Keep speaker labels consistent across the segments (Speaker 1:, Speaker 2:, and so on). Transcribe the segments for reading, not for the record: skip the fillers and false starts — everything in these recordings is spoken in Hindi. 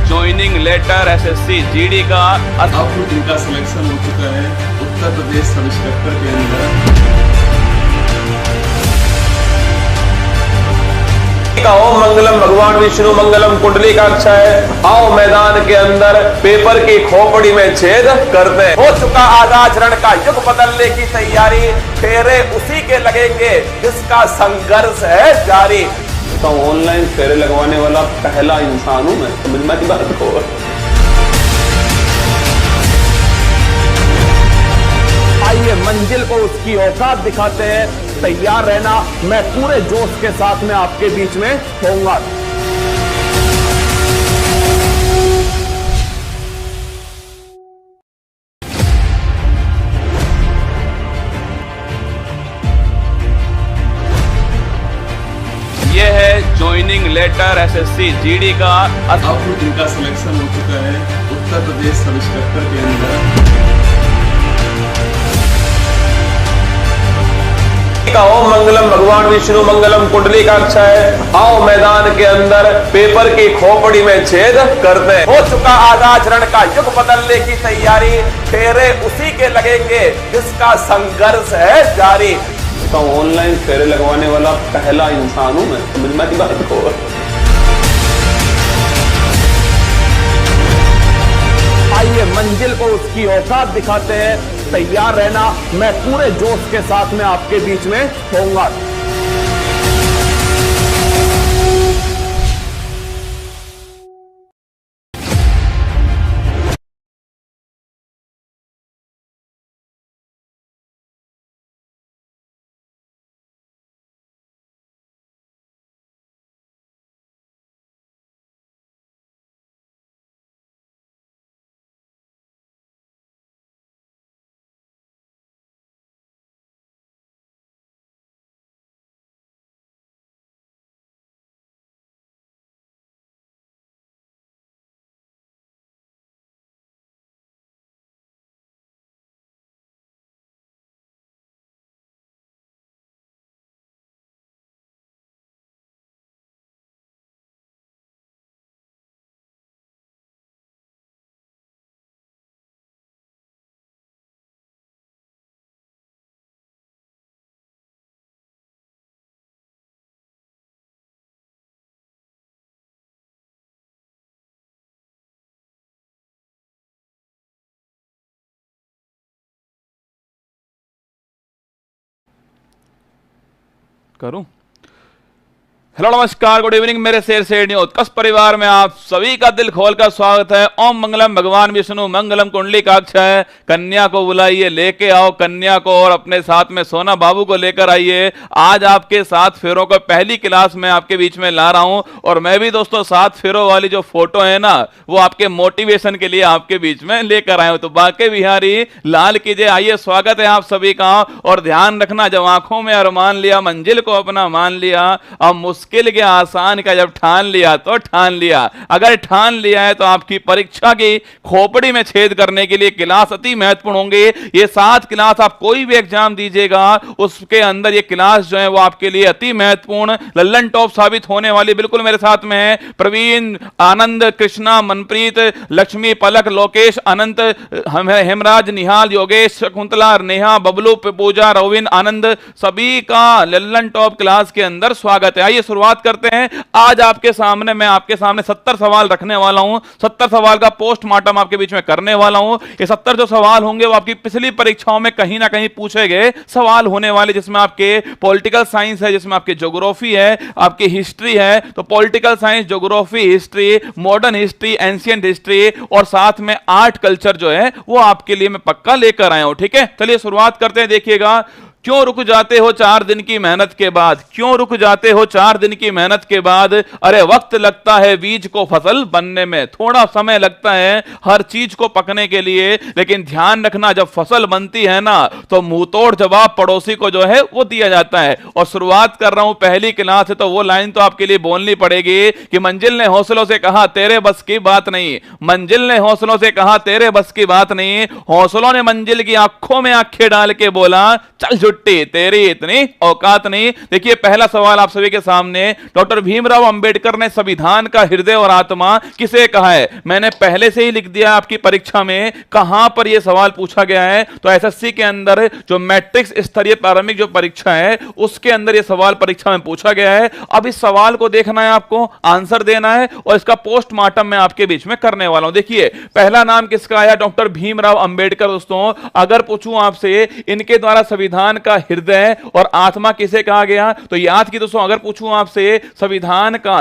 Speaker 1: ज्वाइनिंग लेटर एसएससी जीडी का।
Speaker 2: अब इनका सिलेक्शन हो चुका है उत्तर प्रदेश सब इंस्पेक्टर के अंदर।
Speaker 3: ओम मंगलम भगवान विष्णु मंगलम कुंडली काक्षा है। आओ मैदान के अंदर पेपर की खोपड़ी में छेद करते हैं। हो चुका आगाज रण का युग बदलने की तैयारी, फेरे उसी के लगेंगे जिसका संघर्ष है जारी। तो ऑनलाइन फेरे लगवाने वाला पहला इंसान हूं मैं, समझ में आती बात को। आइए मंजिल को उसकी औकात दिखाते हैं। तैयार रहना, मैं पूरे जोश के साथ में आपके बीच में होऊंगा।
Speaker 1: ये है ज्वाइनिंग लेटर एसएससी जीडी का।
Speaker 2: अब इनका सिलेक्शन हो चुका है उत्तर प्रदेश सब इंस्पेक्टर के अंदर।
Speaker 3: ओम मंगलम भगवान विष्णु मंगलम कुंडली काक्षा है। आओ मैदान के अंदर पेपर की खोपड़ी में छेद करते हैं। हो चुका आगाज रण का युग बदलने की तैयारी, फेरे उसी के लगेंगे जिसका संघर्ष है जारी। तो ऑनलाइन फेरे लगवाने वाला पहला इंसान हूं मैं, समझ में आती बात को। आइए मंजिल को उसकी औकात दिखाते हैं। तैयार रहना, मैं पूरे जोश के साथ में आपके बीच में होऊंगा।
Speaker 1: करूं। हेलो नमस्कार, गुड इवनिंग मेरे शेर शेरनी उत्कर्ष परिवार में आप सभी का दिल खोलकर स्वागत है। ओम मंगलम भगवान विष्णु मंगलम कुंडली काक्षा है। कन्या को बुलाइए, लेके आओ कन्या को और अपने साथ में सोना बाबू को लेकर आइए। आज आपके 7 फेरों को पहली क्लास में आपके बीच में ला रहा हूं। और मैं भी दोस्तों 7 फेरों वाली जो फोटो है ना, वो आपके मोटिवेशन के लिए आपके बीच में लेकर आए हूं। तो बाके बिहारी लाल कीजिए। आइए, स्वागत है आप सभी का। और ध्यान रखना, जब आंखों में अरमान लिया, मंजिल को अपना मान लिया, अब मुश्किल के आसान का जब ठान लिया तो ठान लिया। अगर ठान लिया है तो आपकी परीक्षा की खोपड़ी में छेद करने के लिए क्लास अति महत्वपूर्ण होंगे। ये 7 क्लास आप कोई भी एग्जाम दीजिएगा, उसके अंदर ये क्लास जो है वो आपके लिए अति महत्वपूर्ण लल्लन टॉप साबित होने वाली। बिल्कुल मेरे साथ में है प्रवीण, आनंद, कृष्णा, मनप्रीत, लक्ष्मी, पलक, लोकेश, अनंत, हेमराज, निहाल, योगेश, शकुंतला, नेहा, बबलू, पूजा, रोविन, आनंद, सभी का लल्लन टॉप क्लास के अंदर स्वागत है। आइए शुरुआत करते हैं। आज आपके सामने मैं आपके सामने 70 सवाल रखने वाला हूं। 70 सवाल का पोस्टमार्टम आपके बीच में करने वाला हूं। ये 70 जो सवाल होंगे वो आपकी पिछली परीक्षाओं में कहीं ना कहीं पूछे गए सवाल होने वाले, जिसमें आपके पॉलिटिकल साइंस है, जिसमें आपकी ज्योग्राफी है, आपकी हिस्ट्री है। तो political science, geography, history, modern history, ancient history और साथ में आर्ट कल्चर जो है वो आपके लिए मैं पक्का लेकर आया हूं। ठीक है, चलिए शुरुआत करते हैं। देखिएगा, क्यों रुक जाते हो 4 दिन की मेहनत के बाद? क्यों रुक जाते हो 4 दिन की मेहनत के बाद? अरे वक्त लगता है बीज को फसल बनने में, थोड़ा समय लगता है हर चीज को पकने के लिए, लेकिन ध्यान रखना जब फसल बनती है ना तो मुंहतोड़ जवाब पड़ोसी को जो है वो दिया जाता है। और शुरुआत कर रहा हूं पहली क्लास से, तो वो लाइन तो आपके लिए बोलनी पड़ेगी कि मंजिल ने हौसलों से कहा तेरे बस की बात नहीं। मंजिल ने हौसलों से कहा तेरे बस की बात नहीं। हौसलों ने मंजिल की आंखों में आंखें डाल के बोला चल छुट्टी, तेरी इतनी औकात नहीं। देखिए पहला सवाल आप सभी के सामने, डॉक्टर भीमराव अंबेडकर ने संविधान का हृदय और आत्मा किसे कहा है? मैंने पहले से ही लिख दिया आपकी परीक्षा में कहां पर यह सवाल पूछा गया है। तो एसएससी के अंदर जो मैट्रिक्स स्तरीय प्रारंभिक जो परीक्षा है उसके अंदर यह सवाल परीक्षा में पूछा गया है। अब इस सवाल को देखना है, आपको आंसर देना है और इसका पोस्टमार्टम मैं आपके बीच में करने वाला हूं। देखिए पहला नाम किसका आया? डॉक्टर भीमराव अंबेडकर। दोस्तों अगर पूछूं आपसे इनके द्वारा संविधान का हृदय और आत्मा किसे कहा गया, तो याद की दोस्तों, अगर पूछूं आपसे संविधान का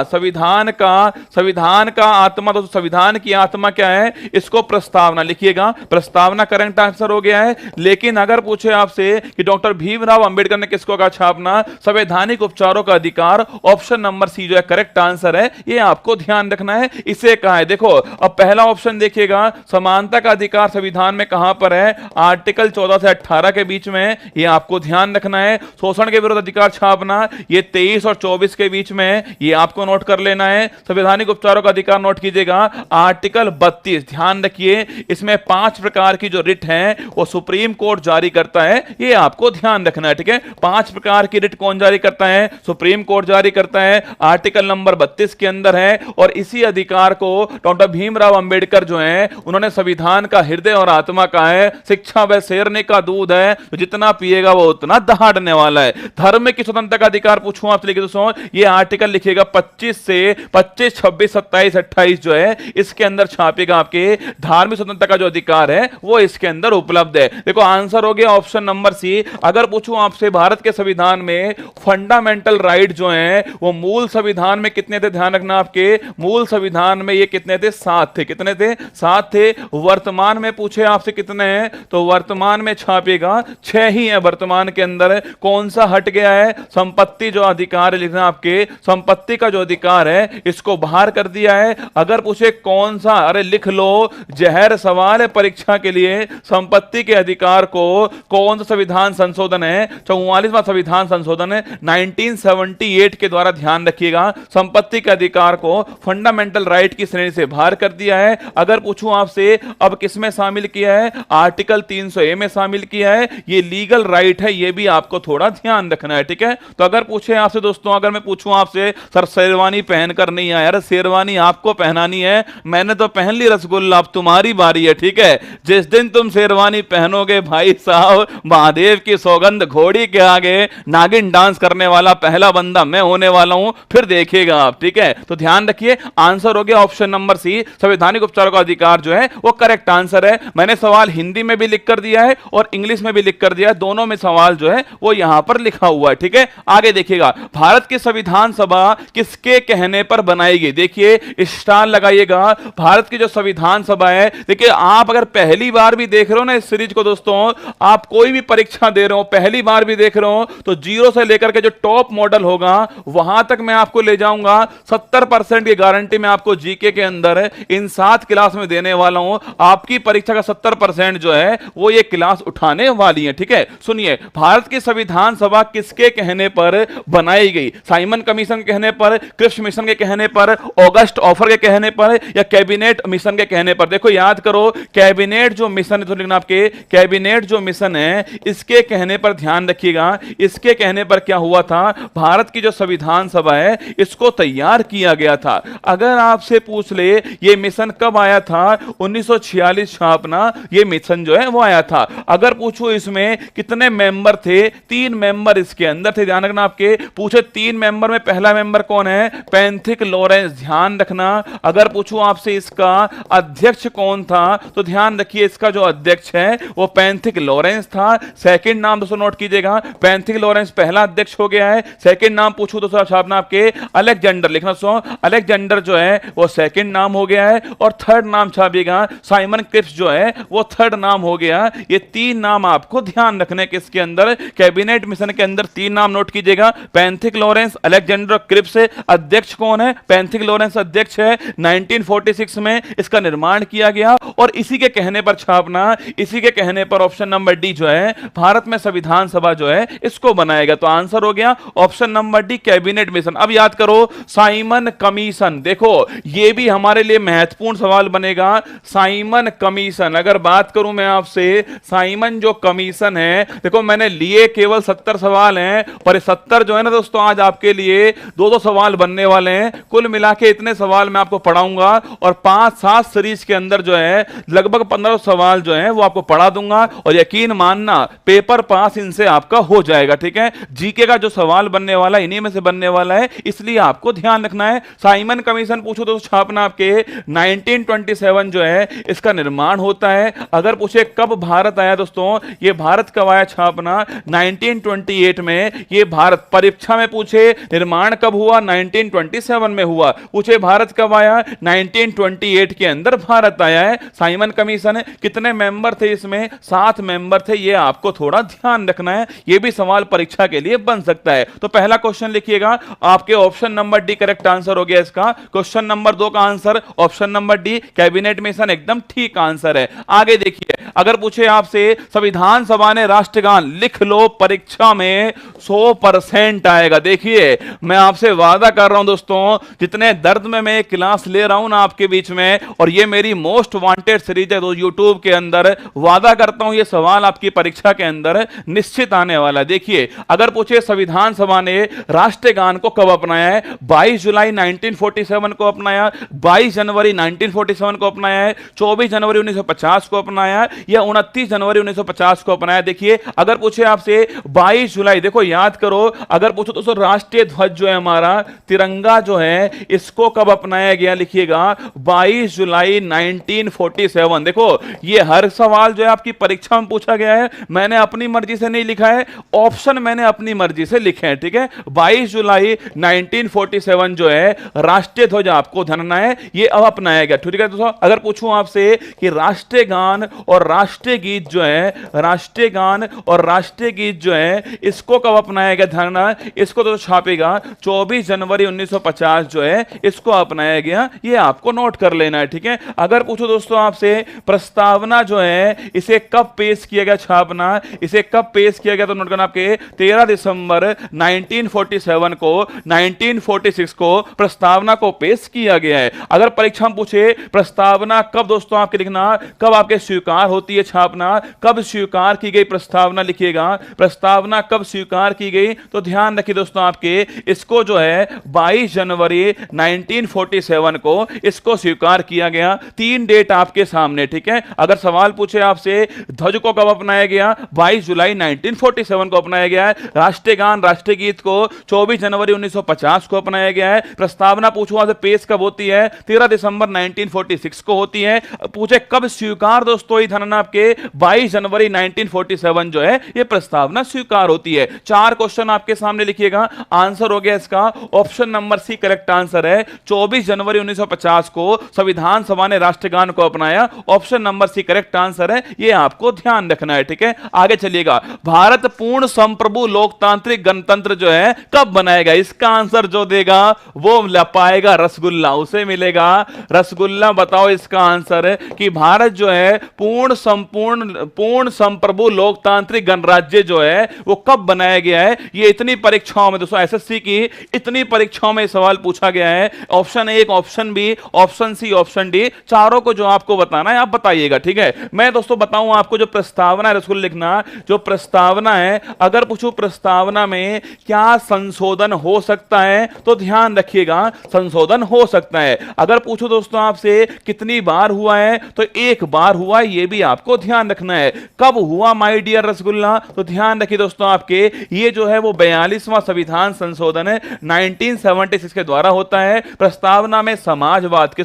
Speaker 1: आत्मा, तो संविधान की आत्मा क्या है? इसको प्रस्तावना लिखिएगा, प्रस्तावना करेक्ट आंसर हो गया है। लेकिन अगर पूछे आपसे कि डॉक्टर भीमराव अंबेडकर ने किसको कहा छापना? संवैधानिक उपचारों का अधिकार, ऑप्शन नंबर सी जो है करेक्ट आंसर है। ये आपको ध्यान रखना है, इसे कहा है। देखो अब पहला ऑप्शन देखिएगा, समानता का अधिकार संविधान में कहां पर है? आर्टिकल 14 से 18 के बीच में, ये आपको ध्यान रखना है। शोषण के विरुद्ध अधिकार छापना, ये 23 और 24 के बीच में, ये आपको नोट कर लेना है। संवैधानिक उपचारों का अधिकार नोट कीजिएगा, आर्टिकल 32। ध्यान रखिए इसमें 5 प्रकार की जो रिट है वो सुप्रीम कोर्ट जारी करता है, ये आपको ध्यान रखना है, ठीक है। 5 प्रकार की रिट कौन जारी करता है? सुप्रीम कोर्ट जारी करता है, आर्टिकल नंबर 32 के अंदर है। और इसी अधिकार को डॉक्टर भीमराव अंबेडकर जो है उन्होंने संविधान का हृदय और आत्मा कहा है। शिक्षा वह शेरने का दूध है, तो जितना पिएगा वो उतना दहाड़ने वाला है। धर्म की स्वतंत्रता का अधिकार पूछूं आपसे, लिखिए दोस्तों, ये आर्टिकल लिखिएगा 25 से 25, 26, 27, 28 जो है इसके अंदर छापेगा। आपके धार्मिक स्वतंत्रता का जो अधिकार है वो इसके अंदर उपलब्ध है। देखो आंसर हो गया ऑप्शन नंबर सी। अगर पूछूं आपसे भारत के संविधान में फंडामेंटल राइट जो है वो मूल संविधान में कितने थे? ध्यान रखना, आपके मूल संविधान में ये कितने थे? 7 थे। कितने थे? 7 थे। वर्तमान में पूछे आपसे कितने हैं, तो वर्तमान में छापेगा 6 ही है। वर्तमान के अंदर कौन सा हट गया है? संपत्ति जो अधिकार है, लिखना आपके संपत्ति का जो अधिकार है इसको बाहर कर दिया है। अगर पूछे कौन सा, अरे लिख लो, जहर सवाल है परीक्षा के लिए। संपत्ति के अधिकार को कौन सा संविधान संशोधन है? 44वां संविधान संशोधन है 1978 के द्वारा। ध्यान रखिएगा संपत्ति के अधिकार को फंडामेंटल राइट की श्रेणी से बाहर कर दिया है। अगर पूछूं आपसे अब किसमें शामिल किया है? आर्टिकल 300A में शामिल किया है। ये लीगल राइट है, ये भी आपको थोड़ा ध्यान रखना है, ठीक है। तो अगर पूछे आपसे दोस्तों, अगर मैं पूछूं आपसे सर शेरवानी पहनकर नहीं आया, अरे शेरवानी आपको पहनानी है, मैंने तो पहन ली रसगुल्ला, अब तुम्हारी बारी है, ठीक है। जिस दिन तुम शेरवानी पहनोगे भाई साहब, महादेव की सौगंध घोड़ी के आगे नागिन डांस करने वाला पहला बंदा मैं होने वाला हूं, फिर देखिएगा आप, ठीक है। तो ध्यान रखिए आंसर हो गया ऑप्शन नंबर सी, संवैधानिक उपचारों का अधिकार जो है वो करेक्ट आंसर है। मैंने सवाल हिंदी में भी लिख कर दिया है और इंग्लिश में भी लिख कर दिया है, दोनों में सवाल जो है वो यहां पर लिखा हुआ है, ठीक है। आगे देखिएगा, भारत की संविधान सभा किसके कहने पर बनाई गई? देखिए स्टार लगाइएगा, भारत की जो संविधान सभा है, देखिए आप अगर पहली बार भी देख रहे हो ना इस सीरीज को दोस्तों, आप कोई भी परीक्षा दे रहे हो, पहली बार भी देख रहे हो, तो 0 से लेकर के जो टॉप मॉडल होगा वहां तक मैं आपको ले जाऊंगा। 70% की गारंटी मैं आपको जीके के अंदर इन 7 क्लास में देने वाला हूं। आपकी परीक्षा का 70% जो है वो ये क्लास उठाने वाली है, ठीक है। सुनिए, भारत की संविधान सभा किसके कहने पर बनाई गई? साइमन कमीशन के कहने पर, क्रिप्स मिशन के कहने पर, ऑगस्ट ऑफर के कहने पर, या कैबिनेट मिशन के कहने पर? देखो याद करो, कैबिनेट जो मिशन है, तो लिखना आपके कैबिनेट जो मिशन है इसके कहने पर ध्यान रखिएगा। इसके कहने पर क्या हुआ था? भारत की जो संविधान सभा है इसको तैयार किया गया था। अगर आपसे पूछ ले ये मिशन कब आया था? 1946 छापना ये मिशन जो है वो आया था। अगर पूछो इसमें कितने मेंबर थे? 3 मेंबर इसके अंदर थे। ध्यान रखना, आपके पूछे 3 मेंबर में पहला मेंबर कौन है? Pethick Lawrence. ध्यान रखना, अगर पूछूं आपसे इसका अध्यक्ष कौन था, तो ध्यान रखिए इसका जो अध्यक्ष है वो पैंथिक लॉरेंस था। सेकंड नाम दोस्तों नोट कीजिएगा, पैंथिक लॉरेंस पहला अध्यक्ष हो गया है। सेकंड नाम पूछूं दोस्तों छापना आपके अलेक्जेंडर, लिखना सो अलेक्जेंडर जो है वो सेकंड नाम हो गया है। और थर्ड नाम छापिएगा साइमन क्रिप्स जो है वो थर्ड नाम हो गया। ये 3 नाम आपको ध्यान रखने के इसके अंदर कैबिनेट मिशन के अंदर 3 नाम नोट कीजिएगा, पैंथिक लॉरेंस, अलेक्जेंडर क्रिप्स। अध्यक्ष कौन है? पैंथिक लॉरेंस अध्यक्ष है। 1946 में इसका निर्माण किया गया और इसी के कहने पर छापना, इसी के कहने पर ऑप्शन नंबर डी जो है भारत में संविधान सभा जो है इसको बनाएगा। तो आंसर हो गया option number D, cabinet mission. अब याद करो साइमन कमीशन, देखो यह भी हमारे लिए महत्वपूर्ण सवाल बनेगा। साइमन कमीशन, अगर बात करूं मैं आपसे, साइमन जो कमीशन है, देखो देखो मैंने लिए केवल 70 सवाल हैं, पर ये 70 जो है ना दोस्तों आज आपके लिए 2-2 सवाल बनने वाले हैं। कुल मिला के इतने सवाल मैं आपको पढ़ाऊंगा और 5-7 सीरीज के अंदर जो है लगभग 15 सवाल जो है वो आपको पढ़ा दूंगा, और यकीन मानना पेपर पास इनसे आपका हो जाएगा। ठीक है, जीके का जो सवाल बनने वाला है इन्हीं में से बनने वाला है, इसलिए आपको ध्यान रखना है। साइमन कमीशन पूछो तो छापना आपके 1927 जो है इसका निर्माण होता है। अगर पूछे कब भारत आया दोस्तों, ये भारत कब आया छापना 1928 में। ये भारत परीक्षा में पूछे निर्माण कब हुआ 1927 में हुआ, पूछे भारत कब आया 1928 के अंदर भारत आया है। साइमन कमीशन कितने मेंबर थे इसमें, 7 मेंबर थे, ये आपको थोड़ा ध्यान रखना है, ये भी सवाल परीक्षा के लिए बन सकता है। तो पहला क्वेश्चन लिखिएगा, आपके option number D correct answer हो गया इसका। क्वेश्चन नंबर 2 का answer option number D cabinet mission एकदम ठीक आंसर है। आगे देखिए, अगर पूछे आपसे संविधान सभा ने राष्ट्रगान लिख लो परीक्षा में 100% आएगा। देखिए मैं आपसे वादा कर रहा हूं दोस्तों, जितने दर्द में मैं क्लास ले रहा हूं ना आपके बीच में, और ये मेरी मोस्ट वांटेड सीरीज है तो यूट्यूब के अंदर, वादा करता हूं ये सवाल आपकी परीक्षा के अंदर निश्चित आने वाला है। देखिए अगर पूछे संविधान सभा ने राष्ट्रगान को कब अपनाया है, 22 जुलाई 1947 को अपनाया, 22 जनवरी 1947 को अपनाया है, 24 जनवरी 1950 को अपनाया है, या 29 जनवरी 1950 को अपनाया। देखिए अगर पूछे आपसे 22 जुलाई, देखो याद करो, अगर पूछो तो राष्ट्रीय ध्वज जो है हमारा तिरंगा जो है इसको कब अपनाया गया, लिखिएगा 22 जुलाई 1947। देखो ये हर सवाल जो है आपकी परीक्षा में पूछा गया है, मैंने अपनी मर्जी से नहीं लिखा है, ऑप्शन मैंने अपनी मर्जी से लिखे हैं। ठीक है, 22 जुलाई 1947 जो है राष्ट्रीय ध्वज आपको ध्यान है, ये अब अपनाया गया। ठीक है दोस्तों, अगर पूछूं आपसे कि राष्ट्रीय गान और राष्ट्रीय गीत जो है, राष्ट्रीय गान और राष्ट्रीय गीत जो है इसको कब अपनाया गया, ध्यान है, इसको तो छापेगा 24 जनवरी 1950 जो है इसको अपनाया गया, ये आपको नोट कर लेना है। ठीक है, अगर पूछो दोस्तों आपसे प्रस्तावना जो है इसे कब पेश किया गया छापना, इसे कब पेश किया गया तो नोट करना आपके 13 दिसंबर 1947 को, 1946 को प्रस्तावना को पेश किया गया है। अगर परीक्षा में पूछे प्रस्तावना कब दोस्तों आपके लिखना, कब आपके स्वीकार होती है छापना, कब स्वीकार की गई प्रस्तावना, लिखिएगा प्रस्तावना कब स्वीकार की गई, तो ध्यान रखिए दोस्तों आपके इसको जो है 22 जनवरी 1947 को इसको स्वीकार किया गया। 3 डेट आपके सामने। ठीक है, अगर सवाल पूछे आपसे ध्वज को कब अपनाया गया, 22 जुलाई 1947 को अपनाया गया है, राष्ट्रीय गान राष्ट्रीय गीत को 24 जनवरी 1950 को अपनाया गया है, प्रस्तावना पूछो आपसे पेश कब होती है, 13 दिसंबर 1946 को होती है, पूछे कब स्वीकार दोस्तों ही धन आपके 22 जनवरी 1947 जो है ये प्रस्तावना स्वीकार होती है। 4 क्वेश्चन आपके सामने लिखिएगा, आंसर हो गया इसका option number C correct answer है। 24 जनवरी 1950 को संविधान सभा ने राष्ट्रगान को अपनाया, option number C correct answer है, ये आपको ध्यान रखना है। ठीक है, आगे चलिएगा, भारत पूर्ण संप्रभु लोकतांत्रिक गणतंत्र जो है कब बनाएगा, इसका आंसर जो देगा वो पाएगा रसगुल्ला, उसे मिलेगा रसगुल्ला। बताओ इसका आंसर है कि भारत जो है पूर्ण संप्रभु लोकतांत्रिक गणराज्य जो है वो कब बनाया गया है। ये इतनी परीक्षाओं में दोस्तों, एसएससी की इतनी परीक्षाओं में सवाल पूछा गया है, option 1 option B option C option D, चारों को जो आपको बताना है आप बताइएगा। ठीक है, मैं दोस्तों बताऊं आपको जो प्रस्तावना है रसगुल्ला लिखना, जो प्रस्तावना है, अगर पूछूं प्रस्तावना में क्या संशोधन हो सकता है तो ध्यान रखिएगा संशोधन हो सकता है। अगर पूछो दोस्तों आपसे कितनी बार हुआ है तो 1 बार हुआ, ये भी आपको ध्यान रखना है। कब हुआ माय डियर रसगुल्ला, तो ध्यान रखिए दोस्तों आपके ये जो है वो 42वां संविधान संशोधन है 1976 के द्वारा होता है। प्रस्तावना में समाजवाद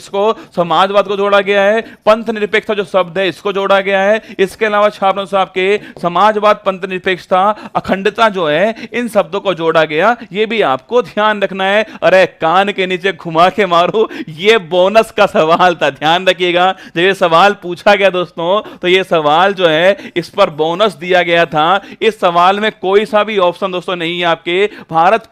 Speaker 1: समाजवाद को जोड़ा गया है, पंथ निरपेक्षता जो शब्द है इसको जोड़ा गया है, इसके अलावा छात्रों से आपके समाजवाद पंथ निरपेक्षता अखंडता जो है इन शब्दों को जोड़ा गया, ये भी आपको ध्यान रखना है। अरे कान के नीचे घुमा के मारो, ये बोनस का सवाल था, ध्यान रखिएगा। जब ये सवाल पूछा गया दोस्तों तो ये सवाल जो है इस पर बोनस दिया गया था। इस सवाल में कोई सा भी ऑप्शन दोस्तों नहीं है आपके। भारत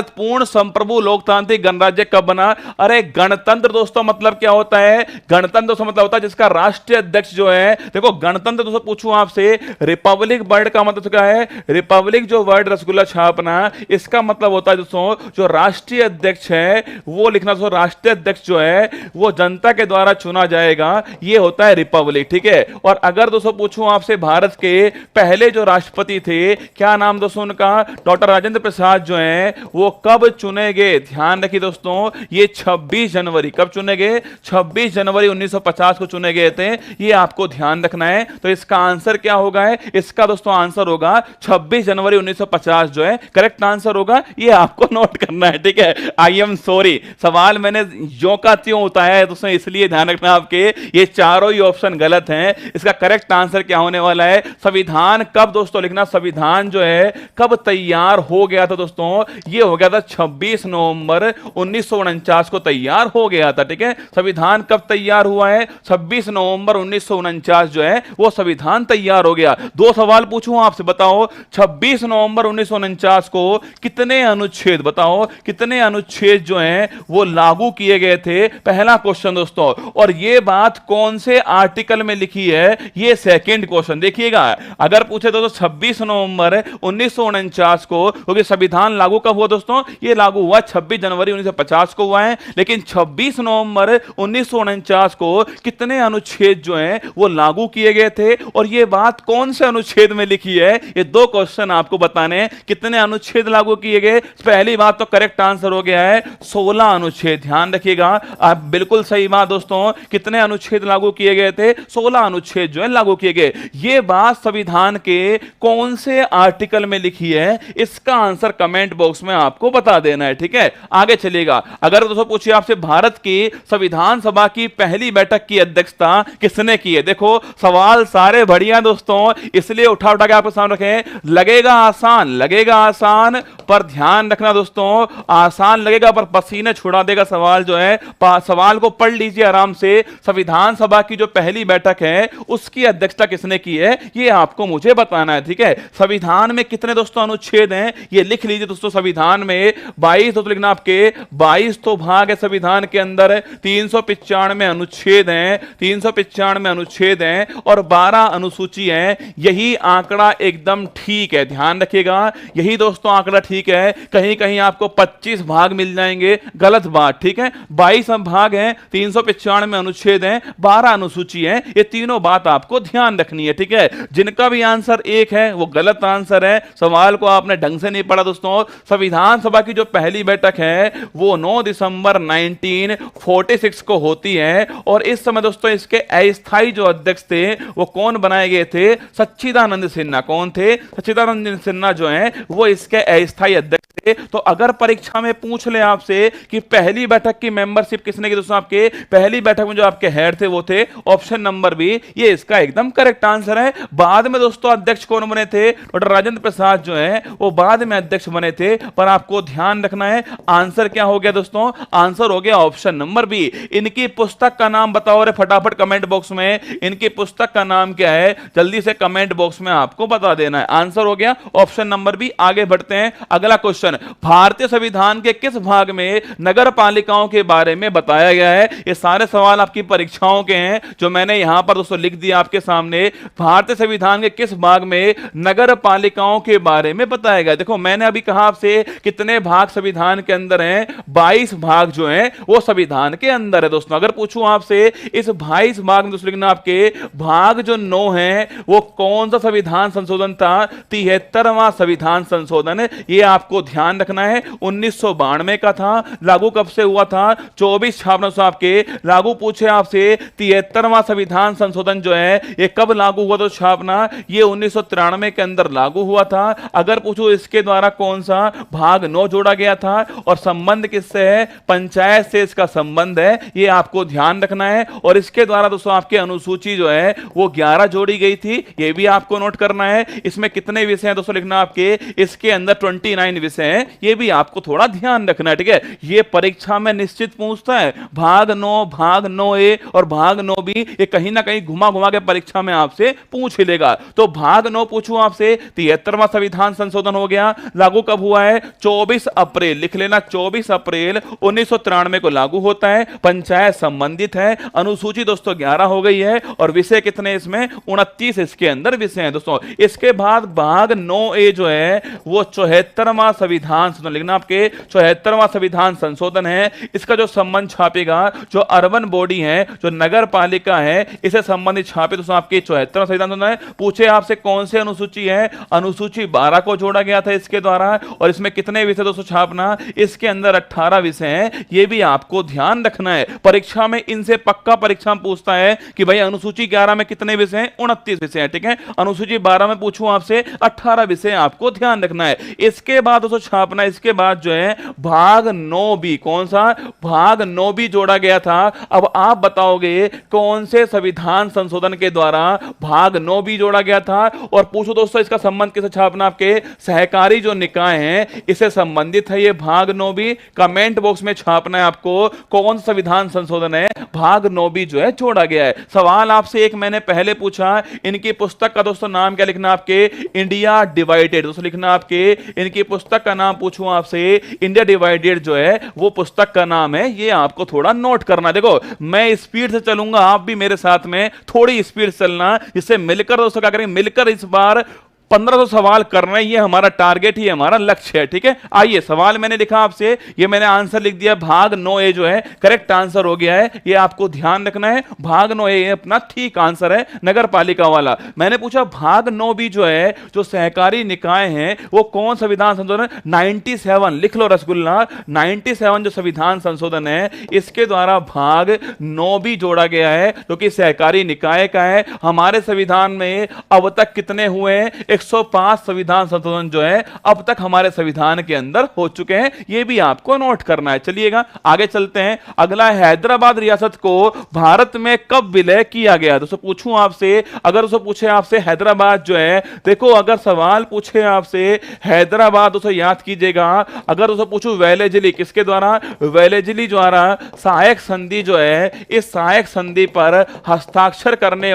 Speaker 1: पूर्ण संप्रभु लोकतांत्रिक गणराज्य कब बना, अरे गणतंत्र दोस्तों मतलब क्या होता है, गणतंत्र दोस्तों मतलब होता है जिसका राष्ट्रीय अध्यक्ष जो है, देखो गणतंत्र दोस्तों पूछूं आपसे, रिपब्लिक वर्ड का मतलब क्या है, रिपब्लिक जो वर्ड रसगुल्ला छापना इसका मतलब होता है दोस्तों जो राष्ट्रीय अध्यक्ष है वो लिखना दोस्तों, राष्ट्रीय अध्यक्ष जो है वो जनता के द्वारा चुना जाएगा, ये होता है रिपब्लिक। ठीक है, और अगर दोस्तों पूछूं आपसे भारत के पहले जो राष्ट्रपति थे, क्या नाम दोस्तों उनका, डॉक्टर राजेंद्र प्रसाद जो है वो कब चुने गए? ध्यान रखिए दोस्तों, ये 26 जनवरी, कब चुने गए? 26 जनवरी 1950 को चुने गए थे। ये आपको ध्यान रखना है। तो इसका आंसर क्या होगा? इसका दोस्तों आंसर होगा 26 जनवरी 1950 जो है करेक्ट आंसर होगा। ये आपको नोट करना है, ठीक है। आई एम सॉरी, सवाल मैंने जो का त्यों उतारा है दोस्तों, इसलिए ध्यान रखना आपके ये चारों ही ऑप्शन गलत हैं। इसका करेक्ट आंसर क्या होने वाला है? संविधान कब दोस्तों लिखना, संविधान जो है कब तैयार हो गया था दोस्तों? ये हो गया था 26 नवंबर 1949 को तैयार हो गया था, ठीक है। संविधान कब तैयार हुआ है? 26 नवंबर 1949 जो है वो संविधान तैयार हो गया। दो सवाल पूछूं आपसे, बताओ 26 नवंबर 1949 को कितने अनुच्छेद, बताओ कितने अनुच्छेद जो हैं वो लागू किए गए थे? पहला क्वेश्चन दोस्तों। और ये बात कौन से आर्टिकल में लिखी है? ये सेकंड क्वेश्चन। देखिएगा, अगर पूछे तो 26 नवंबर 1949 को, क्योंकि संविधान लागू कब हुआ दोस्तों? ये लागू हुआ 26 जनवरी 1950 को हुआ है, लेकिन 26 नवंबर 1949 को कितने अनुच्छेद जो हैं वो लागू किए गए थे और ये बात कौन से अनुच्छेद में लिखी है? ये दो क्वेश्चन आपको बताने हैं। कितने अनुच्छेद लागू किए गए? पहली बात तो करेक्ट आंसर हो गया है 16 अनुच्छेद। ध्यान रखिएगा, आप बिल्कुल सही बात दोस्तों। कितने अनुच्छेद लागू किए गए थे? 16 अनुच्छेद जो है लागू किए गए। ये बात संविधान के कौन से आर्टिकल में लिखी है? इसका आंसर कमेंट बॉक्स में आपको बता देना है, ठीक है। आगे चलिएगा। अगर दोस्तों पूछिए आपसे भारत की संविधान सभा की पहली बैठक की अध्यक्षता किसने की है? देखो सवाल सारे बढ़िया दोस्तों, इसलिए उठा उठा के आपको सामने रखें। लगेगा आसान, लगेगा आसान, पर ध्यान रखना दोस्तों, आसान लगेगा पर पसीने छुड़ा देगा सवाल जो है। सवाल को पढ़ लीजिए आराम से। संविधान सभा की जो पहली बैठक है उसकी अध्यक्षता किसने की है, ये आपको मुझे बताना है, ठीक है। संविधान में कितने दोस्तों अनुच्छेद हैं ये लिख लीजिए दोस्तों। संविधान में 22 दोस्तों लिखना आपके 22 तो भाग है संविधान के अंदर, 395 अनुच्छेद हैं, 395 अनुच्छेद हैं और 12 अनुसूची हैं। यही आंकड़ा एकदम ठीक है, ध्यान रखिएगा, यही दोस्तों आंकड़ा ठीक है। कहीं कहीं आपको 25 भाग मिल जाएंगे, गलत बात, ठीक है। 22 भाग हैं, 395 अनुच्छेद हैं, 12 अनुसूची हैं। ये तीनों बात आपको ध्यान रखनी है, ठीक है। जिनका भी आंसर एक है वो गलत आंसर है। सवाल को आपने ढंग से नहीं पढ़ा दोस्तों। संविधान सभा की जो पहली बैठक है वो 9 दिसंबर 1946 को होती है और इस समय दोस्तों इसके अस्थायी जो अध्यक्ष थे वो कौन बनाए गए थे? सच्चिदानंद सिन्हा। कौन थे? सच्चिदानंद सिन्हा जो है वो इसके अस्थायी अध्यक्ष थे। तो अगर परीक्षा में पूछ ले आपसे कि पहली बैठक की मेंबरशिप किसने की दोस्तों, आपके पहली बैठक में जो आपके हेड थे वो थे ऑप्शन नंबर बी। ये इसका एकदम करेक्ट आंसर है। बाद में दोस्तों अध्यक्ष कौन बने थे? डॉक्टर राजेंद्र प्रसाद जो है वो बाद में अध्यक्ष बने थे। पर आपको ध्यान रखना है आंसर क्या हो गया दोस्तों? आंसर हो गया ऑप्शन नंबर बी। इनकी पुस्तक का नाम बताओ रे फटाफट कमेंट बॉक्स में। इनकी पुस्तक का नाम क्या है? जल्दी से कमेंट बॉक्स में आपको बता देना है। आंसर हो गया ऑप्शन नंबर बी। आगे बढ़ते हैं, अगला क्वेश्चन। भारतीय संविधान के किस भाग में नगर पालिकाओं के बारे में बताया गया है? ये सारे सवाल आपकी परीक्षाओं के हैं जो मैंने यहां पर दोस्तों लिख दिया आपके सामने। भारतीय संविधान के किस भाग में नगर पालिकाओं के बारे में बताया गया? देखो मैंने अभी कहा आपसे कितने भाग संविधान के अंदर हैं? 22 भाग जो हैं वो संविधान के अंदर है दोस्तों। अगर पूछूं आपसे इस 22 भाग में दोस्तों लिखना आपके भाग जो 9 है वो कौन सा संविधान संशोधन था? 73वां संविधान संशोधन। ये आपको ध्यान रखना है 1992 का था। लागू कब से हुआ था? 24 छापना आपके लागू पूछे आपसे 73वां संविधान संशोधन जो है ये कब लागू हुआ? तो छापना ये 1993 के अंदर लागू हुआ था। अगर पूछो इसके द्वारा कौन सा भाग 9 जोड़ा गया था और संबंध किससे है? पंचायत से इसका संबंध है, ये आपको ध्यान रखना है। और इसके द्वारा दोस्तों आपकी अनुसूची जो है वो 11 जोड़ी गई थी, ये भी आपको नोट करना है। इसमें कितने विषय हैं दोस्तों लिखना आपके? इसके अंदर 29 विषय हैं, ये भी आपको थोड़ा ध्यान रखना है, ठीक है। ये परीक्षा में निश्चित पूछता है भाग 9, भाग 9A और भाग 9B, ये कहीं ना कहीं घुमा घुमा के परीक्षा में आपसे पूछ लेगा। तो भाग 9 पूछूं आपसे 73वां संविधान संशोधन हो गया, लागू कब हुआ है? 24 अप्रैल, लिख लेना 24 अप्रैल 1993 को लागू होता है। पंचायत संबंधित है। अनुसूची दोस्तों 11 हो गई है और विषय कितने इसमें? 29 इसके अंदर विषय हैं दोस्तों। इसके बाद भाग 9A जो है वो 74वां संविधान संशोधन लिखना, आपके 74वां संविधान संशोधन है, इसका जो संबंध छापेगा, जो अर्बन बॉडी है, जो नगर पालिका है, इसे संबंधित छापे तो आपके 74वां संविधान संशोधन है। पूछे आपसे कौन सी अनुसूची है, अनुसूची 12 को जोड़ा गया था इसके द्वारा, और इसमें कितने विषय दोस्तों छापना, इसके अंदर 18 विषय हैं, ये भी आपको ध्यान रखना है। परीक्षा में इनसे पक्का परीक्षा में पूछता है कि भाई अनुसूची 11 में कितने विषय हैं, 29 विषय हैं, ठीक है। अनुसूची 12 में पूछूं आपसे 18 विषय आपको ध्यान रखना है। इसके बाद दोस्तों छापना, इसके बाद जो है भाग 9B, कौन सा भाग 9B जोड़ा गया था। अब आप बताओगे कौन से संविधान संशोधन के द्वारा भाग 9B जोड़ा गया था, और पूछो दोस्तों इसका संबंध किसे छापना, आपके सहकारी जो निकाय हैं इससे संबंधित है ये भाग 9B। कमेंट बॉक्स में छापना है आपको कौन संविधान संशोधन है, भाग 9B जो है जोड़ा गया है। सवाल आपसे एक मैंने पहले पूछा, इनकी पुस्तक का दोस्तों नाम क्या लिखना, आपके इंडिया डिवाइडेड दोस्तों लिखना, आपके इनकी पुस्तक का नाम पूछूं आपसे, इंडिया डिवाइडेड जो है वो पुस्तक का नाम है, ये आपको थोड़ा नोट करना। देखो मैं स्पीड से चलूंगा, आप भी मेरे साथ में थोड़ी स्पीड से चलना, जिससे मिलकर दोस्तों क्या करेंगे, मिलकर इस बार 1500 सवाल करना, ये हमारा टारगेट ही हमारा लक्ष्य है, ठीक है। आइए सवाल मैंने लिखा आपसे, ये मैंने आंसर लिख दिया, भाग 9A जो है करेक्ट आंसर हो गया है, ये आपको ध्यान रखना है। भाग 9A अपना ठीक आंसर है, नगर पालिका वाला। मैंने पूछा भाग 9B जो है, जो सहकारी निकाय हैं, वो कौन संविधान संशोधन, 97 लिख लो रसगुल्ला, 97 जो संविधान संशोधन है इसके द्वारा भाग 9B जोड़ा गया है, जो कि सहकारी निकाय का है। हमारे संविधान में अब तक कितने हुए हैं, 105 संविधान संशोधन जो है अब तक हमारे संविधान के अंदर हो चुके हैं, ये भी आपको नोट करना है। चलिएगा आगे चलते हैं। अगला, हैदराबाद रियासत को भारत में कब विलय किया गया। दोस्तों पूछूं आपसे, अगर दोस्तों पूछे आपसे हैदराबाद जो है, देखो अगर सवाल पूछे आपसे हैदराबाद, दोस्तों याद कीजिएगा, अगर दोस्तों पूछूं वेलेजली, किसके द्वारा, वेलेजली द्वारा सहायक संधि जो है, इस सहायक संधि पर हस्ताक्षर करने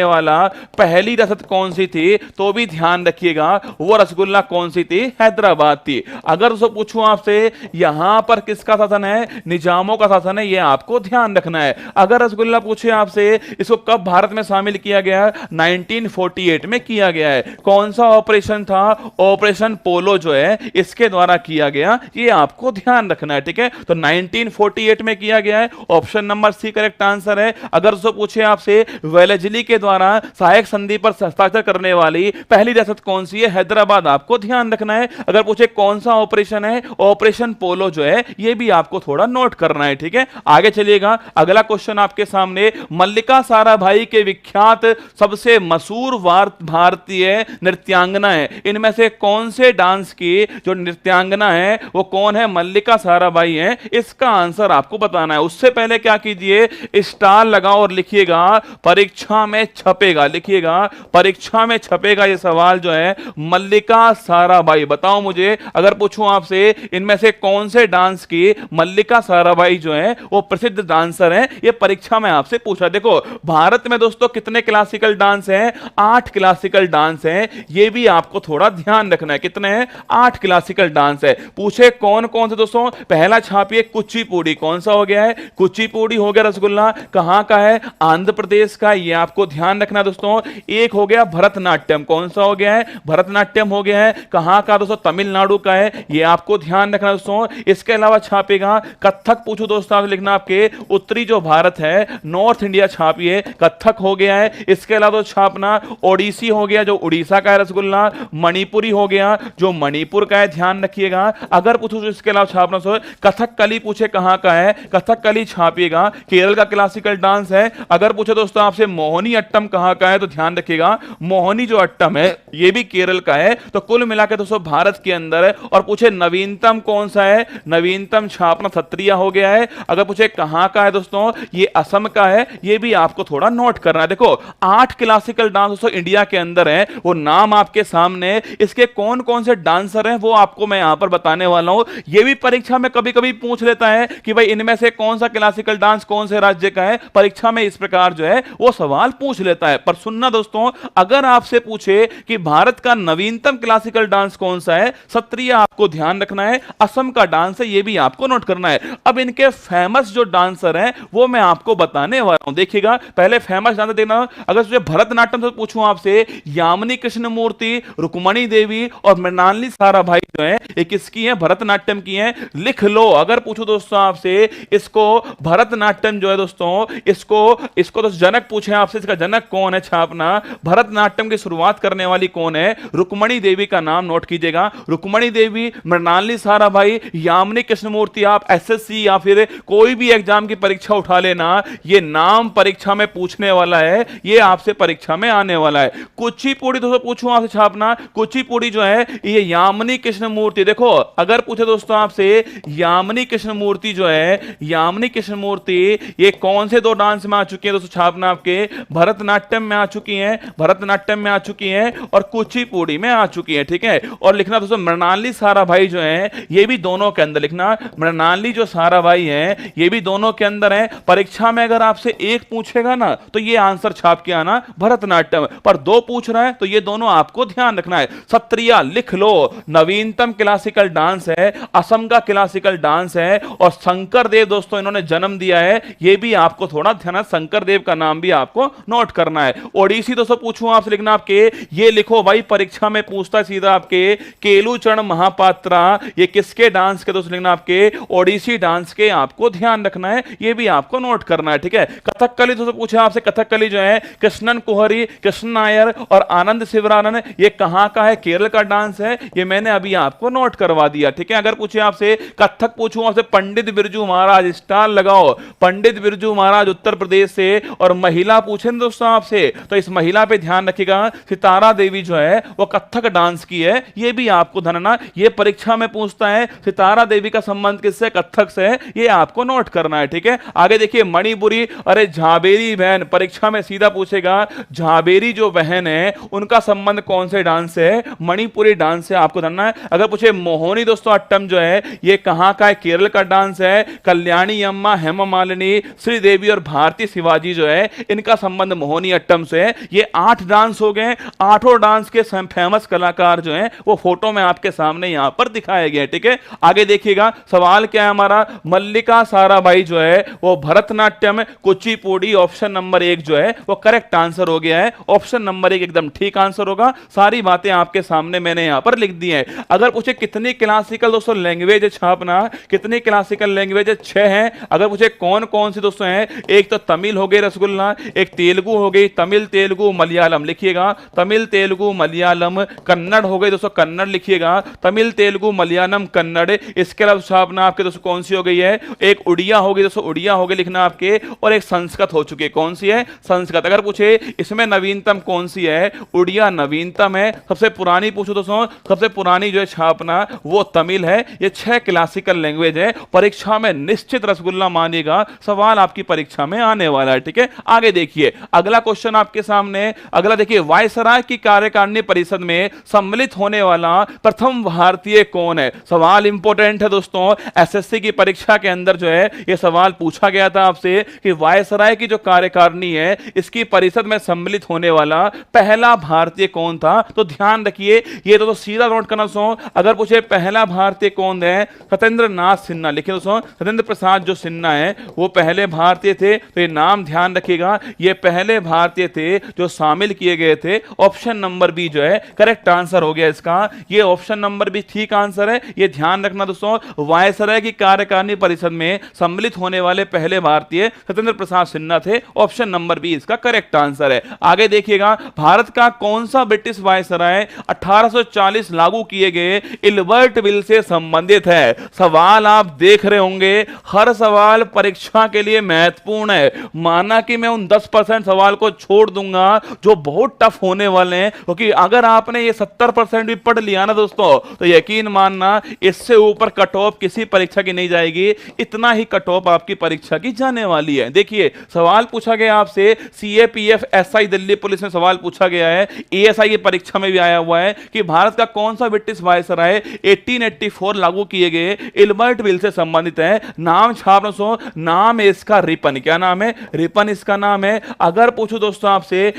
Speaker 1: वाला पहली रियासत कौन सी थी, तो भी ध्यान रखिएगा वो रसगुल्ला कौन सी थी, हैदराबाद थी। अगर उसको पूछूं आपसे यहां पर किसका शासन है, निजामों का शासन है, ये आपको ध्यान रखना है। अगर रसगुल्ला पूछे आपसे इसको कब भारत में शामिल किया गया, 1948 में किया गया है। कौन सा ऑपरेशन था, ऑपरेशन पोलो जो है इसके द्वारा किया गया, ये आपको ध्यान रखना है, ठीक है। तो 1948 में किया गया है, option number C correct answer है। अगर उसको पूछे आपसे वेलेजली के द्वारा सहायक संधि पर हस्ताक्षर करने वाली पहली रियासत कौन सी है, हैदराबाद, आपको ध्यान रखना है। अगर पूछे कौन सा ऑपरेशन है, ऑपरेशन पोलो जो है, ये भी आपको थोड़ा नोट करना है, ठीक है। आगे चलिएगा, अगला क्वेश्चन आपके सामने, मल्लिका साराभाई के विख्यात सबसे मशहूर भारतीय नृत्यांगना है, इनमें से कौन से डांस की जो नृत्यांगना है वो कौन है, मल्लिका साराभाई है, इसका आंसर आपको बताना है। उससे पहले क्या कीजिए, स्टार लगाओ और लिखिएगा परीक्षा में छपेगा, लिखिएगा परीक्षा में छपेगा ये सवाल जो है, मल्लिका साराभाई। बताओ मुझे, अगर पूछूं आपसे इनमें से कौन से डांस की मल्लिका साराभाई जो है वो प्रसिद्ध डांसर है, ये परीक्षा में आपसे पूछा। देखो भारत में दोस्तों कितने क्लासिकल डांस हैं, 8 क्लासिकल डांस हैं, ये भी आपको थोड़ा ध्यान रखना है। कितने हैं, 8 क्लासिकल डांस है। पूछे कौन कौन से दोस्तों, पहला छापिए कुचिपुड़ी, कौन सा हो गया है, कुचिपुड़ी हो गया रसगुल्ला, कहां का है, आंध्र प्रदेश का, ये आपको ध्यान रखना दोस्तों। एक हो गया भरतनाट्यम, कौन सा हो गया है, भरतनाट्यम हो गया है, कहां का दोस्तों, तमिलनाडु का है, ये आपको ध्यान रखना दोस्तों। इसके अलावा छापेगा कथक, पूछो दोस्तों आप लिखना, आपके उत्तरी जो भारत है, नॉर्थ इंडिया छापिए, कथक हो गया है। इसके अलावा छापना ओडिसी हो गया, जो उड़ीसा का है रसगुल्ला, मणिपुरी हो गया, जो मणिपुर का है, ध्यान रखिएगा। अगर पूछो तो इसके अलावा छापना सो कथकली, पूछे कहां का है, कथकली छापिएगा, केरल का क्लासिकल डांस है। अगर पूछे दोस्तों आपसे मोहिनी अट्टम कहां का है, तो ध्यान रखिएगा मोहिनी जो अट्टम है ये भी केरल का है। तो कुल मिलाकर दोस्तों भारत के अंदर है। और पूछे नवीनतम कौन सा है, नवीनतम छापना सत्रिया हो गया है। अगर पूछे कहां का है दोस्तों, ये असम का है, ये भी आपको थोड़ा नोट करना है। देखो 8 क्लासिकल डांस दोस्तों इंडिया के अंदर है, वो नाम आपके सामने, इसके कौन कौन से डांसर हैं वो आपको मैं यहां पर बताने वाला हूं। ये भी परीक्षा में कभी कभी पूछ लेता है कि भाई इनमें से कौन सा क्लासिकल डांस कौन से राज्य का है, परीक्षा में इस प्रकार जो है वो सवाल पूछ लेता है। पर सुनना दोस्तों, अगर आपसे पूछे कि भारत का नवीनतम क्लासिकल डांस कौन सा है, सत्रिय आपको ध्यान रखना है, असम का डांस है, यह भी आपको नोट करना है। अब इनके फेमस जो डांसर हैं वो मैं आपको बताने वाला हूं। देखिएगा, पहले फेमस डांसर देखना। अगर तुझे भरतनाट्यम से पूछूं आपसे, यामिनी कृष्णमूर्ति, रुक्मणी देवी और मृणालिनी साराभाई जो है, ये किसकी है? भरतनाट्यम की है। लिख लो। अगर पूछो दोस्तों आपसे, इसको भरतनाट्यम जो है दोस्तों, इसको तो जनक पूछे आपसे, इसका जनक कौन है? छापना। भरतनाट्यम की शुरुआत करने वाली कौन है? रुक्मणी देवी का नाम नोट कीजिएगा। रुक्मणी देवी, मृणालिनी साराभाई, यामिनी कृष्णमूर्ति। आप एसएससी या फिर कोई भी एग्जाम की परीक्षा उठा लेना, ये नाम परीक्षा में पूछने वाला है, ये आपसे परीक्षा में आने वाला है। कुचिपुड़ी दोस्तों पूछूं आपसे, छापना। कुचिपुड़ी जो है ये यामिनी कृष्णमूर्ति। देखो, अगर पूछे दोस्तों आपसे, यामिनी कृष्णमूर्ति जो है, यामिनी कृष्णमूर्ति ये कौन से दो डांस में आ चुकी है दोस्तों? छापना आपके भरतनाट्यम में आ चुकी हैं, भरतनाट्यम में आ चुकी हैं और कुचिपुड़ी में आ चुकी है। ठीक है, और लिखना दोस्तों मृणालिनी साराभाई जो है, ये भी दोनों के अंदर लिखना। मृणालिनी जो साराभाई है, ये भी दोनों के अंदर है। परीक्षा में अगर आपसे एक पूछेगा ना, तो ये आंसर छाप के आना भरतनाट्यम, पर दो पूछ रहा है तो ये दोनों आपको ध्यान रखना है। सत्रिया लिख लो, नवीनतम क्लासिकल डांस है, असम का क्लासिकल डांस है। और शंकर देव दोस्तों इन्होंने जन्म दिया है, ये भी आपको थोड़ा ध्यान, शंकर देव का नाम भी आपको नोट करना है। ओडिसी दोस्तों पूछूं आपसे, लिखना आपके, ये लिखो भाई, परीक्षा में पूछता सीधा आपके, केलुचरण महापात्रा, ये किसके डांस के दोस्तों? लिखना आपके ओडिसी डांस के, आपको ध्यान रखना है, ये भी आपको नोट करना है। ठीक है, कथकली दोस्तों पूछा आपसे, कथकली जो है कृष्णन कुहरी, कृष्ण नायर और आनंद शिवरानन, ये कहां का है? केरल का डांस है, ये मैंने अभी आपको नोट करवा दिया। ठीक है, अगर पूछे आपसे कथक, पूछूं आपसे पंडित बिरजू महाराज, स्टार लगाओ, पंडित बिरजू महाराज उत्तर प्रदेश से। और महिला पूछे दोस्तों आपसे, तो इस महिला पे ध्यान रखिएगा, सितारा देवी जो है वो कथक डांस की है, ये भी आपको धनना, ये परीक्षा में पूछता है, सितारा देवी का संबंध किससे? कथक से, ये आपको नोट करना है। ठीक है, आगे देखिए मणिपुरी, अरे झाबेरी बहन, परीक्षा में सीधा पूछेगा, झाबेरी जो बहन है उनका संबंध कौन से डांस से है? मणिपुरी डांस से, आपको जानना है। अगर पूछे मोहिनी दोस्तों अट्टम जो है, ये कहां का है? केरल का डांस है। कल्याणी अम्मा, हेमा मालिनी, श्रीदेवी और भारती शिवाजी जो है, इनका संबंध मोहिनी अट्टम से है। ये 8 डांस हो गए। 8 डांस के फेमस कलाकार जो हैं वो फोटो में आपके सामने यहां पर दिखाए गए। ठीक है, आगे देखिएगा, सवाल क्या है हमारा? मल्लिका साराभाई जो है वो भरतनाट्यम, कुचिपुड़ी, ऑप्शन नंबर 1 जो है वो करेक्ट आंसर हो गया है। ऑप्शन नंबर 1 एकदम ठीक आंसर होगा। सारी बातें आपके सामने मैंने यहां पर लिख दी हैं। अगर पूछे कितनी क्लासिकल दोस्तों लैंग्वेज है, छापना, कितनी क्लासिकल लैंग्वेज है? 6 हैं। अगर पूछे कौन कौन सी दोस्तों हैं, एक तो तमिल हो गई रसगुल्ला, एक तेलुगु हो गई, तमिल तेलुगु मलयालम लिखिएगा, तमिल तेलुगु मलयालम, कन्नड़ हो गई दोस्तों, कन्नड़ लिखिएगा, तमिल तेलुगु मलयालम कन्नड़। इसके अलावा छापना आपके दोस्तों कौन सी हो गई है? एक उड़िया हो गई दोस्तों, उड़िया हो गई लिखना आपके, और एक संस्कृत हो चुकी है। कौन सी है? संस्कृत। अगर पूछे इसमें नवीनतम कौन सी है? उड़िया नवीनतम है। सबसे पुरानी पूछो दोस्तों, सबसे पुरानी जो है छापना वो तमिल है। ये 6 क्लासिकल लैंग्वेज है। परीक्षा में निश्चित रसगुल्ला मानिएगा, सवाल आपकी परीक्षा में आने वाला है। ठीक है, आगे देखिए अगला क्वेश्चन आपके सामने। अगला देखिए, वायसराय की कार्यकारिणी परिषद में सम्मिलित होने वाला प्रथम भारतीय कौन है? सवाल इंपॉर्टेंट है दोस्तों, एसएससी की परीक्षा के अंदर जो है यह सवाल पूछा गया था आपसे कि वायसराय की जो कार्यकारिणी है इसकी परिषद में सम्मिलित होने वाला पहला भारतीय कौन था? तो ध्यान रखिए, ये तो सीधा नोट करना दोस्तों। अगर पूछे पहला भारतीय कौन है, सत्येंद्र नाथ सिन्हा लिखिए दोस्तों, सत्येंद्र प्रसाद जो सिन्हा है वो पहले भारतीय थे। तो ये नाम ध्यान रखिएगा, ये पहले भारतीय थे जो शामिल किए गए थे। ऑप्शन नंबर बी जो है करेक्ट आंसर हो गया इसका, ये ऑप्शन नंबर बी ठीक आंसर है। ये ध्यान रखना दोस्तों, वायसराय की कार्यकारिणी परिषद में सम्मिलित होने वाले पहले भारतीय सत्येंद्र प्रसाद सिन्हा थे। ऑप्शन नंबर बी इसका करेक्ट आंसर है। आगे देखिएगा, भारत का कौन सा ब्रिटिश वायसराय 1840 लागू किए गए इल्बर्ट बिल से संबंधित है? सवाल आप देख रहे होंगे, हर सवाल परीक्षा के लिए महत्वपूर्ण है। माना कि मैं उन 10% सवाल को छोड़ दूंगा जो बहुत टफ होने वाले हैं, क्योंकि अगर आपने ये 70% भी पढ़ लिया ना दोस्तों, तो यकीन मानना इससे ऊपर कट ऑफ किसी परीक्षा की नहीं जाएगी। इतना ही कट ऑफ आपकी परीक्षा की जाने वाली है। देखिए सवाल पूछा गया आपसे, सीएपीएफ एसआई दिल्ली पुलिस में सवाल पूछा गया है, एएसआई की परीक्षा में भी आया हुआ है कि भारत का कौन सा ब्रिटिश वायसराय 1884 लागू किए गए इल्बर्ट बिल से संबंधित है? नाम छापना सो, नाम है इसका रिपन। क्या नाम है? रिपन इसका नाम है। अगर पूछो दोस्तों आपसे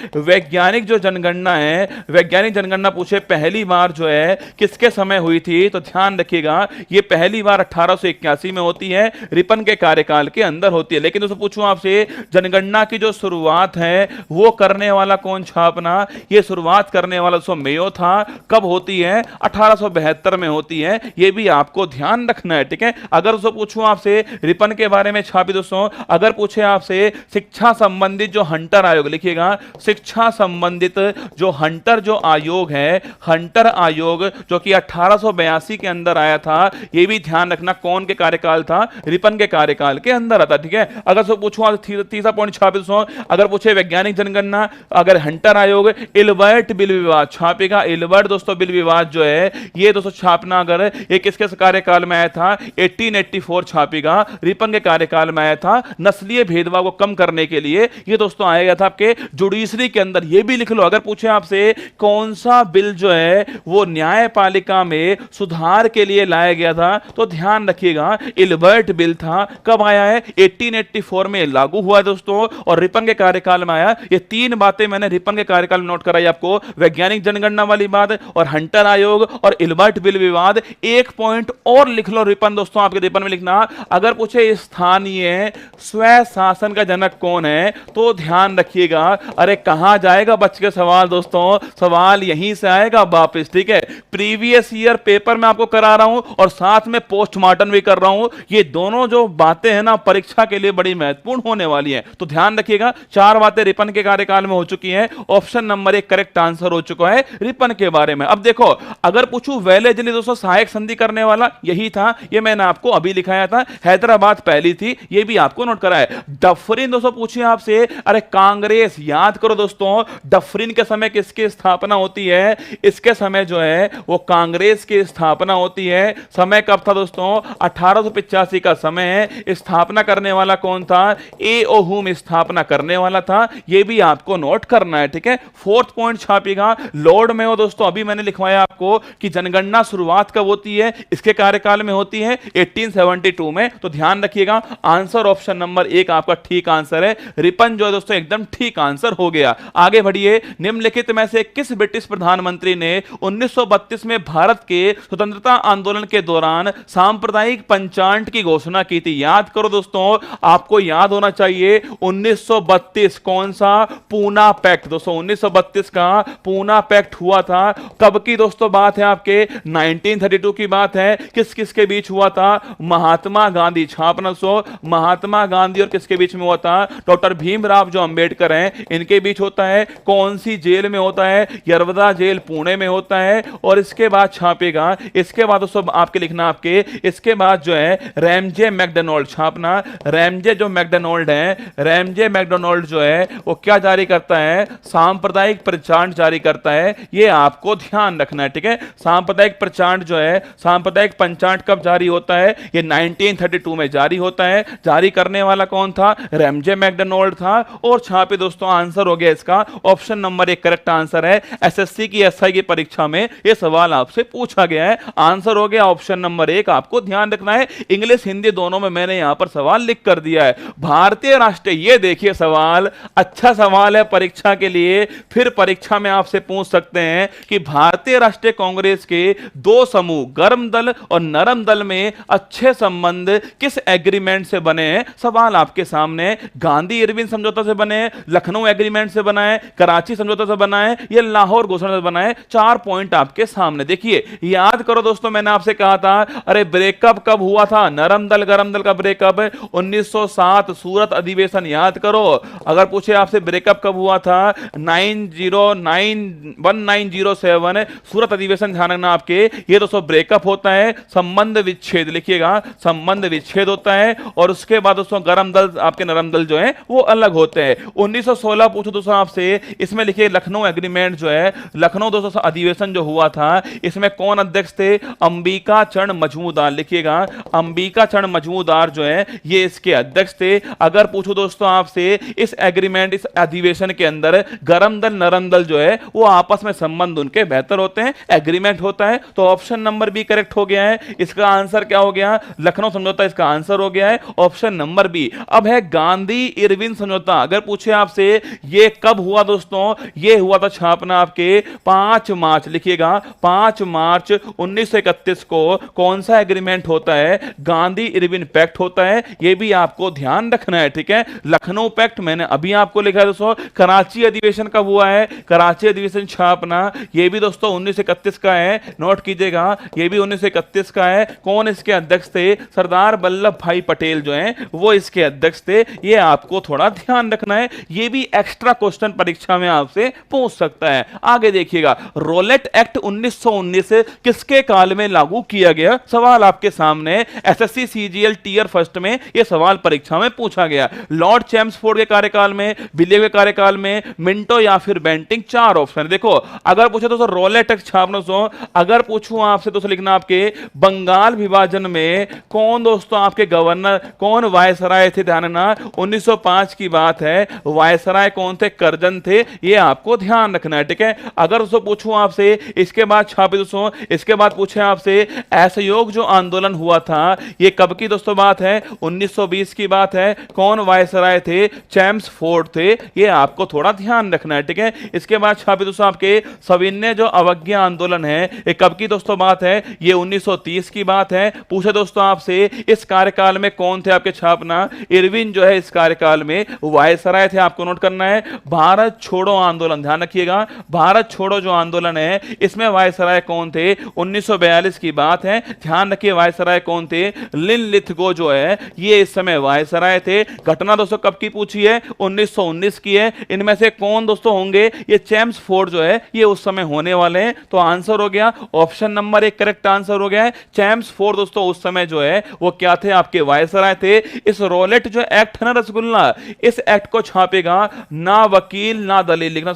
Speaker 1: वैज्ञानिक जो जनगणना है, वैज्ञानिक जनगणना पूछे पहली बार जो है किसके समय हुई थी, तो ध्यान रखिएगा ये पहली बार 1881 में होती है, रिपन के कार्यकाल के अंदर होती है। लेकिन दोस्तों पूछूं आपसे, जनगणना की जो शुरुआत है वो करने वाला कौन छापना, ये शुरुआत करने वाला दोस्तों मेयो था। कब होती है, 1872 में होती है, ये भी आपको ध्यान रखना है, ठीक है। अगर दोस्तों पूछूं आपसे रिपन के बारे में छापी दोस्तों, अगर पूछे आपसे शिक्षा संबंधित जो हंटर आयोग, लिखिएगा शिक्षा संबंधित जो हंटर जो आयोग है, हंटर आयोग जो कि 1882 के अंदर आया था, ये भी ध्यान रखना कौन के कार्यकाल था, रिपन के कार्यकाल के अंदर आता, ठीक है। अगर सो पूछूं तीसरा पॉइंट छापे दोस्तों, अगर पूछे वैज्ञानिक जनगणना, अगर हंटर आयोग, इल्बर्ट बिल विवाद छापेगा। इल्बर्ट दोस्तों बिल विवाद जो है ये दोस्तों छापना, अगर ये किसके कार्यकाल में आया था, 1884 छापेगा, रिपन के कार्यकाल में आया था, नस्लीय भेदभाव को कम करने के लिए ये दोस्तों आया था आपके जुडिशरी के अंदर। ये भी लिख लो, अगर पूछे आपसे कौन सा बिल जो है वो न्यायपालिका में सुधार के लिए लाया गया था, तो ध्यान रखिएगा इल्बर्ट बिल था। कब आया है, 1884 में लागू हुआ दोस्तों, और रिपन के कार्यकाल में आया। ये तीन बातें मैंने रिपन के कार्यकाल में नोट कराई आपको, वैज्ञानिक जनगणना वाली बात और हंटर आयोग और इल्बर्ट बिल विवाद। एक पॉइंट और लिख लो रिपन दोस्तों, आपके रिपन में लिखना, अगर पूछे स्थानीय स्वय शासन का जनक कौन है, तो ध्यान रखिएगा, अरे कहां जाएगा बच के सवाल दोस्तों, सवाल यहीं से आएगा वापस, ठीक है। प्रीवियस ईयर पेपर में आपको करा रहा हूं और साथ में पोस्टमार्टम भी कर रहा हूं, ये दोनों जो बातें हैं ना परीक्षा के लिए बड़ी महत्वपूर्ण होने वाली हैं, तो ध्यान रखिएगा। चार बातें रिपन के कार्यकाल में हो चुकी हैं, ऑप्शन नंबर 1 करेक्ट आंसर हो चुका है रिपन के बारे में। अब देखो, अगर पूछूं वेलेजली दोस्तों सहायक संधि करने वाला यही था, ये मैंने आपको अभी लिखाया था, हैदराबाद पहली थी, ये भी आपको नोट करा है। डफरिन दोस्तों पूछिए आपसे, अरे कांग्रेस, याद करो दोस्तों, डफरिन के समय किसकी स्थापना होती है, इसके समय जो है वो कांग्रेस की स्थापना होती है। समय कब था दोस्तों, 1885 का समय है। स्थापना करने वाला कौन था, ए ओ हुम स्थापना करने वाला था, ये भी आपको नोट करना है, ठीक है। फोर्थ पॉइंट छापिएगा, लॉर्ड मेयो दोस्तों, अभी मैंने लिखवाया आपको कि जनगणना शुरुआत कब होती है, इसके कार्यकाल में होती है 1872 में, तो ध्यान रखिएगा। आंसर ऑप्शन नंबर 1 आपका ठीक आंसर है, रिपन जो है दोस्तों एकदम ठीक आंसर हो गया। आगे बढ़िए, निम्नलिखित में से किस ब्रिटिश प्रधानमंत्री ने 1932 में भारत के स्वतंत्रता आंदोलन के दौरान सांप्रदायिक पंचांग की घोषणा की थी। याद करो दोस्तों, आपको याद होना चाहिए 1932 कौन सा, पूना पैक्ट दोस्तों, 1932 का पूना पैक्ट हुआ था। कब की दोस्तों बात है, आपके 1932 की बात है। किस किस के बीच हुआ था, महात्मा गांधी, छापना सो, महात्मा गांधी और किसके बीच में हुआ था, डॉक्टर भीमराव जो अंबेडकर हैं इनके बीच होता है। कौन सी जेल में होता है, यरवदा जेल पुणे में होता है। और इसके बाद छापेगा, इसके बाद दोस्तों आपके लिखना, आपके इसके बाद जो है रैमजे मैकडोनाल्ड, छापना रैमजे जो मैकडोनाल्ड है, रैमजे मैकडोनाल्ड जो है वो क्या जारी करता है, सांप्रदायिक प्रचार जारी करता है, ये आपको ध्यान रखना है, ठीक है। सांप्रदायिक प्रचार जो है, सांप्रदायिक पंचांग कब जारी होता है, ये 1932 में जारी होता है। जारी करने वाला कौन था, रैमजे मैकडोनाल्ड था। और छापे दोस्तों, आंसर हो गया इसका ऑप्शन नंबर 1 करेक्ट आंसर है। एसएससी की एसआई की परीक्षा में यह सवाल आपसे पूछा गया है, आंसर हो गया ऑप्शन नंबर 1, आपको ध्यान रखना है। इंग्लिश हिंदी दोनों में मैंने यहां पर सवाल लिख कर दिया है। भारतीय राष्ट्रीय, ये देखिए सवाल, अच्छा सवाल है परीक्षा के लिए, फिर परीक्षा में आपसे पूछ सकते हैं कि भारतीय राष्ट्रीय कांग्रेस के दो समूह, गर्म दल और नरम दल में अच्छे संबंध किस एग्रीमेंट से बने हैं। सवाल आपके सामने, गांधी इरविन समझौता से बने, लखनऊ एग्रीमेंट से बना है, कराची समझौता से बना है, या लाहौर घोषणा से बना है। 4 पॉइंट आपके सामने, देखिए याद करो दोस्तों, मैंने आपसे कहा था, अरे ब्रेकअप कब हुआ था, नरम दल गरम दल का ब्रेकअप 1907 सूरत अधिवेशन, याद करो। अगर पूछे आपसे ब्रेकअप कब हुआ था, 1907 सूरत अधिवेशन, ध्यान रखना आपके, ये दोस्तों ब्रेकअप होता है। संबंध विच्छेद लिखिएगा, संबंध विच्छेद होता है। और उसके बाद दोस्तों गरम दल, आपके नरम दल जो है वो अलग होते हैं। 1916 पूछो दोस्तों आपसे, इसमें लिखिए लखनऊ एग्रीमेंट जो है, लखनऊ दोस्तों अधिवेशन जो हुआ था, इसमें कौन अध्यक्ष थे, अंबिका चरण मजमूदार, लिखिएगा अंबिका चरण मजमूदार जो है ये इसके अध्यक्ष थे। अगर पूछो दोस्तों आपसे, इस एग्रीमेंट, इस अधिवेशन के अंदर गरम दल नरम दल जो है वो आपस में संबंध उनके बेहतर होते हैं, एग्रीमेंट होता है। तो ऑप्शन नंबर बी करेक्ट हो गया है। इसका आंसर क्या हो गया, लखनऊ समझौता, इसका आंसर हो गया है ऑप्शन नंबर बी। अब है गांधी इरविन समझौता। अगर पूछे आपसे ये कब हुआ हुआ दोस्तों, ये हुआ था छापना आपके 5 मार्च, लिखिएगा 5 मार्च 1931 को कौन सा एग्रीमेंट होता है? गांधी इरविन पैक्ट होता है, ये भी आपको ध्यान रखना है, ठीक है। लखनऊ पैक्ट मैंने अभी आपको लिखा है दोस्तों। कराची अधिवेशन कब हुआ है? कराची अधिवेशन छापना ये भी दोस्तों 1931 का है, नोट कीजिएगा, ये भी 1931 का है। कौन इसके अध्यक्ष थे? सरदार वल्लभ भाई पटेल जो हैं वो इसके अध्यक्ष थे, ये आपको थोड़ा ध्यान रखना है, ये भी एक्स्ट्रा क्वेश्चन परीक्षा में आपसे पूछ सकता है। आगे देखिएगा, रोलेट एक्ट 1919 किसके काल में लागू किया गया? सवाल आपके सामने, एसएससी सीजीएल टियर फर्स्ट में यह सवाल परीक्षा में पूछा गया। लॉर्ड चैम्सफोर्ड के कार्यकाल में, विलियम के कार्यकाल में, मिंटो या फिर बेंटिंग, 4 ऑप्शन। देखो अगर पूछे तो रोलेट एक्ट छापना, अगर पूछूं आपसे तो लिखना आपके बंगाल विभाजन में कौन दोस्तों आपके गवर्नर, कौन वायसराय थे? ध्यान रखना 1905 की बात है, वायसराय कौन थे? करजन थे, ये आपको ध्यान रखना है, ठीक है। अगर दोस्तों पूछूं आपसे इसके बाद छापे दोस्तों, इसके बाद पूछे आपसे असहयोग जो आंदोलन हुआ था ये कब की दोस्तों बात है? 1920 की बात है। कौन वायसराय थे? चैम्सफोर्ड थे, ये आपको थोड़ा ध्यान रखना है, ठीक है। इसके बाद छापे दोस्तों आपके सविनय जो अवज्ञा आंदोलन है ये कब की दोस्तों बात है? ये 1930 की बात है। पूछे दोस्तों आपसे इस कार्यकाल में कौन थे आपके छापना? इरविन जो है इस कार्यकाल में वायसराय थे, आपको नोट करना है। भारत छोड़ो आंदोलन, ध्यान रखिएगा, भारत छोड़ो जो आंदोलन है इसमें वायसराय कौन थे? 1942 की बात है, ध्यान रखिए वायसराय कौन थे? लिनलिथगो जो है ये इस समय वायसराय थे। घटना दोस्तों कब की पूछी है? 1919 की है। इनमें से कौन दोस्तों होंगे? ये चैम्सफोर्ड जो है ये उस समय होने वाले हैं, तो आंसर हो गया ऑप्शन नंबर 1 करेक्ट आंसर हो गया है। चैम्सफोर्ड दोस्तों उस समय जो है वो क्या थे? आपके वायसराय थे। इस रोलेट जो एक्ट है ना रसगुल्ला, इस एक्ट को छापेगा ना वकील ना दलील, लिखना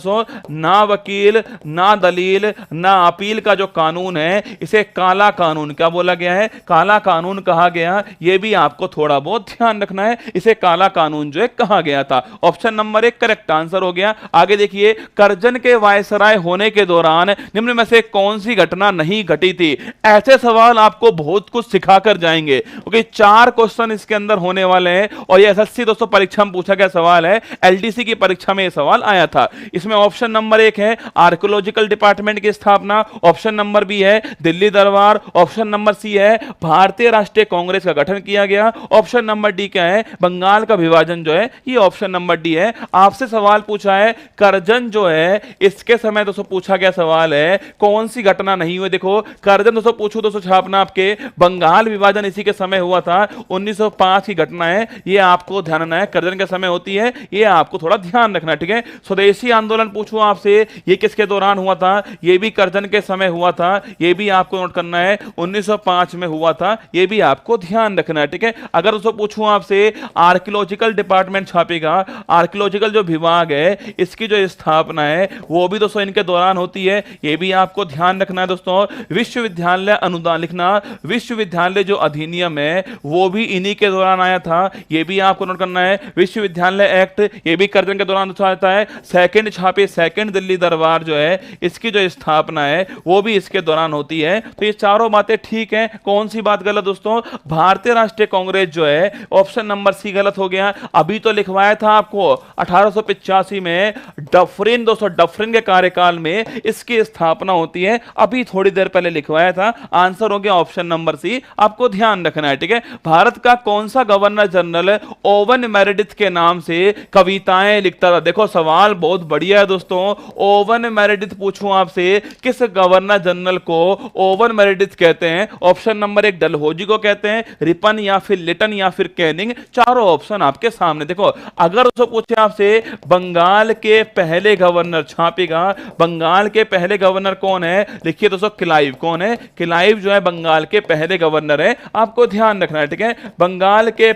Speaker 1: ना वकील ना दलील ना अपील का जो कानून है इसे काला कानून क्या बोला गया है? काला कानून कहा गया, यह भी आपको थोड़ा बहुत ध्यान रखना है, इसे काला कानून जो है कहा गया था। ऑप्शन नंबर 1 करेक्ट आंसर हो गया। आगे देखिए, करजन के वायसराय होने के दौरान निम्न में से कौन सी घटना नहीं घटी थी? ऐसे सवाल आपको बहुत कुछ सिखाकर जाएंगे, क्योंकि 4 क्वेश्चन इसके अंदर होने वाले हैं और ये एसएससी दोस्तों परीक्षा में पूछा गया सवाल है, एलडीसी की परीक्षा में यह सवाल आया था। इसमें ऑप्शन नंबर 1 है आर्कियोलॉजिकल डिपार्टमेंट की स्थापना, ऑप्शन नंबर बी है दिल्ली दरबार, ऑप्शन नंबर सी है भारतीय राष्ट्रीय कांग्रेस का गठन किया गया, ऑप्शन नंबर डी क्या है? बंगाल का विभाजन जो है, ये ऑप्शन नंबर डी है। आपसे सवाल पूछा है करजन जो है इसके समय दोस्तों पूछा गया सवाल है कौन सी घटना नहीं हुई? देखो करजन दोस्तों पूछो दोस्तों छापना आपके बंगाल विभाजन इसी के समय हुआ था, 1905 की घटना है, ये आपको ध्यान रखना है, करजन के समय होती है, ये आपको थोड़ा ध्यान रखना है, ठीक है। स्वदेशी आंदोलन पूछूं आपसे, ये किसके दौरान हुआ था? ये भी करजन के समय हुआ था, ये भी आपको नोट करना है, 1905 में हुआ था, ये भी आपको ध्यान रखना है, ठीक है। अगर दोस्तों पूछूं आपसे आर्कियोलॉजिकल डिपार्टमेंट छापेगा, आर्कियोलॉजिकल जो विभाग है इसकी जो स्थापना है वो भी दोस्तों इनके दौरान होती है, ये भी आपको ध्यान रखना है दोस्तों। विश्वविद्यालय अनुदान, लिखना विश्वविद्यालय जो अधिनियम है वो भी इन्हीं के दौरान आया था, ये भी आपको नोट करना है। विश्वविद्यालय एक्ट ये भी करजन के दौरान आता है। सेकंड छापे, सेकंड दिल्ली दरबार जो है इसकी जो स्थापना है वो भी इसके दौरान होती है। तो ये चारों बातें ठीक है, कौन सी बात गलत दोस्तों? भारतीय राष्ट्रीय कांग्रेस जो है ऑप्शन नंबर सी गलत हो गया। अभी तो लिखवाया था आपको 1885 में डफरिन, दोस्तों डफरिन के कार्यकाल में इसकी स्थापना होती है, अभी थोड़ी देर पहले लिखवाया था, आंसर हो गया ऑप्शन नंबर सी, आपको ध्यान रखना है, ठीक है। भारत का कौन सा गवर्नर जनरल ओवन मेरेडिथ के नाम से कविताएं लिखता था? देखो सवाल बहुत बढ़िया है दोस्तों, ओवन मेरेडिथ पूछूं आपसे, किस गवर्नर जनरल को ओवन मेरेडिथ कहते हैं? ऑप्शन नंबर 1 डलहौजी को कहते हैं, रिपन या फिर लिटन या फिर कैनिंग, चारों ऑप्शन आपके सामने। देखो अगर उसको पूछे आपसे बंगाल के पहले गवर्नर छापेगा, बंगाल के पहले गवर्नर कौन है? लिखिए दोस्तों क्लाइव, कौन है? क्लाइव जो है बंगाल के पहले गवर्नर है, आपको ध्यान रखना है, ठीक है। बंगाल के